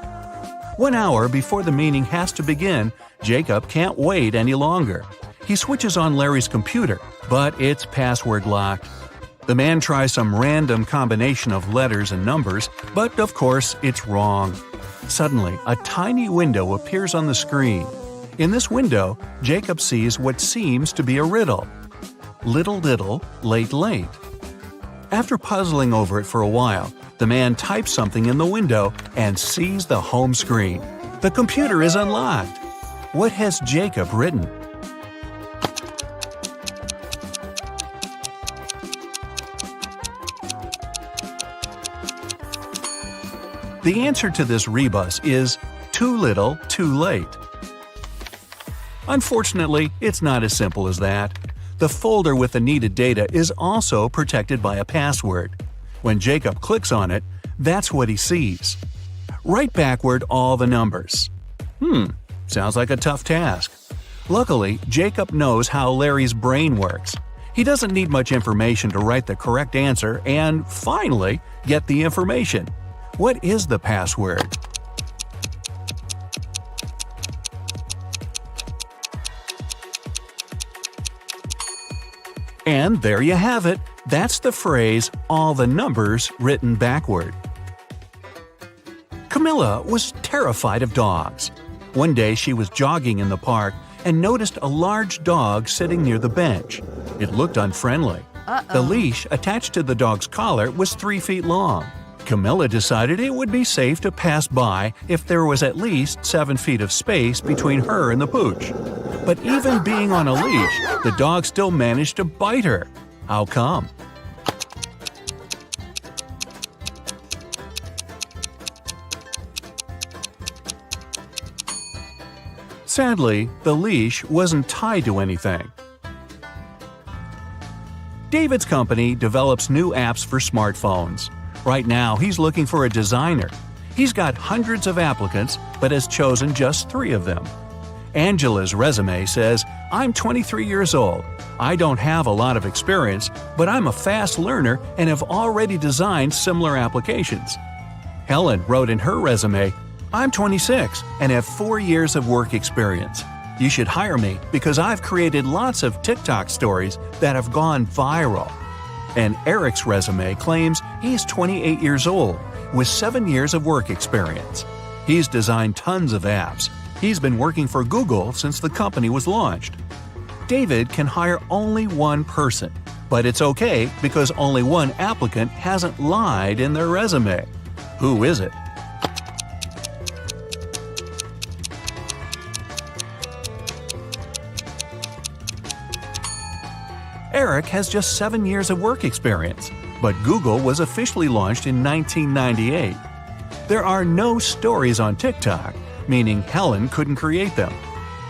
1 hour before the meeting has to begin, Jacob can't wait any longer. He switches on Larry's computer, but it's password locked. The man tries some random combination of letters and numbers, but of course it's wrong. Suddenly, a tiny window appears on the screen. In this window, Jacob sees what seems to be a riddle. Little, late, late. After puzzling over it for a while, the man types something in the window and sees the home screen. The computer is unlocked. What has Jacob written? The answer to this rebus is too little, too late. Unfortunately, it's not as simple as that. The folder with the needed data is also protected by a password. When Jacob clicks on it, that's what he sees. Write backward all the numbers. Sounds like a tough task. Luckily, Jacob knows how Larry's brain works. He doesn't need much information to write the correct answer and, finally, get the information. What is the password? And there you have it. That's the phrase, all the numbers written backward. Camilla was terrified of dogs. One day she was jogging in the park and noticed a large dog sitting near the bench. It looked unfriendly. The leash attached to the dog's collar was 3 feet long. Camilla decided it would be safe to pass by if there was at least 7 feet of space between her and the pooch. But even being on a leash, the dog still managed to bite her. How come? Sadly, the leash wasn't tied to anything. David's company develops new apps for smartphones. Right now, he's looking for a designer. He's got hundreds of applicants, but has chosen just 3 of them. Angela's resume says, "I'm 23 years old. I don't have a lot of experience, but I'm a fast learner and have already designed similar applications." Helen wrote in her resume, "I'm 26 and have 4 years of work experience. You should hire me because I've created lots of TikTok stories that have gone viral." And Eric's resume claims he's 28 years old with 7 years of work experience. He's designed tons of apps. He's been working for Google since the company was launched. David can hire only one person, but it's okay because only one applicant hasn't lied in their resume. Who is it? Eric has just 7 years of work experience, but Google was officially launched in 1998. There are no stories on TikTok, meaning Helen couldn't create them.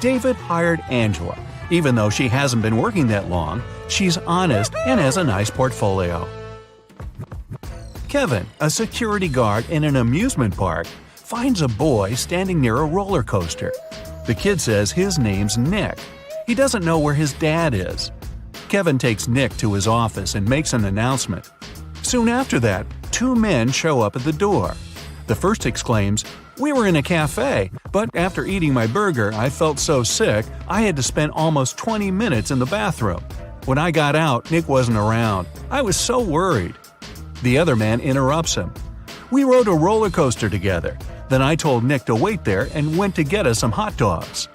David hired Angela. Even though she hasn't been working that long, she's honest and has a nice portfolio. Kevin, a security guard in an amusement park, finds a boy standing near a roller coaster. The kid says his name's Nick. He doesn't know where his dad is. Kevin takes Nick to his office and makes an announcement. Soon after that, two men show up at the door. The first exclaims, "We were in a cafe, but after eating my burger, I felt so sick I had to spend almost 20 minutes in the bathroom. When I got out, Nick wasn't around. I was so worried." The other man interrupts him. "We rode a roller coaster together. Then I told Nick to wait there and went to get us some hot dogs."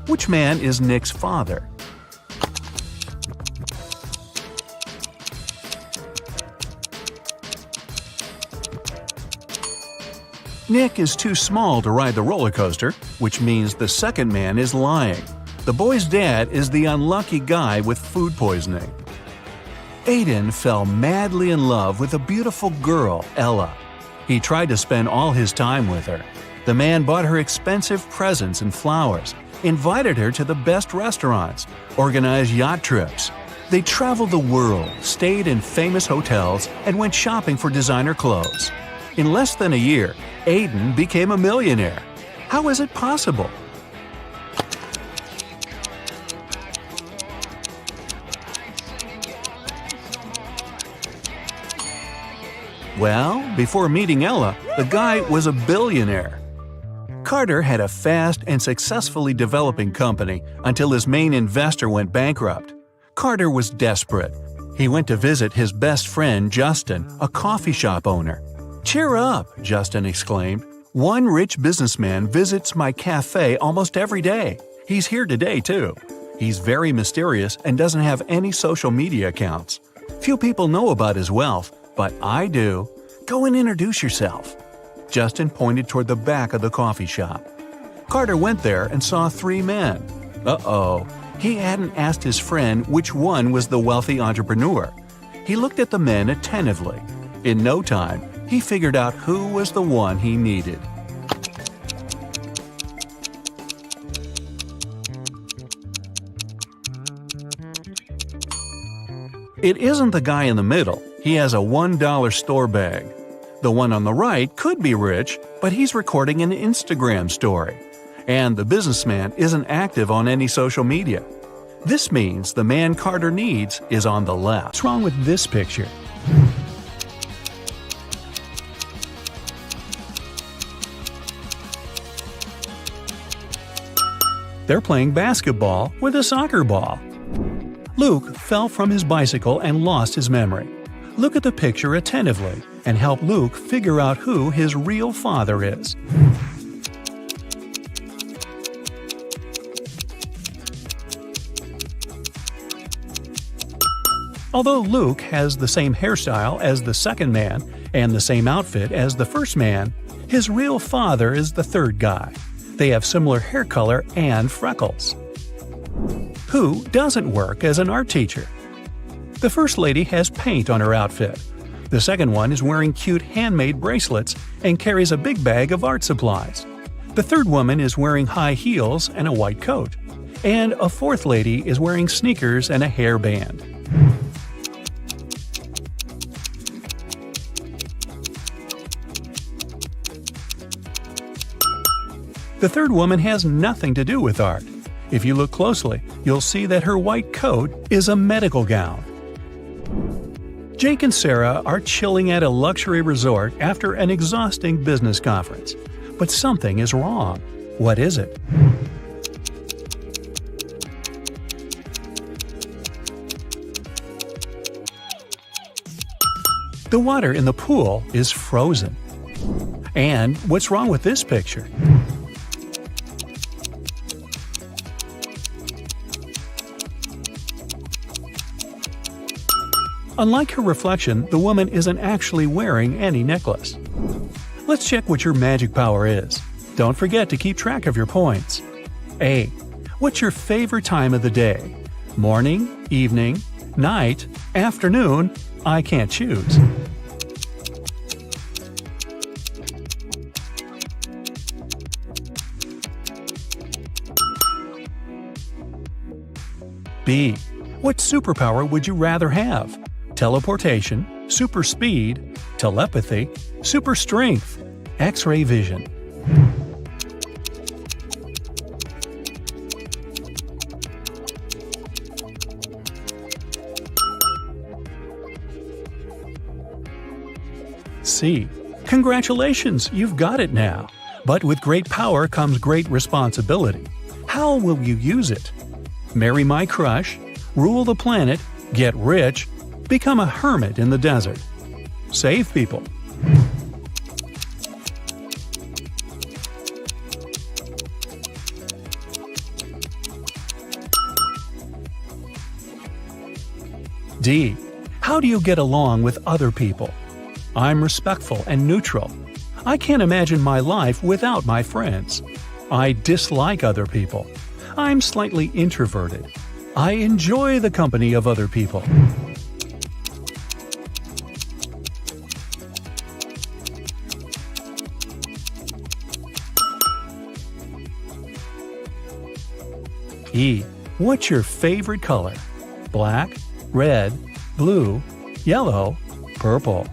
Which man is Nick's father? Nick is too small to ride the roller coaster, which means the second man is lying. The boy's dad is the unlucky guy with food poisoning. Aiden fell madly in love with a beautiful girl, Ella. He tried to spend all his time with her. The man bought her expensive presents and flowers, invited her to the best restaurants, organized yacht trips. They traveled the world, stayed in famous hotels, and went shopping for designer clothes. In less than a year, Aiden became a millionaire. How is it possible? Well, before meeting Ella, the guy was a billionaire. Carter had a fast and successfully developing company until his main investor went bankrupt. Carter was desperate. He went to visit his best friend Justin, a coffee shop owner. "Cheer up," Justin exclaimed. "One rich businessman visits my cafe almost every day. He's here today, too. He's very mysterious and doesn't have any social media accounts. Few people know about his wealth, but I do. Go and introduce yourself." Justin pointed toward the back of the coffee shop. Carter went there and saw three men. Uh-oh. He hadn't asked his friend which one was the wealthy entrepreneur. He looked at the men attentively. In no time, he figured out who was the one he needed. It isn't the guy in the middle. He has a $1 store bag. The one on the right could be rich, but he's recording an Instagram story. And the businessman isn't active on any social media. This means the man Carter needs is on the left. What's wrong with this picture? They're playing basketball with a soccer ball. Luke fell from his bicycle and lost his memory. Look at the picture attentively and help Luke figure out who his real father is. Although Luke has the same hairstyle as the second man and the same outfit as the first man, his real father is the third guy. They have similar hair color and freckles. Who doesn't work as an art teacher? The first lady has paint on her outfit. The second one is wearing cute handmade bracelets and carries a big bag of art supplies. The third woman is wearing high heels and a white coat. And a fourth lady is wearing sneakers and a hairband. The third woman has nothing to do with art. If you look closely, you'll see that her white coat is a medical gown. Jake and Sarah are chilling at a luxury resort after an exhausting business conference. But something is wrong. What is it? The water in the pool is frozen. And what's wrong with this picture? Unlike her reflection, the woman isn't actually wearing any necklace. Let's check what your magic power is. Don't forget to keep track of your points. A. What's your favorite time of the day? Morning, evening, night, afternoon? I can't choose. B. What superpower would you rather have? Teleportation, super speed, telepathy, super strength, X-ray vision. C. Congratulations, you've got it now. But with great power comes great responsibility. How will you use it? Marry my crush, rule the planet, get rich, become a hermit in the desert. Save people. D. How do you get along with other people? I'm respectful and neutral. I can't imagine my life without my friends. I dislike other people. I'm slightly introverted. I enjoy the company of other people. E. What's your favorite color? Black, red, blue, yellow, purple.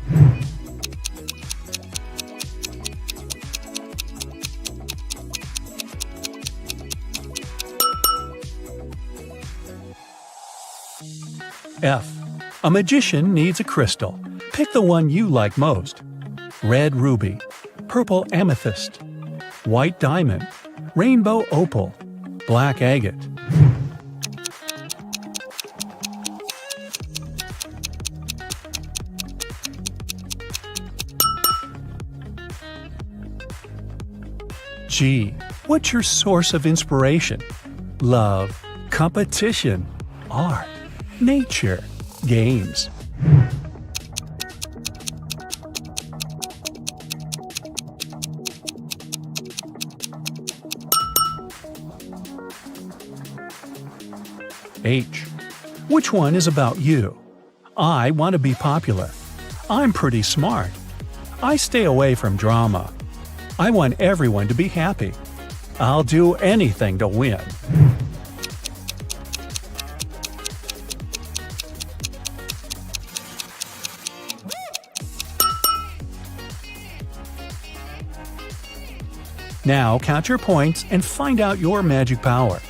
F. A magician needs a crystal. Pick the one you like most. Red ruby, purple amethyst, white diamond, rainbow opal, black agate. G. What's your source of inspiration? Love, competition, art, nature, games. H. Which one is about you? I want to be popular. I'm pretty smart. I stay away from drama. I want everyone to be happy. I'll do anything to win. Now count your points and find out your magic power.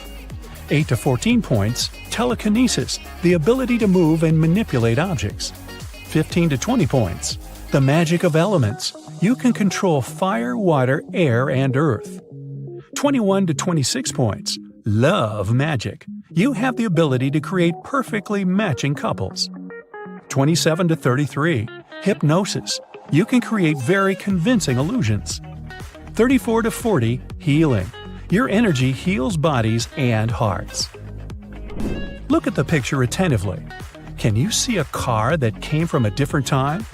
8 to 14 points, telekinesis, the ability to move and manipulate objects. 15 to 20 points, the magic of elements. You can control fire, water, air, and earth. 21 to 26 points, love magic. You have the ability to create perfectly matching couples. 27 to 33, hypnosis. You can create very convincing illusions. 34 to 40, healing. Your energy heals bodies and hearts. Look at the picture attentively. Can you see a car that came from a different time?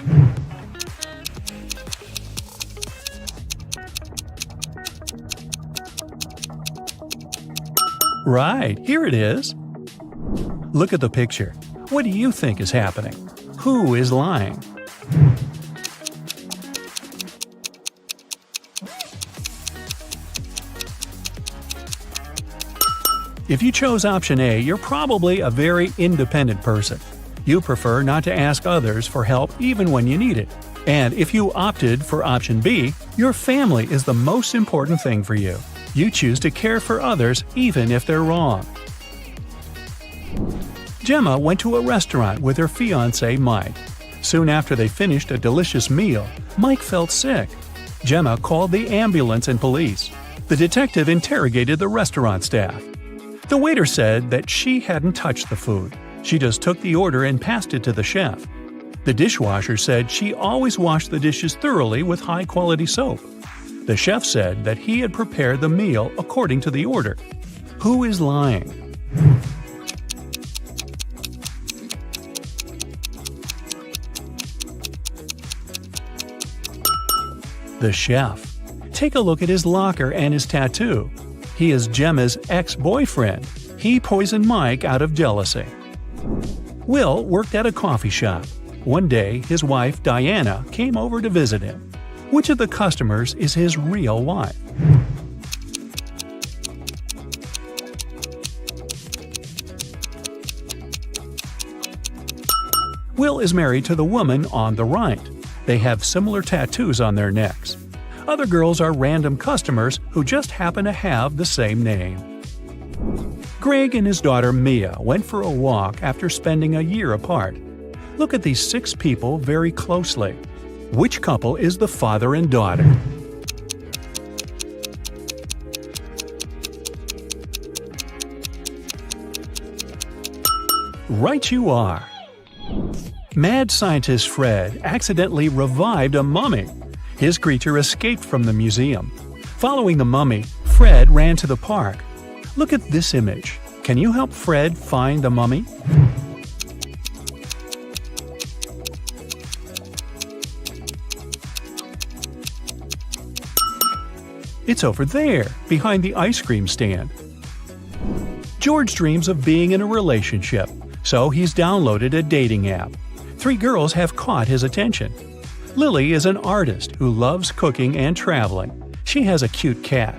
Right, here it is. Look at the picture. What do you think is happening? Who is lying? If you chose option A, you're probably a very independent person. You prefer not to ask others for help even when you need it. And if you opted for option B, your family is the most important thing for you. You choose to care for others even if they're wrong. Gemma went to a restaurant with her fiancé Mike. Soon after they finished a delicious meal, Mike felt sick. Gemma called the ambulance and police. The detective interrogated the restaurant staff. The waiter said that she hadn't touched the food. She just took the order and passed it to the chef. The dishwasher said she always washed the dishes thoroughly with high-quality soap. The chef said that he had prepared the meal according to the order. Who is lying? The chef. Take a look at his locker and his tattoo. He is Gemma's ex-boyfriend. He poisoned Mike out of jealousy. Will worked at a coffee shop. One day, his wife, Diana, came over to visit him. Which of the customers is his real wife? Will is married to the woman on the right. They have similar tattoos on their necks. Other girls are random customers who just happen to have the same name. Greg and his daughter Mia went for a walk after spending a year apart. Look at these 6 people very closely. Which couple is the father and daughter? Right you are! Mad scientist Fred accidentally revived a mummy. His creature escaped from the museum. Following the mummy, Fred ran to the park. Look at this image. Can you help Fred find the mummy? It's over there, behind the ice cream stand. George dreams of being in a relationship, so he's downloaded a dating app. 3 girls have caught his attention. Lily is an artist who loves cooking and traveling. She has a cute cat.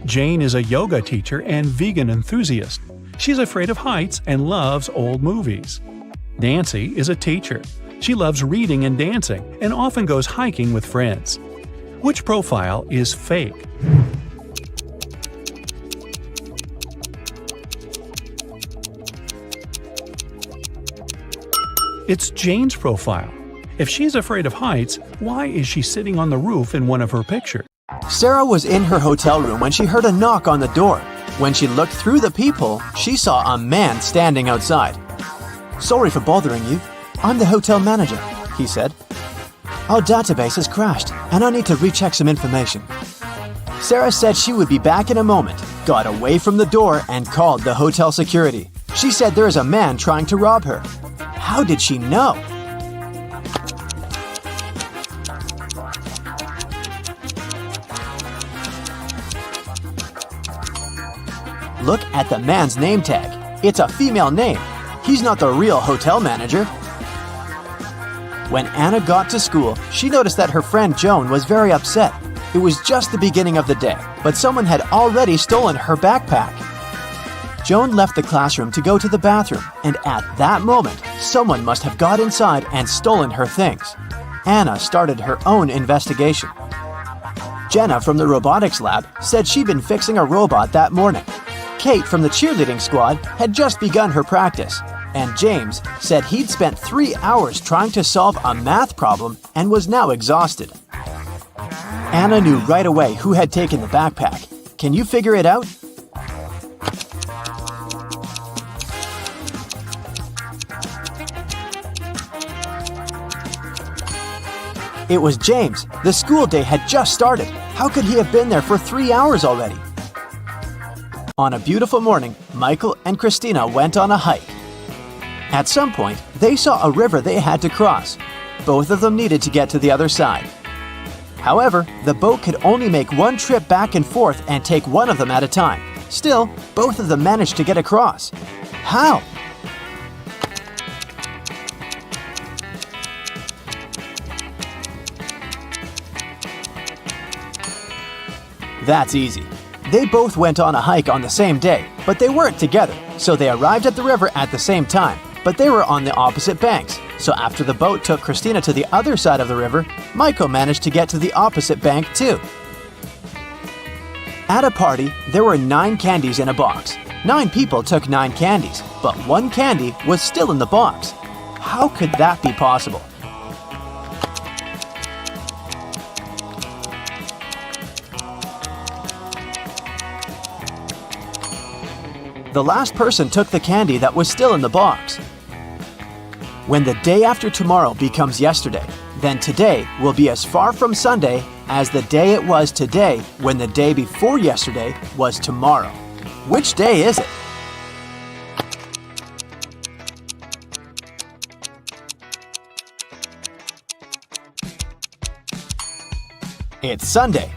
Jane is a yoga teacher and vegan enthusiast. She's afraid of heights and loves old movies. Nancy is a teacher. She loves reading and dancing and often goes hiking with friends. Which profile is fake? It's Jane's profile. If she's afraid of heights, why is she sitting on the roof in one of her pictures? Sarah was in her hotel room when she heard a knock on the door. When she looked through the peephole, she saw a man standing outside. "Sorry for bothering you. I'm the hotel manager," he said. "Our database has crashed, and I need to recheck some information." Sarah said she would be back in a moment, got away from the door, and called the hotel security. She said there is a man trying to rob her. How did she know? Look at the man's name tag. It's a female name. He's not the real hotel manager. When Anna got to school, she noticed that her friend Joan was very upset. It was just the beginning of the day, but someone had already stolen her backpack. Joan left the classroom to go to the bathroom, and at that moment, someone must have got inside and stolen her things. Anna started her own investigation. Jenna from the robotics lab said she'd been fixing a robot that morning. Kate from the cheerleading squad had just begun her practice, and James said he'd spent 3 hours trying to solve a math problem and was now exhausted. Anna knew right away who had taken the backpack. Can you figure it out? It was James. The school day had just started. How could he have been there for 3 hours already? On a beautiful morning, Michael and Christina went on a hike. At some point, they saw a river they had to cross. Both of them needed to get to the other side. However, the boat could only make one trip back and forth and take one of them at a time. Still, both of them managed to get across. How? That's easy. They both went on a hike on the same day, but they weren't together, so they arrived at the river at the same time, but they were on the opposite banks. So after the boat took Christina to the other side of the river, Michael managed to get to the opposite bank too. At a party, there were 9 candies in a box. 9 people took 9 candies, but 1 candy was still in the box. How could that be possible? The last person took the candy that was still in the box. When the day after tomorrow becomes yesterday, then today will be as far from Sunday as the day it was today when the day before yesterday was tomorrow. Which day is it? It's Sunday.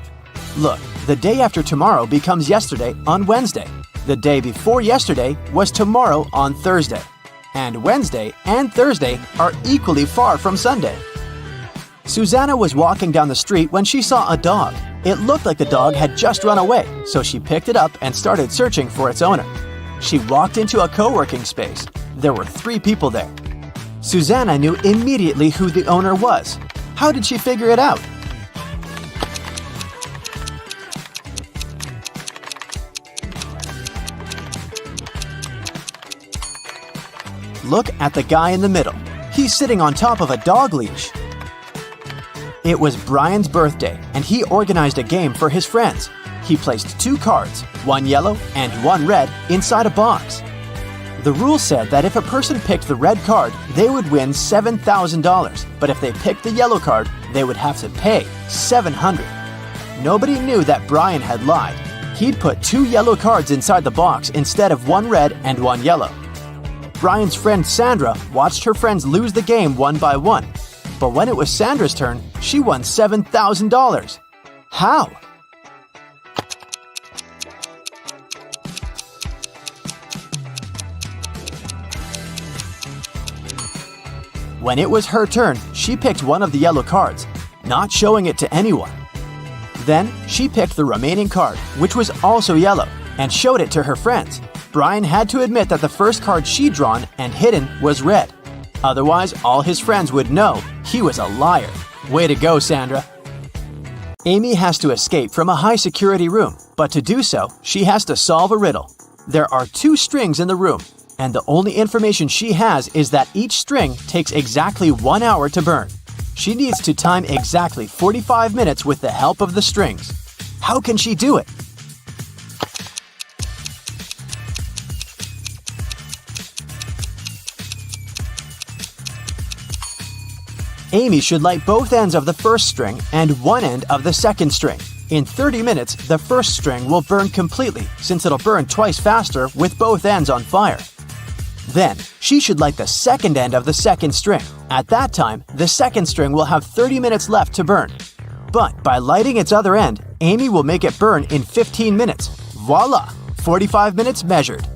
Look, the day after tomorrow becomes yesterday on Wednesday. The day before yesterday was tomorrow on Thursday. And Wednesday and Thursday are equally far from Sunday. Susanna was walking down the street when she saw a dog. It looked like the dog had just run away, so she picked it up and started searching for its owner. She walked into a co-working space. There were 3 people there. Susanna knew immediately who the owner was. How did she figure it out? Look at the guy in the middle. He's sitting on top of a dog leash. It was Brian's birthday, and he organized a game for his friends. He placed 2 cards, one yellow and one red, inside a box. The rule said that if a person picked the red card, they would win $7,000, but if they picked the yellow card, they would have to pay $700. Nobody knew that Brian had lied. He'd put 2 yellow cards inside the box instead of one red and one yellow. Brian's friend Sandra watched her friends lose the game one by one. But when it was Sandra's turn, she won $7,000. How? When it was her turn, she picked one of the yellow cards, not showing it to anyone. Then she picked the remaining card, which was also yellow, and showed it to her friends. Brian had to admit that the first card she'd drawn and hidden was red. Otherwise, all his friends would know he was a liar. Way to go, Sandra. Amy has to escape from a high-security room, but to do so, she has to solve a riddle. There are 2 strings in the room, and the only information she has is that each string takes exactly 1 hour to burn. She needs to time exactly 45 minutes with the help of the strings. How can she do it? Amy should light both ends of the first string and one end of the second string. In 30 minutes, the first string will burn completely since it'll burn twice faster with both ends on fire. Then, she should light the second end of the second string. At that time, the second string will have 30 minutes left to burn. But by lighting its other end, Amy will make it burn in 15 minutes. Voila! 45 minutes measured.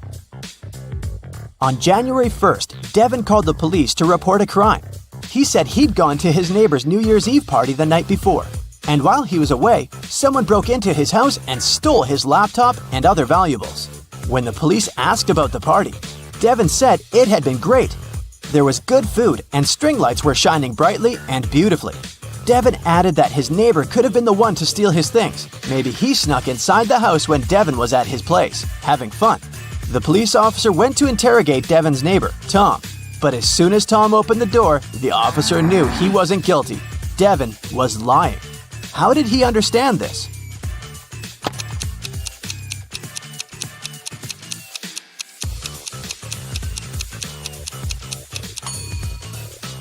On January 1st, Devin called the police to report a crime. He said he'd gone to his neighbor's New Year's Eve party the night before. And while he was away, someone broke into his house and stole his laptop and other valuables. When the police asked about the party, Devin said it had been great. There was good food and string lights were shining brightly and beautifully. Devin added that his neighbor could have been the one to steal his things. Maybe he snuck inside the house when Devin was at his place, having fun. The police officer went to interrogate Devin's neighbor, Tom. But as soon as Tom opened the door, the officer knew he wasn't guilty. Devin was lying. How did he understand this?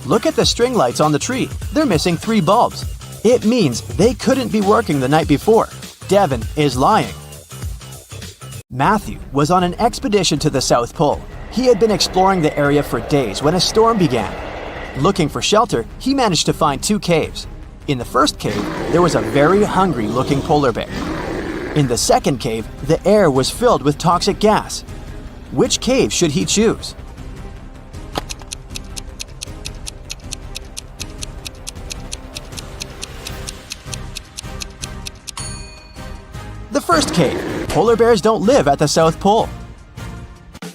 Look at the string lights on the tree. They're missing 3 bulbs. It means they couldn't be working the night before. Devin is lying. Matthew was on an expedition to the South Pole. He had been exploring the area for days when a storm began. Looking for shelter, he managed to find 2 caves. In the first cave, there was a very hungry-looking polar bear. In the second cave, the air was filled with toxic gas. Which cave should he choose? The first cave. Polar bears don't live at the South Pole.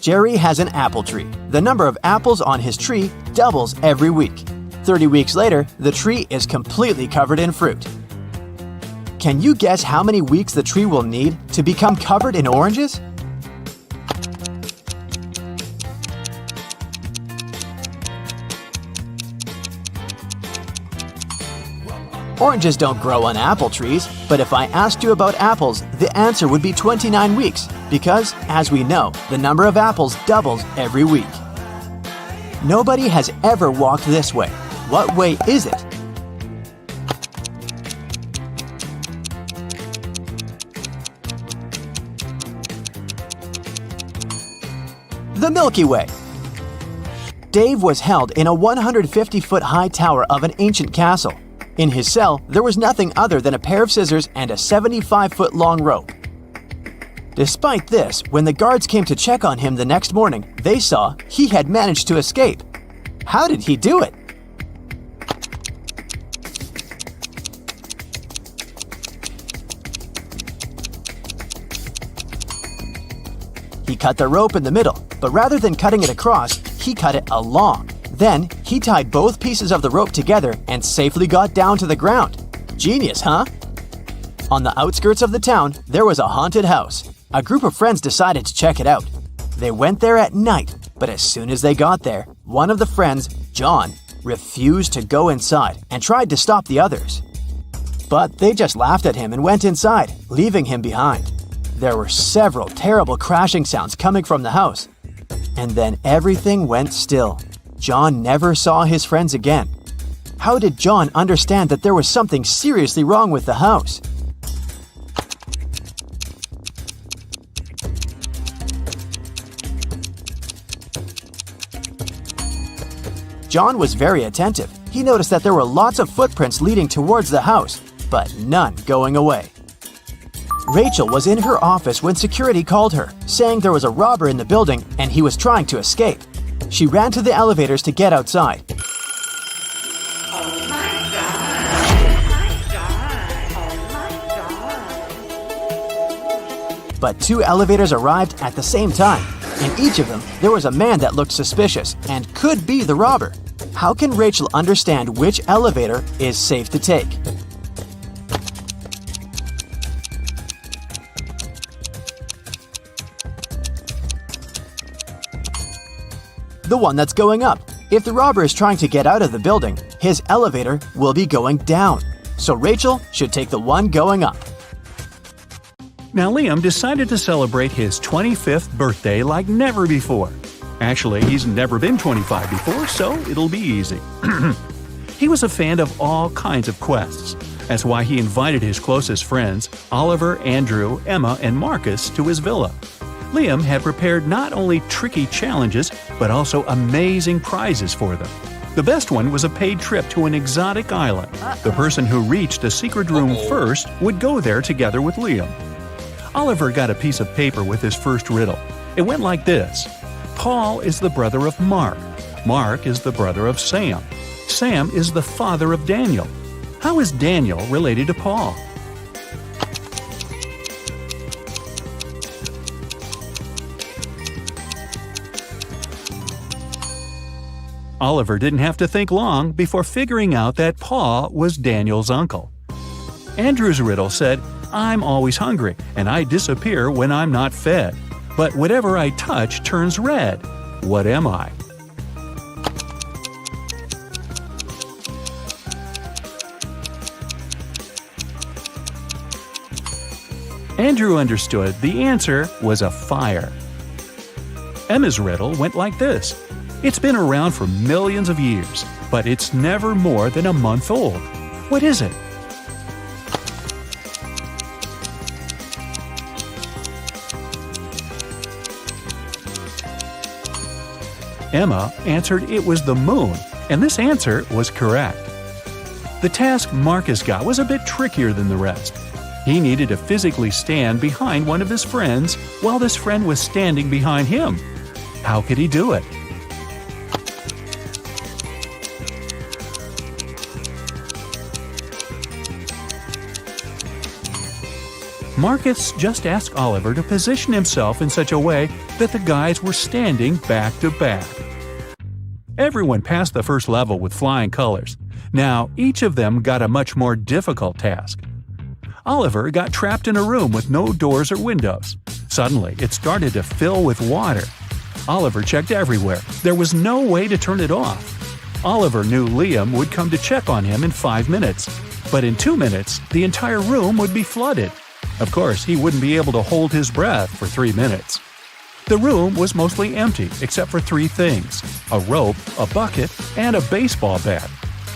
Jerry has an apple tree. The number of apples on his tree doubles every week. 30 weeks later, the tree is completely covered in fruit. Can you guess how many weeks the tree will need to become covered in oranges? Oranges don't grow on apple trees, but if I asked you about apples, the answer would be 29 weeks, because, as we know, the number of apples doubles every week. Nobody has ever walked this way. What way is it? The Milky Way. Dave was held in a 150-foot high tower of an ancient castle. In his cell, there was nothing other than a pair of scissors and a 75-foot long rope. Despite this, when the guards came to check on him the next morning, they saw he had managed to escape. How did he do it? He cut the rope in the middle, but rather than cutting it across, he cut it along. Then, He tied both pieces of the rope together and safely got down to the ground. Genius, huh? On the outskirts of the town, there was a haunted house. A group of friends decided to check it out. They went there at night, but as soon as they got there, one of the friends, John, refused to go inside and tried to stop the others. But they just laughed at him and went inside, leaving him behind. There were several terrible crashing sounds coming from the house. And then everything went still. John never saw his friends again. How did John understand that there was something seriously wrong with the house? John was very attentive. He noticed that there were lots of footprints leading towards the house, but none going away. Rachel was in her office when security called her, saying there was a robber in the building and he was trying to escape. She ran to the elevators to get outside. But 2 elevators arrived at the same time. In each of them, there was a man that looked suspicious and could be the robber. How can Rachel understand which elevator is safe to take? The one that's going up. If the robber is trying to get out of the building, his elevator will be going down. So Rachel should take the one going up. Now Liam decided to celebrate his 25th birthday like never before. Actually, he's never been 25 before, so it'll be easy. He was a fan of all kinds of quests. That's why he invited his closest friends, Oliver, Andrew, Emma, and Marcus, to his villa. Liam had prepared not only tricky challenges, but also amazing prizes for them. The best one was a paid trip to an exotic island. The person who reached a secret room first would go there together with Liam. Oliver got a piece of paper with his first riddle. It went like this. Paul is the brother of Mark. Mark is the brother of Sam. Sam is the father of Daniel. How is Daniel related to Paul? Oliver didn't have to think long before figuring out that Paul was Daniel's uncle. Andrew's riddle said, I'm always hungry, and I disappear when I'm not fed. But whatever I touch turns red. What am I? Andrew understood the answer was a fire. Emma's riddle went like this. It's been around for millions of years, but it's never more than a month old. What is it? Emma answered it was the moon, and this answer was correct. The task Marcus got was a bit trickier than the rest. He needed to physically stand behind one of his friends while this friend was standing behind him. How could he do it? Marcus just asked Oliver to position himself in such a way that the guys were standing back to back. Everyone passed the first level with flying colors. Now, each of them got a much more difficult task. Oliver got trapped in a room with no doors or windows. Suddenly, it started to fill with water. Oliver checked everywhere. There was no way to turn it off. Oliver knew Liam would come to check on him in 5 minutes. But in 2 minutes, the entire room would be flooded. Of course, he wouldn't be able to hold his breath for 3 minutes. The room was mostly empty except for 3 things: a rope, a bucket, and a baseball bat.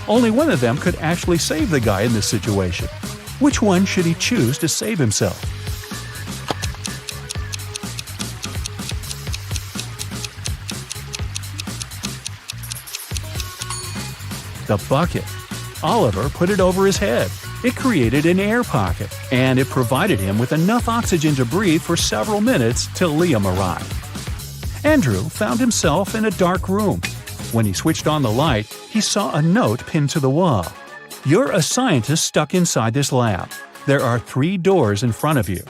Only one of them could actually save the guy in this situation. Which one should he choose to save himself? The bucket. Oliver put it over his head. It created an air pocket, and it provided him with enough oxygen to breathe for several minutes till Liam arrived. Andrew found himself in a dark room. When he switched on the light, he saw a note pinned to the wall. You're a scientist stuck inside this lab. There are 3 doors in front of you.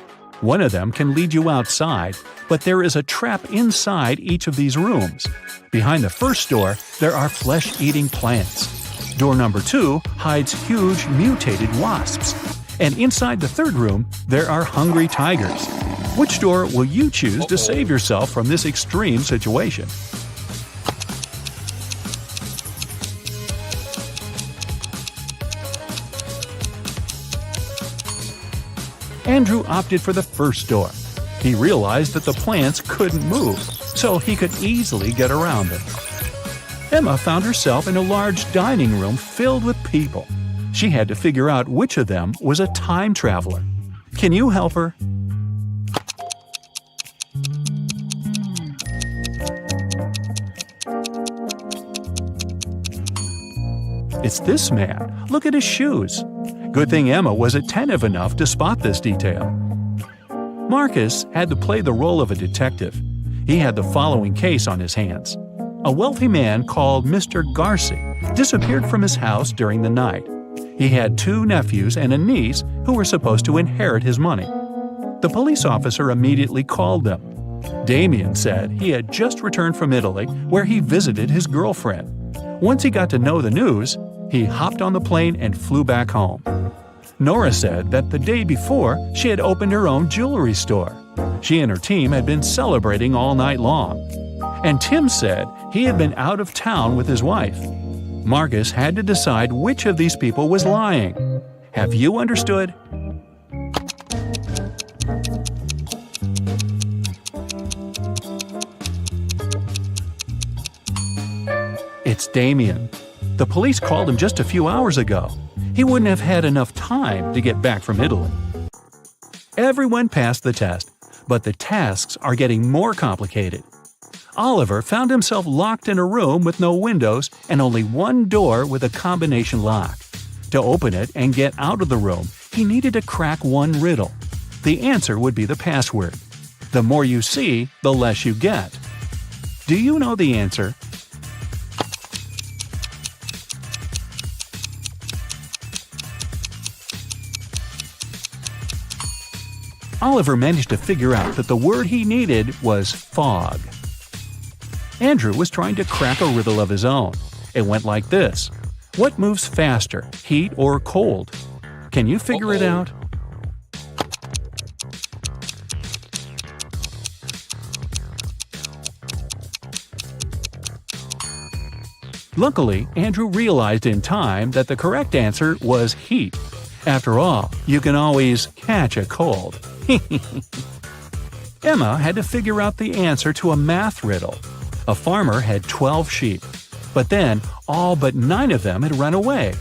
One of them can lead you outside, but there is a trap inside each of these rooms. Behind the first door, there are flesh-eating plants. Door number 2 hides huge mutated wasps. And inside the third room, there are hungry tigers. Which door will you choose to save yourself from this extreme situation? Andrew opted for the first door. He realized that the plants couldn't move, so he could easily get around them. Emma found herself in a large dining room filled with people. She had to figure out which of them was a time traveler. Can you help her? It's this man. Look at his shoes. Good thing Emma was attentive enough to spot this detail. Marcus had to play the role of a detective. He had the following case on his hands. A wealthy man called Mr. Garci disappeared from his house during the night. He had 2 nephews and a niece who were supposed to inherit his money. The police officer immediately called them. Damien said he had just returned from Italy, where he visited his girlfriend. Once he got to know the news, he hopped on the plane and flew back home. Nora said that the day before, she had opened her own jewelry store. She and her team had been celebrating all night long. And Tim said he had been out of town with his wife. Marcus had to decide which of these people was lying. Have you understood? It's Damien. The police called him just a few hours ago. He wouldn't have had enough time to get back from Italy. Everyone passed the test, but the tasks are getting more complicated. Oliver found himself locked in a room with no windows and only one door with a combination lock. To open it and get out of the room, he needed to crack one riddle. The answer would be the password. The more you see, the less you get. Do you know the answer? Oliver managed to figure out that the word he needed was fog. Andrew was trying to crack a riddle of his own. It went like this. What moves faster, heat or cold? Can you figure it out? Luckily, Andrew realized in time that the correct answer was heat. After all, you can always catch a cold. Emma had to figure out the answer to a math riddle. A farmer had 12 sheep, but then all but 9 of them had run away.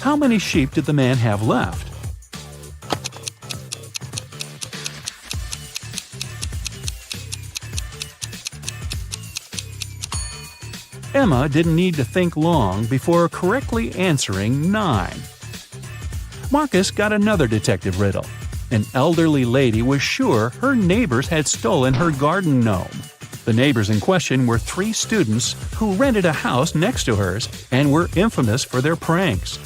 How many sheep did the man have left? Emma didn't need to think long before correctly answering 9. Marcus got another detective riddle. An elderly lady was sure her neighbors had stolen her garden gnome. The neighbors in question were 3 students who rented a house next to hers and were infamous for their pranks.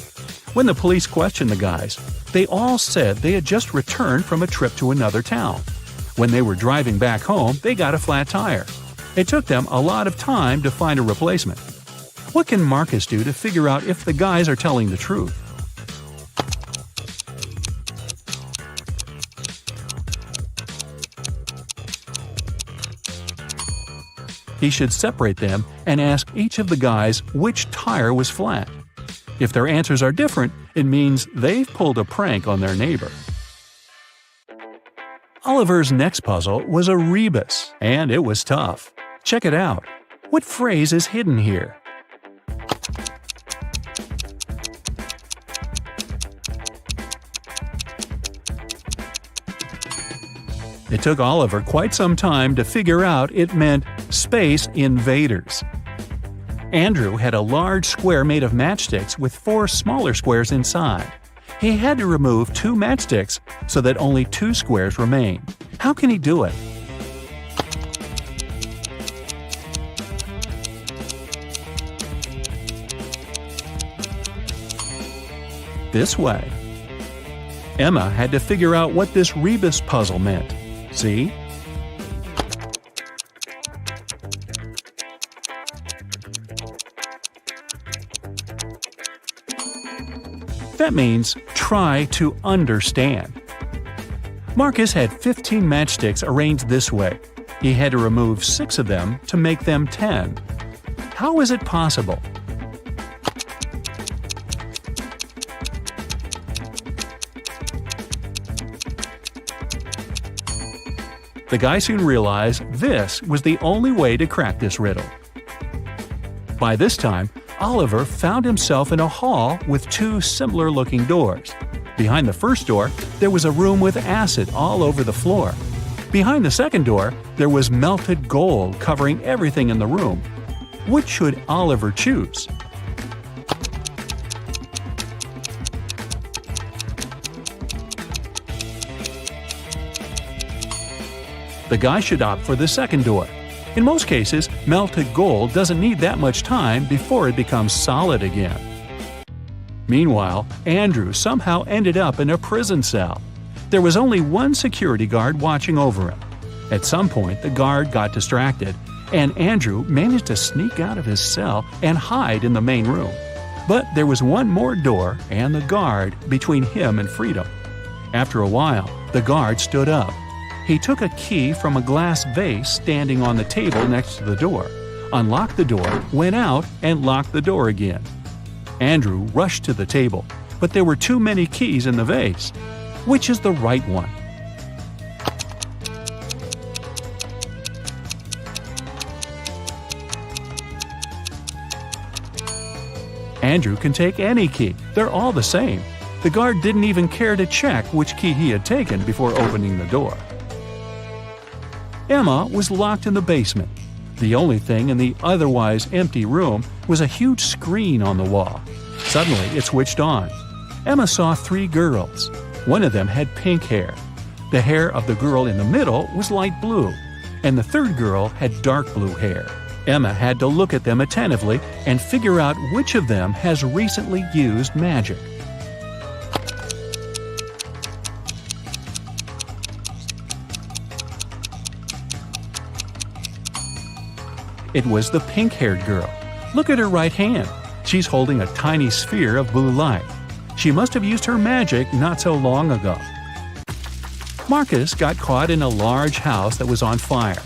When the police questioned the guys, they all said they had just returned from a trip to another town. When they were driving back home, they got a flat tire. It took them a lot of time to find a replacement. What can Marcus do to figure out if the guys are telling the truth? He should separate them and ask each of the guys which tire was flat. If their answers are different, it means they've pulled a prank on their neighbor. Oliver's next puzzle was a rebus, and it was tough. Check it out. What phrase is hidden here? It took Oliver quite some time to figure out it meant Space Invaders. Andrew had a large square made of matchsticks with 4 smaller squares inside. He had to remove 2 matchsticks so that only 2 squares remained. How can he do it? This way. Emma had to figure out what this rebus puzzle meant. See? That means try to understand. Marcus had 15 matchsticks arranged this way. He had to remove 6 of them to make them 10. How is it possible? The guy soon realized this was the only way to crack this riddle. By this time, Oliver found himself in a hall with 2 similar-looking doors. Behind the first door, there was a room with acid all over the floor. Behind the second door, there was melted gold covering everything in the room. Which should Oliver choose? The guy should opt for the second door. In most cases, melted gold doesn't need that much time before it becomes solid again. Meanwhile, Andrew somehow ended up in a prison cell. There was only one security guard watching over him. At some point, the guard got distracted, and Andrew managed to sneak out of his cell and hide in the main room. But there was one more door and the guard between him and freedom. After a while, the guard stood up. He took a key from a glass vase standing on the table next to the door, unlocked the door, went out, and locked the door again. Andrew rushed to the table, but there were too many keys in the vase. Which is the right one? Andrew can take any key. They're all the same. The guard didn't even care to check which key he had taken before opening the door. Emma was locked in the basement. The only thing in the otherwise empty room was a huge screen on the wall. Suddenly, it switched on. Emma saw 3 girls. One of them had pink hair. The hair of the girl in the middle was light blue, and the third girl had dark blue hair. Emma had to look at them attentively and figure out which of them has recently used magic. It was the pink-haired girl. Look at her right hand. She's holding a tiny sphere of blue light. She must have used her magic not so long ago. Marcus got caught in a large house that was on fire.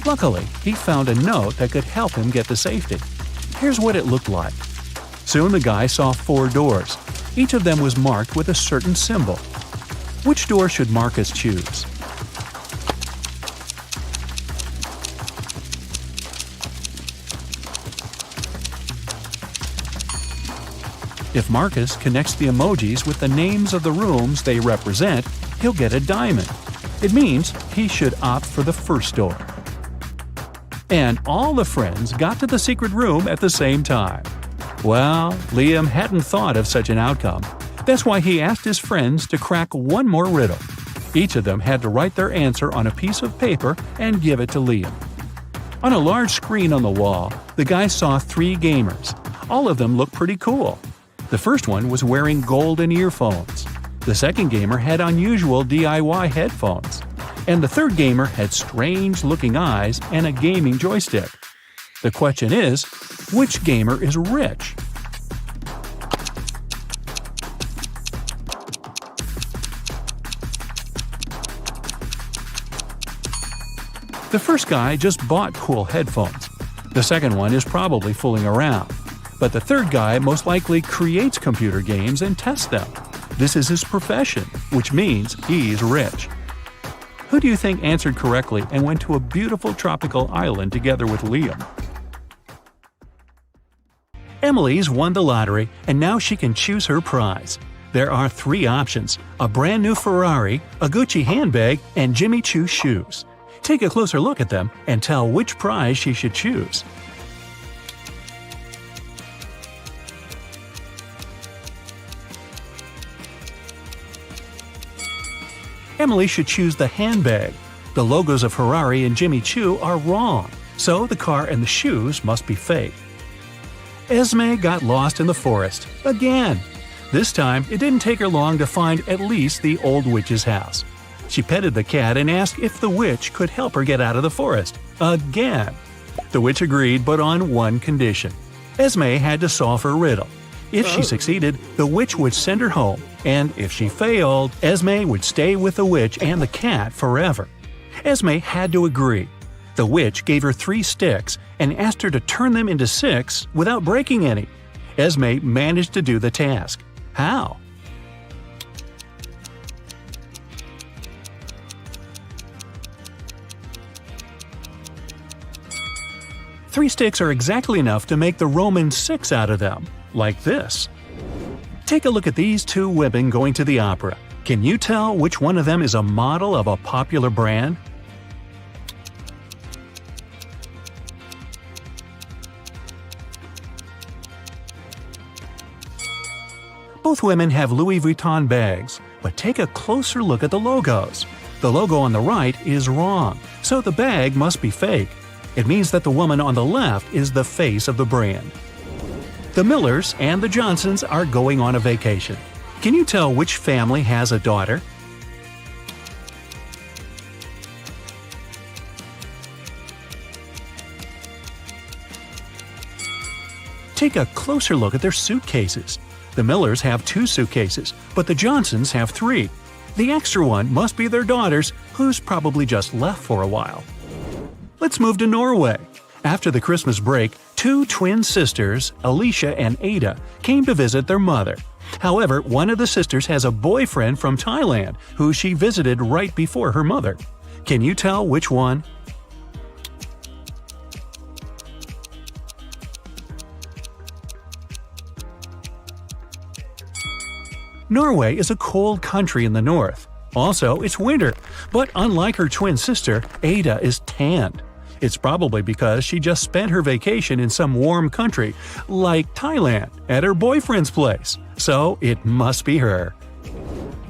Luckily, he found a note that could help him get to safety. Here's what it looked like. Soon the guy saw 4 doors. Each of them was marked with a certain symbol. Which door should Marcus choose? If Marcus connects the emojis with the names of the rooms they represent, he'll get a diamond. It means he should opt for the first door. And all the friends got to the secret room at the same time. Well, Liam hadn't thought of such an outcome. That's why he asked his friends to crack one more riddle. Each of them had to write their answer on a piece of paper and give it to Liam. On a large screen on the wall, the guy saw 3 gamers. All of them looked pretty cool. The first one was wearing golden earphones. The second gamer had unusual DIY headphones. And the third gamer had strange-looking eyes and a gaming joystick. The question is, which gamer is rich? The first guy just bought cool headphones. The second one is probably fooling around. But the third guy most likely creates computer games and tests them. This is his profession, which means he's rich. Who do you think answered correctly and went to a beautiful tropical island together with Liam? Emily's won the lottery, and now she can choose her prize. There are 3 options: a brand new Ferrari, a Gucci handbag, and Jimmy Choo shoes. Take a closer look at them and tell which prize she should choose. Emily should choose the handbag. The logos of Ferrari and Jimmy Choo are wrong, so the car and the shoes must be fake. Esme got lost in the forest. Again! This time, it didn't take her long to find at least the old witch's house. She petted the cat and asked if the witch could help her get out of the forest. Again. The witch agreed, but on one condition. Esme had to solve her riddle. If she succeeded, the witch would send her home, and if she failed, Esme would stay with the witch and the cat forever. Esme had to agree. The witch gave her 3 sticks and asked her to turn them into 6 without breaking any. Esme managed to do the task. How? Three sticks are exactly enough to make the Roman 6 out of them, like this. Take a look at these 2 women going to the opera. Can you tell which one of them is a model of a popular brand? Both women have Louis Vuitton bags, but take a closer look at the logos. The logo on the right is wrong, so the bag must be fake. It means that the woman on the left is the face of the brand. The Millers and the Johnsons are going on a vacation. Can you tell which family has a daughter? Take a closer look at their suitcases. The Millers have 2 suitcases, but the Johnsons have 3. The extra one must be their daughter's, who's probably just left for a while. Let's move to Norway. After the Christmas break, 2 twin sisters, Alicia and Ada, came to visit their mother. However, one of the sisters has a boyfriend from Thailand who she visited right before her mother. Can you tell which one? Norway is a cold country in the north. Also, it's winter, but unlike her twin sister, Ada is tanned. It's probably because she just spent her vacation in some warm country, like Thailand, at her boyfriend's place. So it must be her.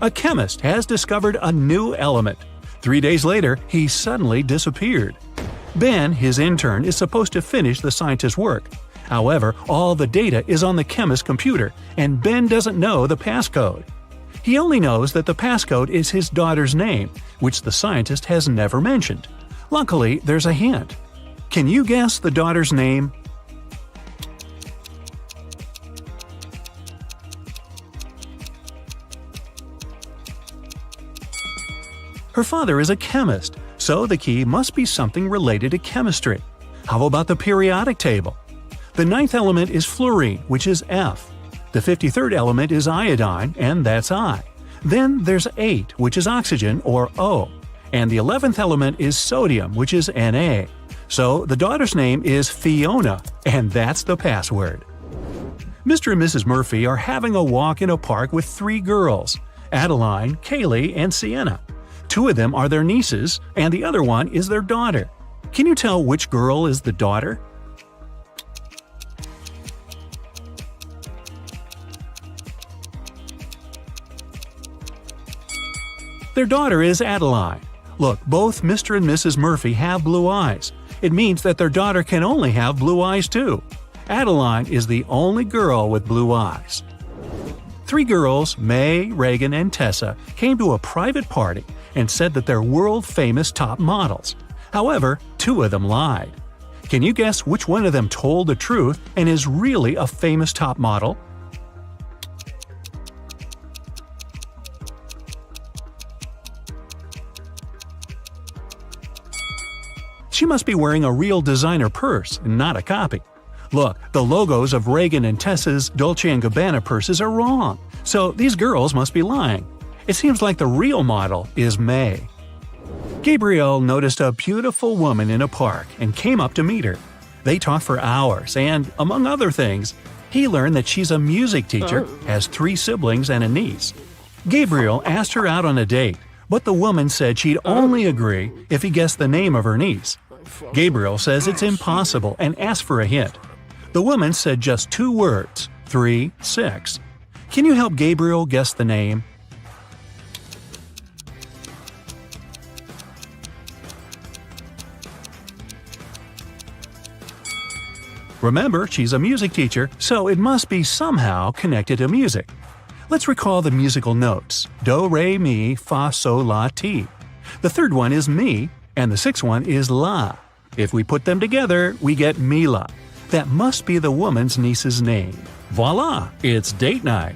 A chemist has discovered a new element. 3 days later, he suddenly disappeared. Ben, his intern, is supposed to finish the scientist's work. However, all the data is on the chemist's computer, and Ben doesn't know the passcode. He only knows that the passcode is his daughter's name, which the scientist has never mentioned. Luckily, there's a hint. Can you guess the daughter's name? Her father is a chemist, so the key must be something related to chemistry. How about the periodic table? The 9th element is fluorine, which is F. The 53rd element is iodine, and that's I. Then there's 8, which is oxygen, or O. And the 11th element is sodium, which is Na. So the daughter's name is Fiona, and that's the password. Mr. and Mrs. Murphy are having a walk in a park with 3 girls, Adeline, Kaylee, and Sienna. 2 of them are their nieces, and the other one is their daughter. Can you tell which girl is the daughter? Their daughter is Adeline. Look, both Mr. and Mrs. Murphy have blue eyes. It means that their daughter can only have blue eyes too. Adeline is the only girl with blue eyes. 3 girls, May, Reagan, and Tessa, came to a private party and said that they're world-famous top models. However, 2 of them lied. Can you guess which one of them told the truth and is really a famous top model? She must be wearing a real designer purse, not a copy. Look, the logos of Reagan and Tessa's Dolce & Gabbana purses are wrong, so these girls must be lying. It seems like the real model is May. Gabriel noticed a beautiful woman in a park and came up to meet her. They talked for hours and, among other things, he learned that she's a music teacher, has 3 siblings and a niece. Gabriel asked her out on a date, but the woman said she'd only agree if he guessed the name of her niece. Gabriel says it's impossible and asked for a hint. The woman said just 2 words, 3, 6. Can you help Gabriel guess the name? Remember, she's a music teacher, so it must be somehow connected to music. Let's recall the musical notes: do, re, mi, fa, sol, la, ti. The third one is mi, and the sixth one is la. If we put them together, we get Mila. That must be the woman's niece's name. Voila! It's date night.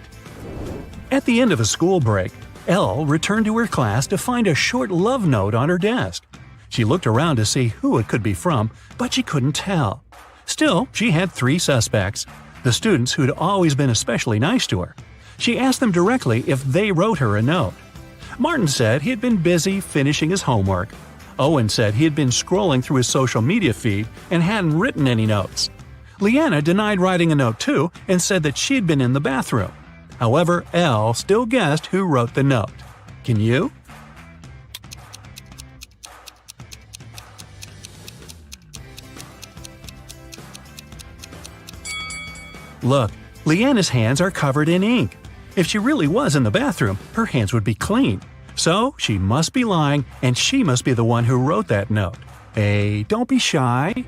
At the end of a school break, Elle returned to her class to find a short love note on her desk. She looked around to see who it could be from, but she couldn't tell. Still, she had 3 suspects: the students who'd always been especially nice to her. She asked them directly if they wrote her a note. Martin said he had been busy finishing his homework. Owen said he had been scrolling through his social media feed and hadn't written any notes. Leanna denied writing a note too and said that she'd been in the bathroom. However, Elle still guessed who wrote the note. Can you? Look, Leanna's hands are covered in ink. If she really was in the bathroom, her hands would be clean. So, she must be lying, and she must be the one who wrote that note. Hey, don't be shy.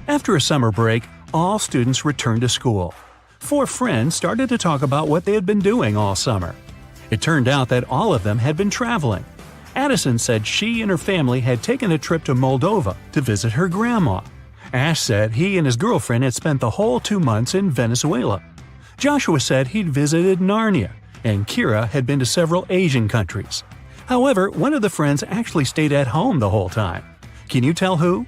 After a summer break, all students returned to school. 4 friends started to talk about what they had been doing all summer. It turned out that all of them had been traveling. Addison said she and her family had taken a trip to Moldova to visit her grandma. Ash said he and his girlfriend had spent the whole 2 months in Venezuela. Joshua said he'd visited Narnia, and Kira had been to several Asian countries. However, one of the friends actually stayed at home the whole time. Can you tell who?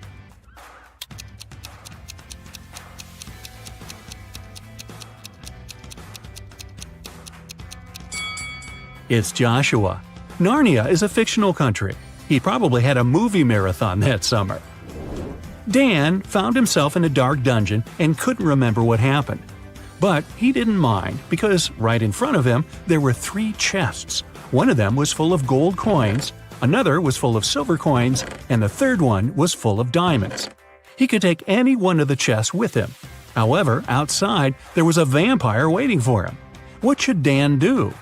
It's Joshua. Narnia is a fictional country. He probably had a movie marathon that summer. Dan found himself in a dark dungeon and couldn't remember what happened. But he didn't mind because right in front of him there were 3 chests. One of them was full of gold coins, another was full of silver coins, and the third one was full of diamonds. He could take any one of the chests with him. However, outside there was a vampire waiting for him. What should Dan do?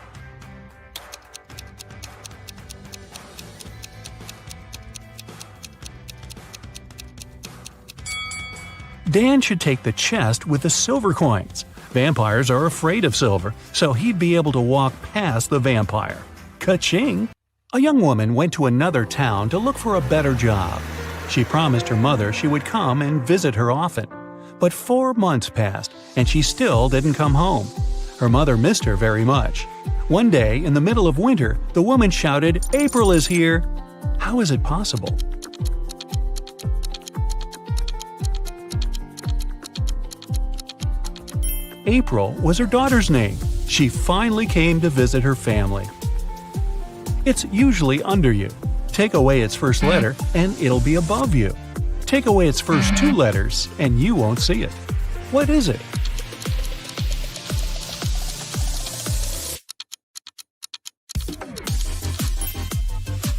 Dan should take the chest with the silver coins. Vampires are afraid of silver, so he'd be able to walk past the vampire. Ka-ching! A young woman went to another town to look for a better job. She promised her mother she would come and visit her often. But 4 months passed, and she still didn't come home. Her mother missed her very much. One day, in the middle of winter, the woman shouted, "April is here!" How is it possible? April was her daughter's name. She finally came to visit her family. It's usually under you. Take away its first letter, and it'll be above you. Take away its first 2 letters, and you won't see it. What is it?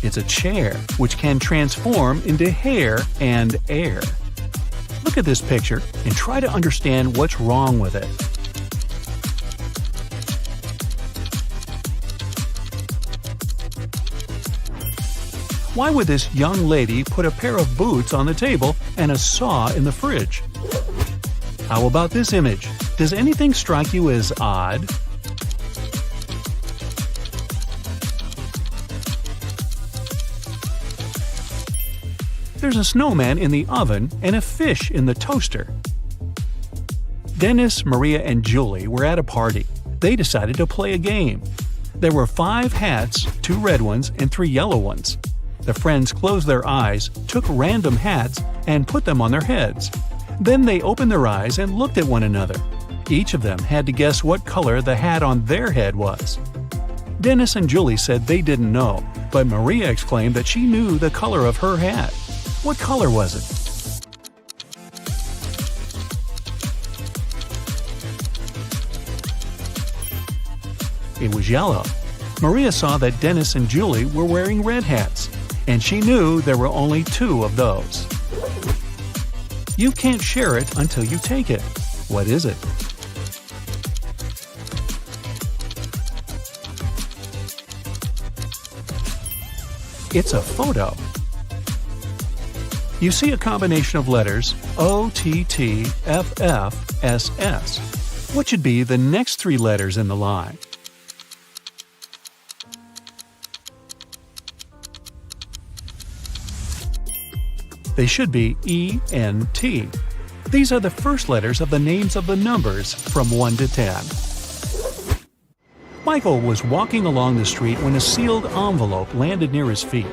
It's a chair, which can transform into hair and air. Look at this picture and try to understand what's wrong with it. Why would this young lady put a pair of boots on the table and a saw in the fridge? How about this image? Does anything strike you as odd? There's a snowman in the oven and a fish in the toaster. Dennis, Maria, and Julie were at a party. They decided to play a game. There were 5 hats, 2 red ones and 3 yellow ones. The friends closed their eyes, took random hats, and put them on their heads. Then they opened their eyes and looked at one another. Each of them had to guess what color the hat on their head was. Dennis and Julie said they didn't know, but Maria exclaimed that she knew the color of her hat. What color was it? It was yellow. Maria saw that Dennis and Julie were wearing red hats, and she knew there were only 2 of those. You can't share it until you take it. What is it? It's a photo. You see a combination of letters OTTFFSS. What should be the next 3 letters in the line? They should be E-N-T. These are the first letters of the names of the numbers from 1 to 10. Michael was walking along the street when a sealed envelope landed near his feet.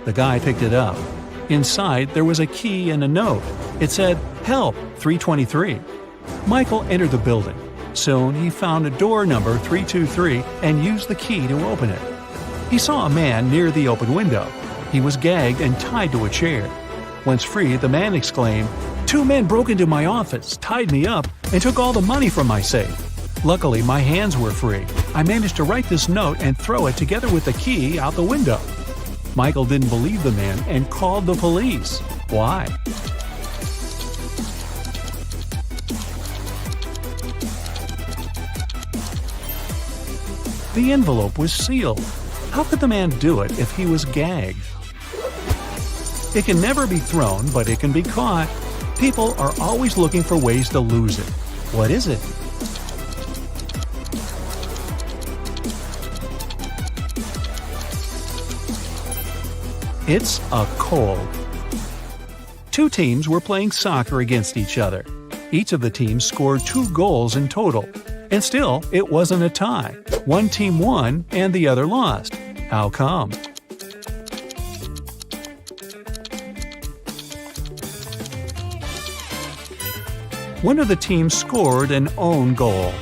The guy picked it up. Inside, there was a key and a note. It said, "Help, 323." Michael entered the building. Soon, he found a door number 323 and used the key to open it. He saw a man near the open window. He was gagged and tied to a chair. Once free, the man exclaimed, "2 men broke into my office, tied me up, and took all the money from my safe. Luckily, my hands were free. I managed to write this note and throw it together with the key out the window." Michael didn't believe the man and called the police. Why? The envelope was sealed. How could the man do it if he was gagged? It can never be thrown, but it can be caught. People are always looking for ways to lose it. What is it? It's a cold. 2 teams were playing soccer against each other. Each of the teams scored 2 goals in total. And still, it wasn't a tie. One team won and the other lost. How come? One of the teams scored an own goal.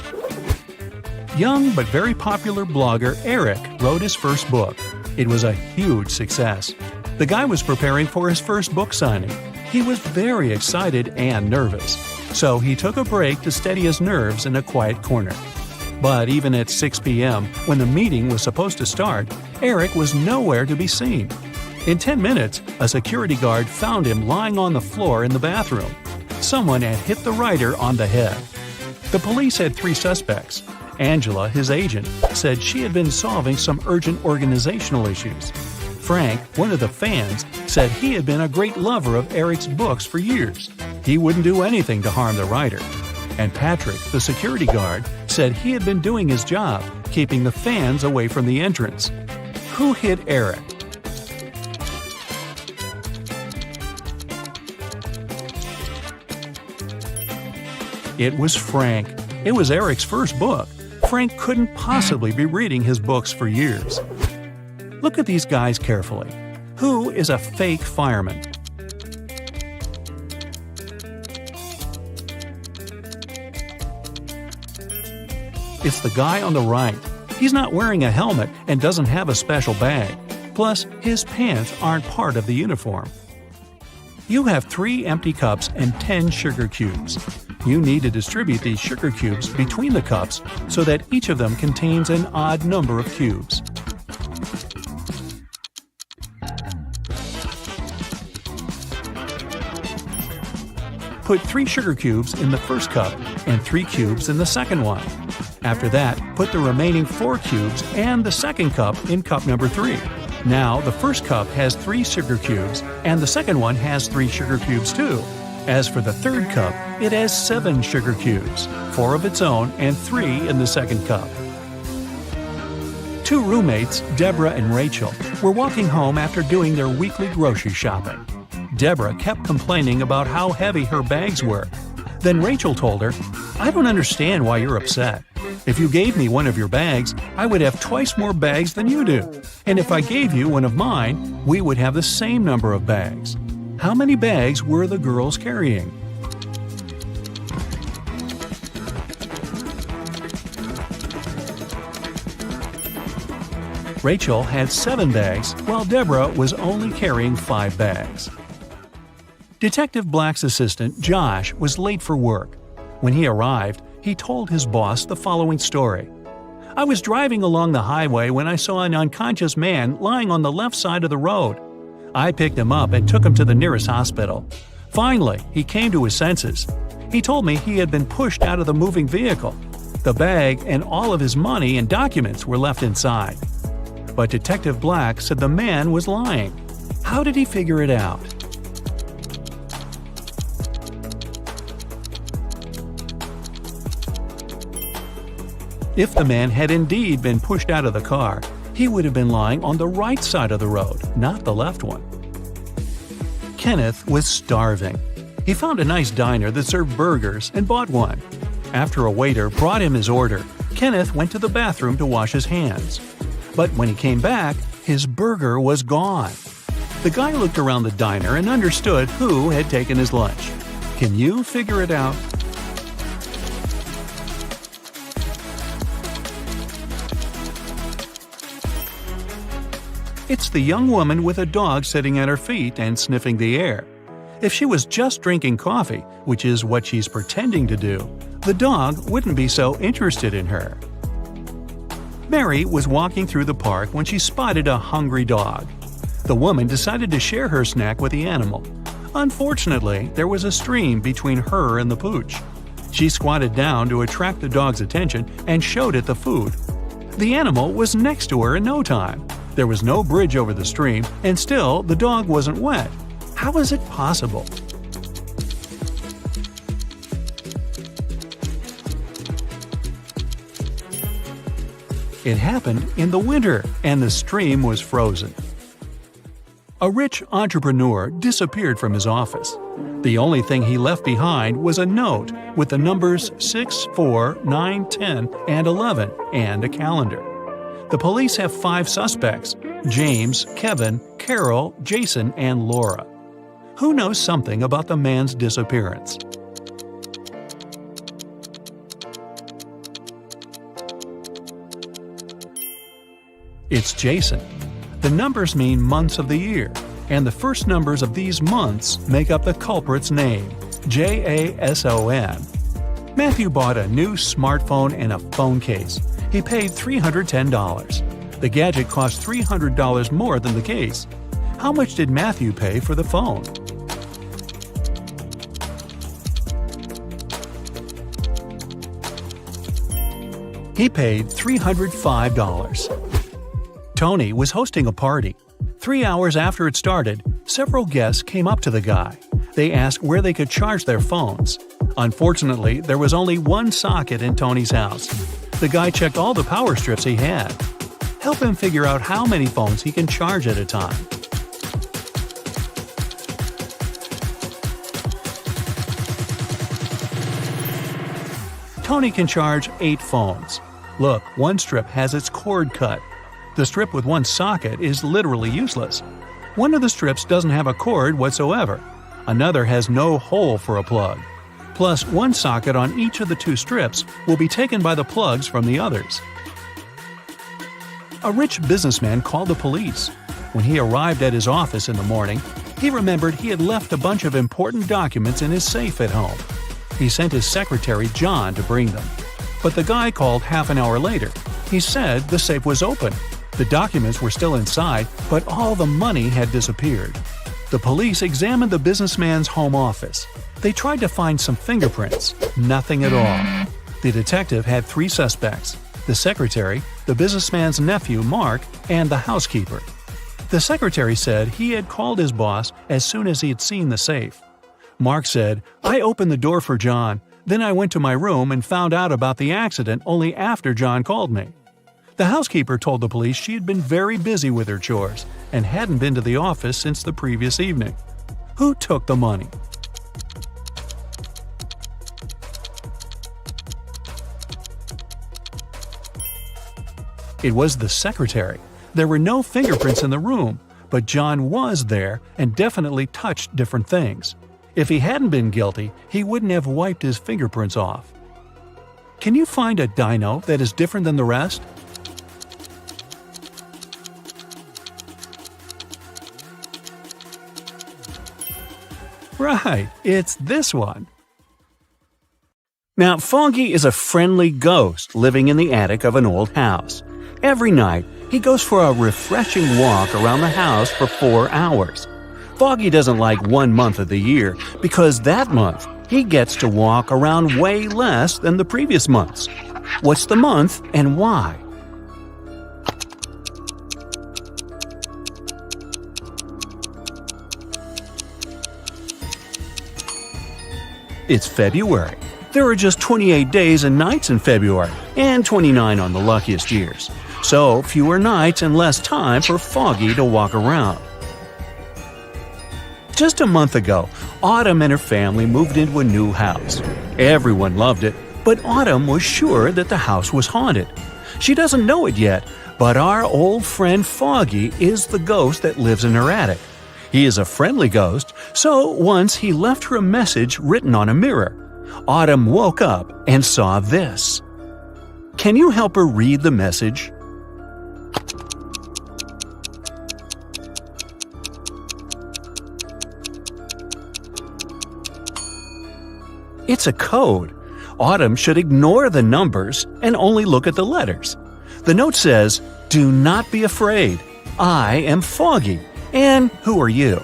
Young but very popular blogger Eric wrote his first book. It was a huge success. The guy was preparing for his first book signing. He was very excited and nervous, so he took a break to steady his nerves in a quiet corner. But even at 6 p.m., when the meeting was supposed to start, Eric was nowhere to be seen. In 10 minutes, a security guard found him lying on the floor in the bathroom. Someone had hit the writer on the head. The police had 3 suspects. Angela, his agent, said she had been solving some urgent organizational issues. Frank, one of the fans, said he had been a great lover of Eric's books for years. He wouldn't do anything to harm the writer. And Patrick, the security guard, said he had been doing his job, keeping the fans away from the entrance. Who hit Eric? It was Frank. It was Eric's first book. Frank couldn't possibly be reading his books for years. Look at these guys carefully. Who is a fake fireman? It's the guy on the right. He's not wearing a helmet and doesn't have a special bag. Plus, his pants aren't part of the uniform. You have 3 empty cups and 10 sugar cubes. You need to distribute these sugar cubes between the cups so that each of them contains an odd number of cubes. Put 3 sugar cubes in the first cup and 3 cubes in the second one. After that, put the remaining 4 cubes and the second cup in cup number 3. Now, the first cup has 3 sugar cubes, and the second one has 3 sugar cubes too. As for the third cup, it has 7 sugar cubes, 4 of its own and 3 in the second cup. 2 roommates, Deborah and Rachel, were walking home after doing their weekly grocery shopping. Deborah kept complaining about how heavy her bags were. Then Rachel told her, "I don't understand why you're upset. If you gave me one of your bags, I would have twice more bags than you do. And if I gave you one of mine, we would have the same number of bags." How many bags were the girls carrying? Rachel had 7 bags, while Deborah was only carrying 5 bags. Detective Black's assistant, Josh, was late for work. When he arrived, he told his boss the following story. "I was driving along the highway when I saw an unconscious man lying on the left side of the road. I picked him up and took him to the nearest hospital. Finally, he came to his senses. He told me he had been pushed out of the moving vehicle. The bag and all of his money and documents were left inside." But Detective Black said the man was lying. How did he figure it out? If the man had indeed been pushed out of the car, he would have been lying on the right side of the road, not the left one. Kenneth was starving. He found a nice diner that served burgers and bought one. After a waiter brought him his order, Kenneth went to the bathroom to wash his hands. But when he came back, his burger was gone. The guy looked around the diner and understood who had taken his lunch. Can you figure it out? It's the young woman with a dog sitting at her feet and sniffing the air. If she was just drinking coffee, which is what she's pretending to do, the dog wouldn't be so interested in her. Mary was walking through the park when she spotted a hungry dog. The woman decided to share her snack with the animal. Unfortunately, there was a stream between her and the pooch. She squatted down to attract the dog's attention and showed it the food. The animal was next to her in no time. There was no bridge over the stream, and still the dog wasn't wet. How is it possible? It happened in the winter, and the stream was frozen. A rich entrepreneur disappeared from his office. The only thing he left behind was a note with the numbers 6, 4, 9, 10, and 11, and a calendar. The police have 5 suspects: James, Kevin, Carol, Jason, and Laura. Who knows something about the man's disappearance? It's Jason. The numbers mean months of the year, and the first numbers of these months make up the culprit's name, Jason. Matthew bought a new smartphone and a phone case. He paid $310. The gadget cost $300 more than the case. How much did Matthew pay for the phone? He paid $305. Tony was hosting a party. 3 hours after it started, several guests came up to the guy. They asked where they could charge their phones. Unfortunately, there was only one socket in Tony's house. The guy checked all the power strips he had. Help him figure out how many phones he can charge at a time. Tony can charge 8 phones. Look, one strip has its cord cut. The strip with one socket is literally useless. One of the strips doesn't have a cord whatsoever. Another has no hole for a plug. Plus, one socket on each of the 2 strips will be taken by the plugs from the others. A rich businessman called the police. When he arrived at his office in the morning, he remembered he had left a bunch of important documents in his safe at home. He sent his secretary, John, to bring them. But the guy called half an hour later. He said the safe was open. The documents were still inside, but all the money had disappeared. The police examined the businessman's home office. They tried to find some fingerprints. Nothing at all. The detective had 3 suspects: the secretary, the businessman's nephew, Mark, and the housekeeper. The secretary said he had called his boss as soon as he had seen the safe. Mark said, "I opened the door for John, then I went to my room and found out about the accident only after John called me." The housekeeper told the police she had been very busy with her chores and hadn't been to the office since the previous evening. Who took the money? It was the secretary. There were no fingerprints in the room, but John was there and definitely touched different things. If he hadn't been guilty, he wouldn't have wiped his fingerprints off. Can you find a dino that is different than the rest? Right, it's this one. Now, Foggy is a friendly ghost living in the attic of an old house. Every night, he goes for a refreshing walk around the house for 4 hours. Foggy doesn't like 1 month of the year because that month he gets to walk around way less than the previous months. What's the month and why? It's February. There are just 28 days and nights in February, and 29 on the luckiest years. So, fewer nights and less time for Foggy to walk around. Just a month ago, Autumn and her family moved into a new house. Everyone loved it, but Autumn was sure that the house was haunted. She doesn't know it yet, but our old friend Foggy is the ghost that lives in her attic. He is a friendly ghost, so once he left her a message written on a mirror. Autumn woke up and saw this. Can you help her read the message? It's a code. Autumn should ignore the numbers and only look at the letters. The note says, "Do not be afraid. I am Foggy. And who are you?"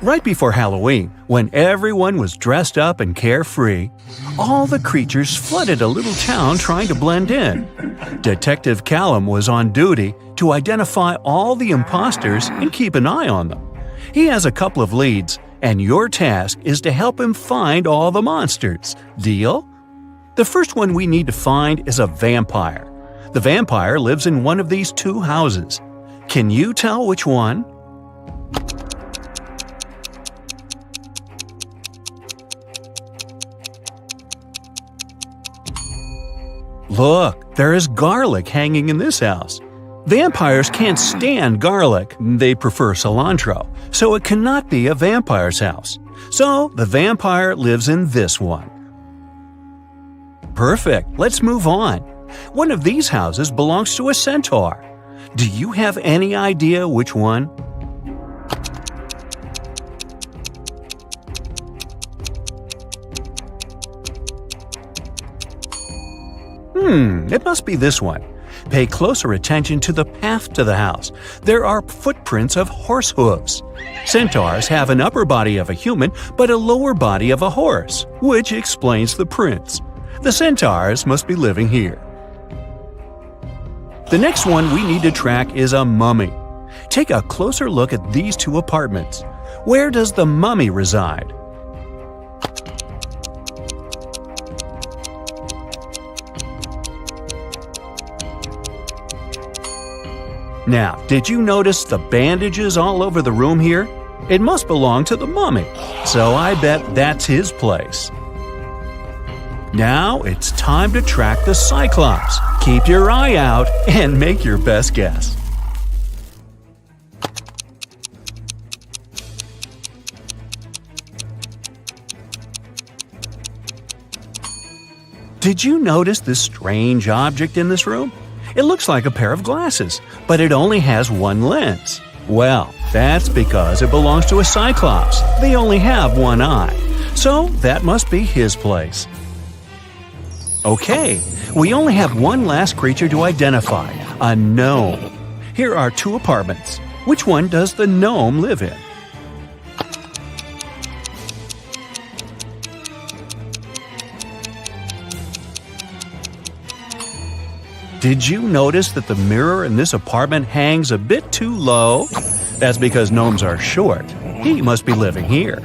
Right before Halloween, when everyone was dressed up and carefree, all the creatures flooded a little town trying to blend in. Detective Callum was on duty to identify all the imposters and keep an eye on them. He has a couple of leads, and your task is to help him find all the monsters. Deal? The first one we need to find is a vampire. The vampire lives in one of these two houses. Can you tell which one? Look, there is garlic hanging in this house. Vampires can't stand garlic, they prefer cilantro, so it cannot be a vampire's house. So the vampire lives in this one. Perfect, let's move on. One of these houses belongs to a centaur. Do you have any idea which one? It must be this one. Pay closer attention to the path to the house. There are footprints of horse hooves. Centaurs have an upper body of a human, but a lower body of a horse, which explains the prints. The centaurs must be living here. The next one we need to track is a mummy. Take a closer look at these two apartments. Where does the mummy reside? Now, did you notice the bandages all over the room here? It must belong to the mummy, so I bet that's his place. Now it's time to track the Cyclops. Keep your eye out and make your best guess. Did you notice this strange object in this room? It looks like a pair of glasses, but it only has one lens. Well, that's because it belongs to a Cyclops. They only have one eye, so that must be his place. Okay, we only have one last creature to identify, a gnome. Here are two apartments. Which one does the gnome live in? Did you notice that the mirror in this apartment hangs a bit too low? That's because gnomes are short. He must be living here.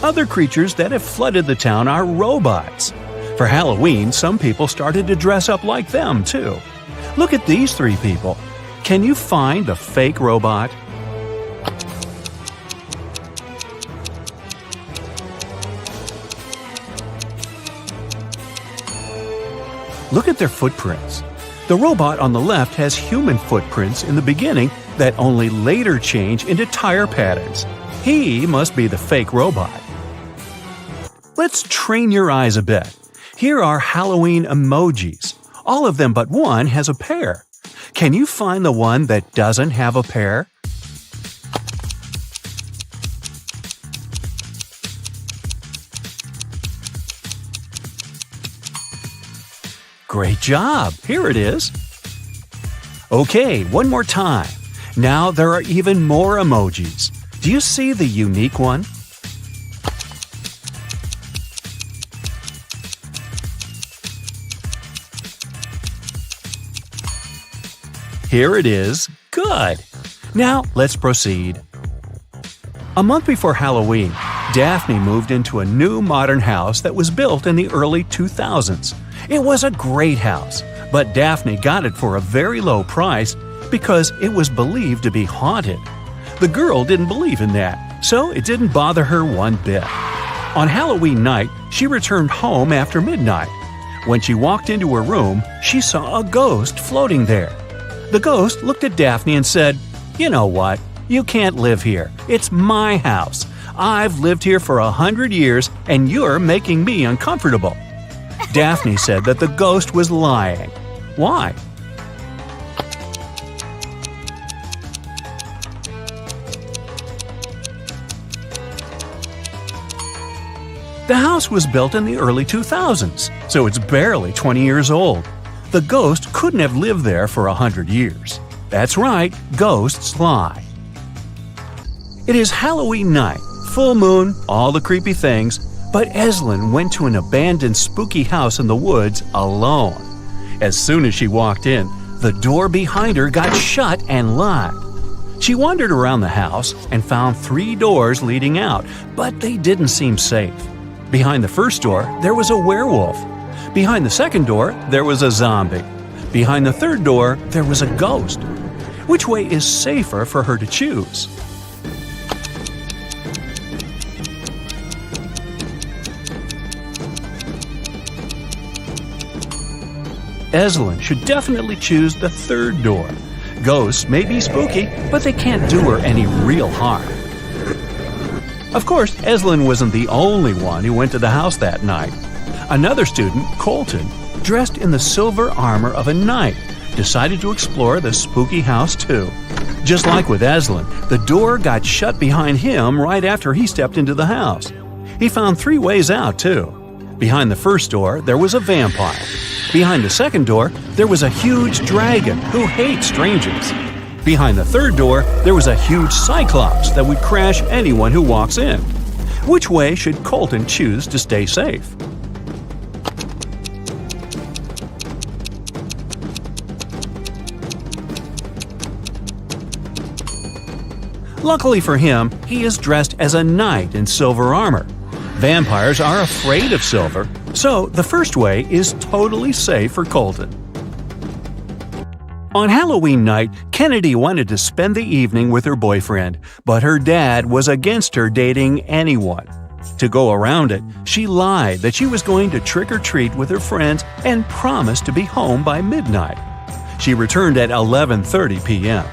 Other creatures that have flooded the town are robots. For Halloween, some people started to dress up like them, too. Look at these three people. Can you find the fake robot? Look at their footprints. The robot on the left has human footprints in the beginning that only later change into tire patterns. He must be the fake robot. Let's train your eyes a bit. Here are Halloween emojis. All of them but one has a pair. Can you find the one that doesn't have a pair? Great job! Here it is. Okay, one more time. Now there are even more emojis. Do you see the unique one? Here it is. Good! Now let's proceed. A month before Halloween, Daphne moved into a new modern house that was built in the early 2000s. It was a great house, but Daphne got it for a very low price because it was believed to be haunted. The girl didn't believe in that, so it didn't bother her one bit. On Halloween night, she returned home after midnight. When she walked into her room, she saw a ghost floating there. The ghost looked at Daphne and said, "You know what? You can't live here. It's my house. I've lived here for 100 years, and you're making me uncomfortable." Daphne said that the ghost was lying. Why? The house was built in the early 2000s, so it's barely 20 years old. The ghost couldn't have lived there for 100 years. That's right, ghosts lie. It is Halloween night, full moon, all the creepy things, but Eslyn went to an abandoned spooky house in the woods alone. As soon as she walked in, the door behind her got shut and locked. She wandered around the house and found 3 doors leading out, but they didn't seem safe. Behind the first door, there was a werewolf. Behind the second door, there was a zombie. Behind the third door, there was a ghost. Which way is safer for her to choose? Eslyn should definitely choose the third door. Ghosts may be spooky, but they can't do her any real harm. Of course, Eslyn wasn't the only one who went to the house that night. Another student, Colton, dressed in the silver armor of a knight, decided to explore the spooky house too. Just like with Eslyn, the door got shut behind him right after he stepped into the house. He found 3 ways out too. Behind the first door, there was a vampire. Behind the second door, there was a huge dragon who hates strangers. Behind the third door, there was a huge cyclops that would crash anyone who walks in. Which way should Colton choose to stay safe? Luckily for him, he is dressed as a knight in silver armor. Vampires are afraid of silver, so the first way is totally safe for Colton. On Halloween night, Kennedy wanted to spend the evening with her boyfriend, but her dad was against her dating anyone. To go around it, she lied that she was going to trick-or-treat with her friends and promised to be home by midnight. She returned at 11:30 p.m.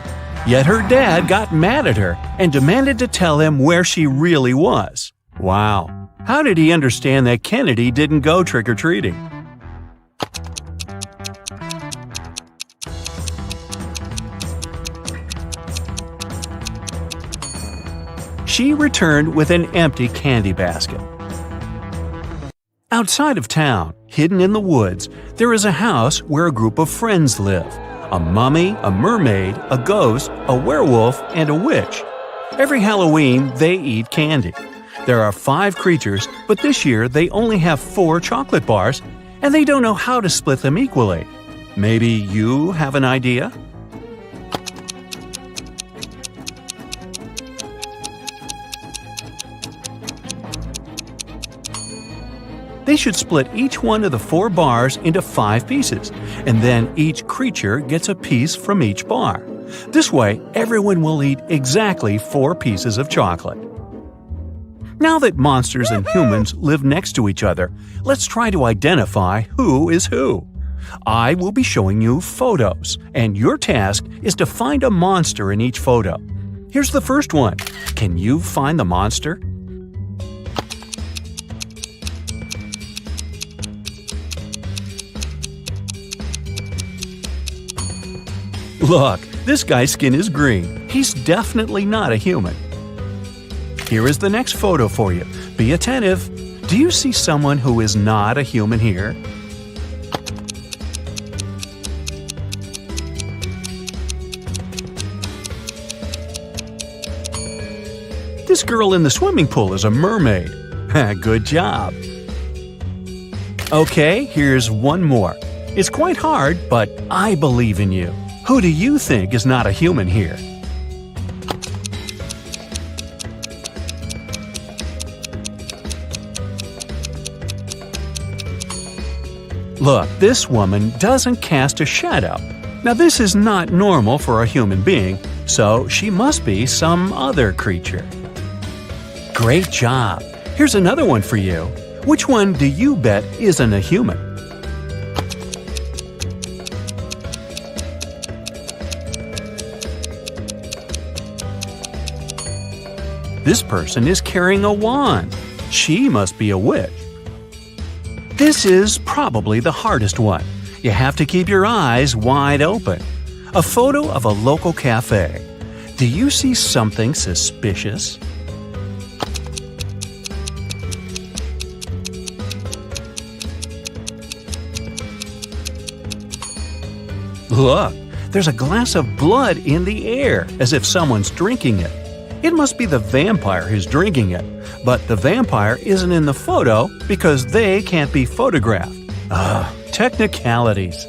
Yet her dad got mad at her and demanded to tell him where she really was. Wow! How did he understand that Kennedy didn't go trick-or-treating? She returned with an empty candy basket. Outside of town, hidden in the woods, there is a house where a group of friends live. A mummy, a mermaid, a ghost, a werewolf, and a witch. Every Halloween, they eat candy. There are 5 creatures, but this year they only have 4 chocolate bars, and they don't know how to split them equally. Maybe you have an idea? They should split each one of the 4 bars into 5 pieces, and then each creature gets a piece from each bar. This way, everyone will eat exactly 4 pieces of chocolate. Now that monsters and humans live next to each other, let's try to identify who is who. I will be showing you photos, and your task is to find a monster in each photo. Here's the first one. Can you find the monster? Look, this guy's skin is green. He's definitely not a human. Here is the next photo for you. Be attentive. Do you see someone who is not a human here? This girl in the swimming pool is a mermaid. Good job. Okay, here's one more. It's quite hard, but I believe in you. Who do you think is not a human here? Look, this woman doesn't cast a shadow. Now this is not normal for a human being, so she must be some other creature. Great job! Here's another one for you. Which one do you bet isn't a human? This person is carrying a wand. She must be a witch. This is probably the hardest one. You have to keep your eyes wide open. A photo of a local cafe. Do you see something suspicious? Look, there's a glass of blood in the air, as if someone's drinking it. It must be the vampire who's drinking it, but the vampire isn't in the photo because they can't be photographed. Technicalities.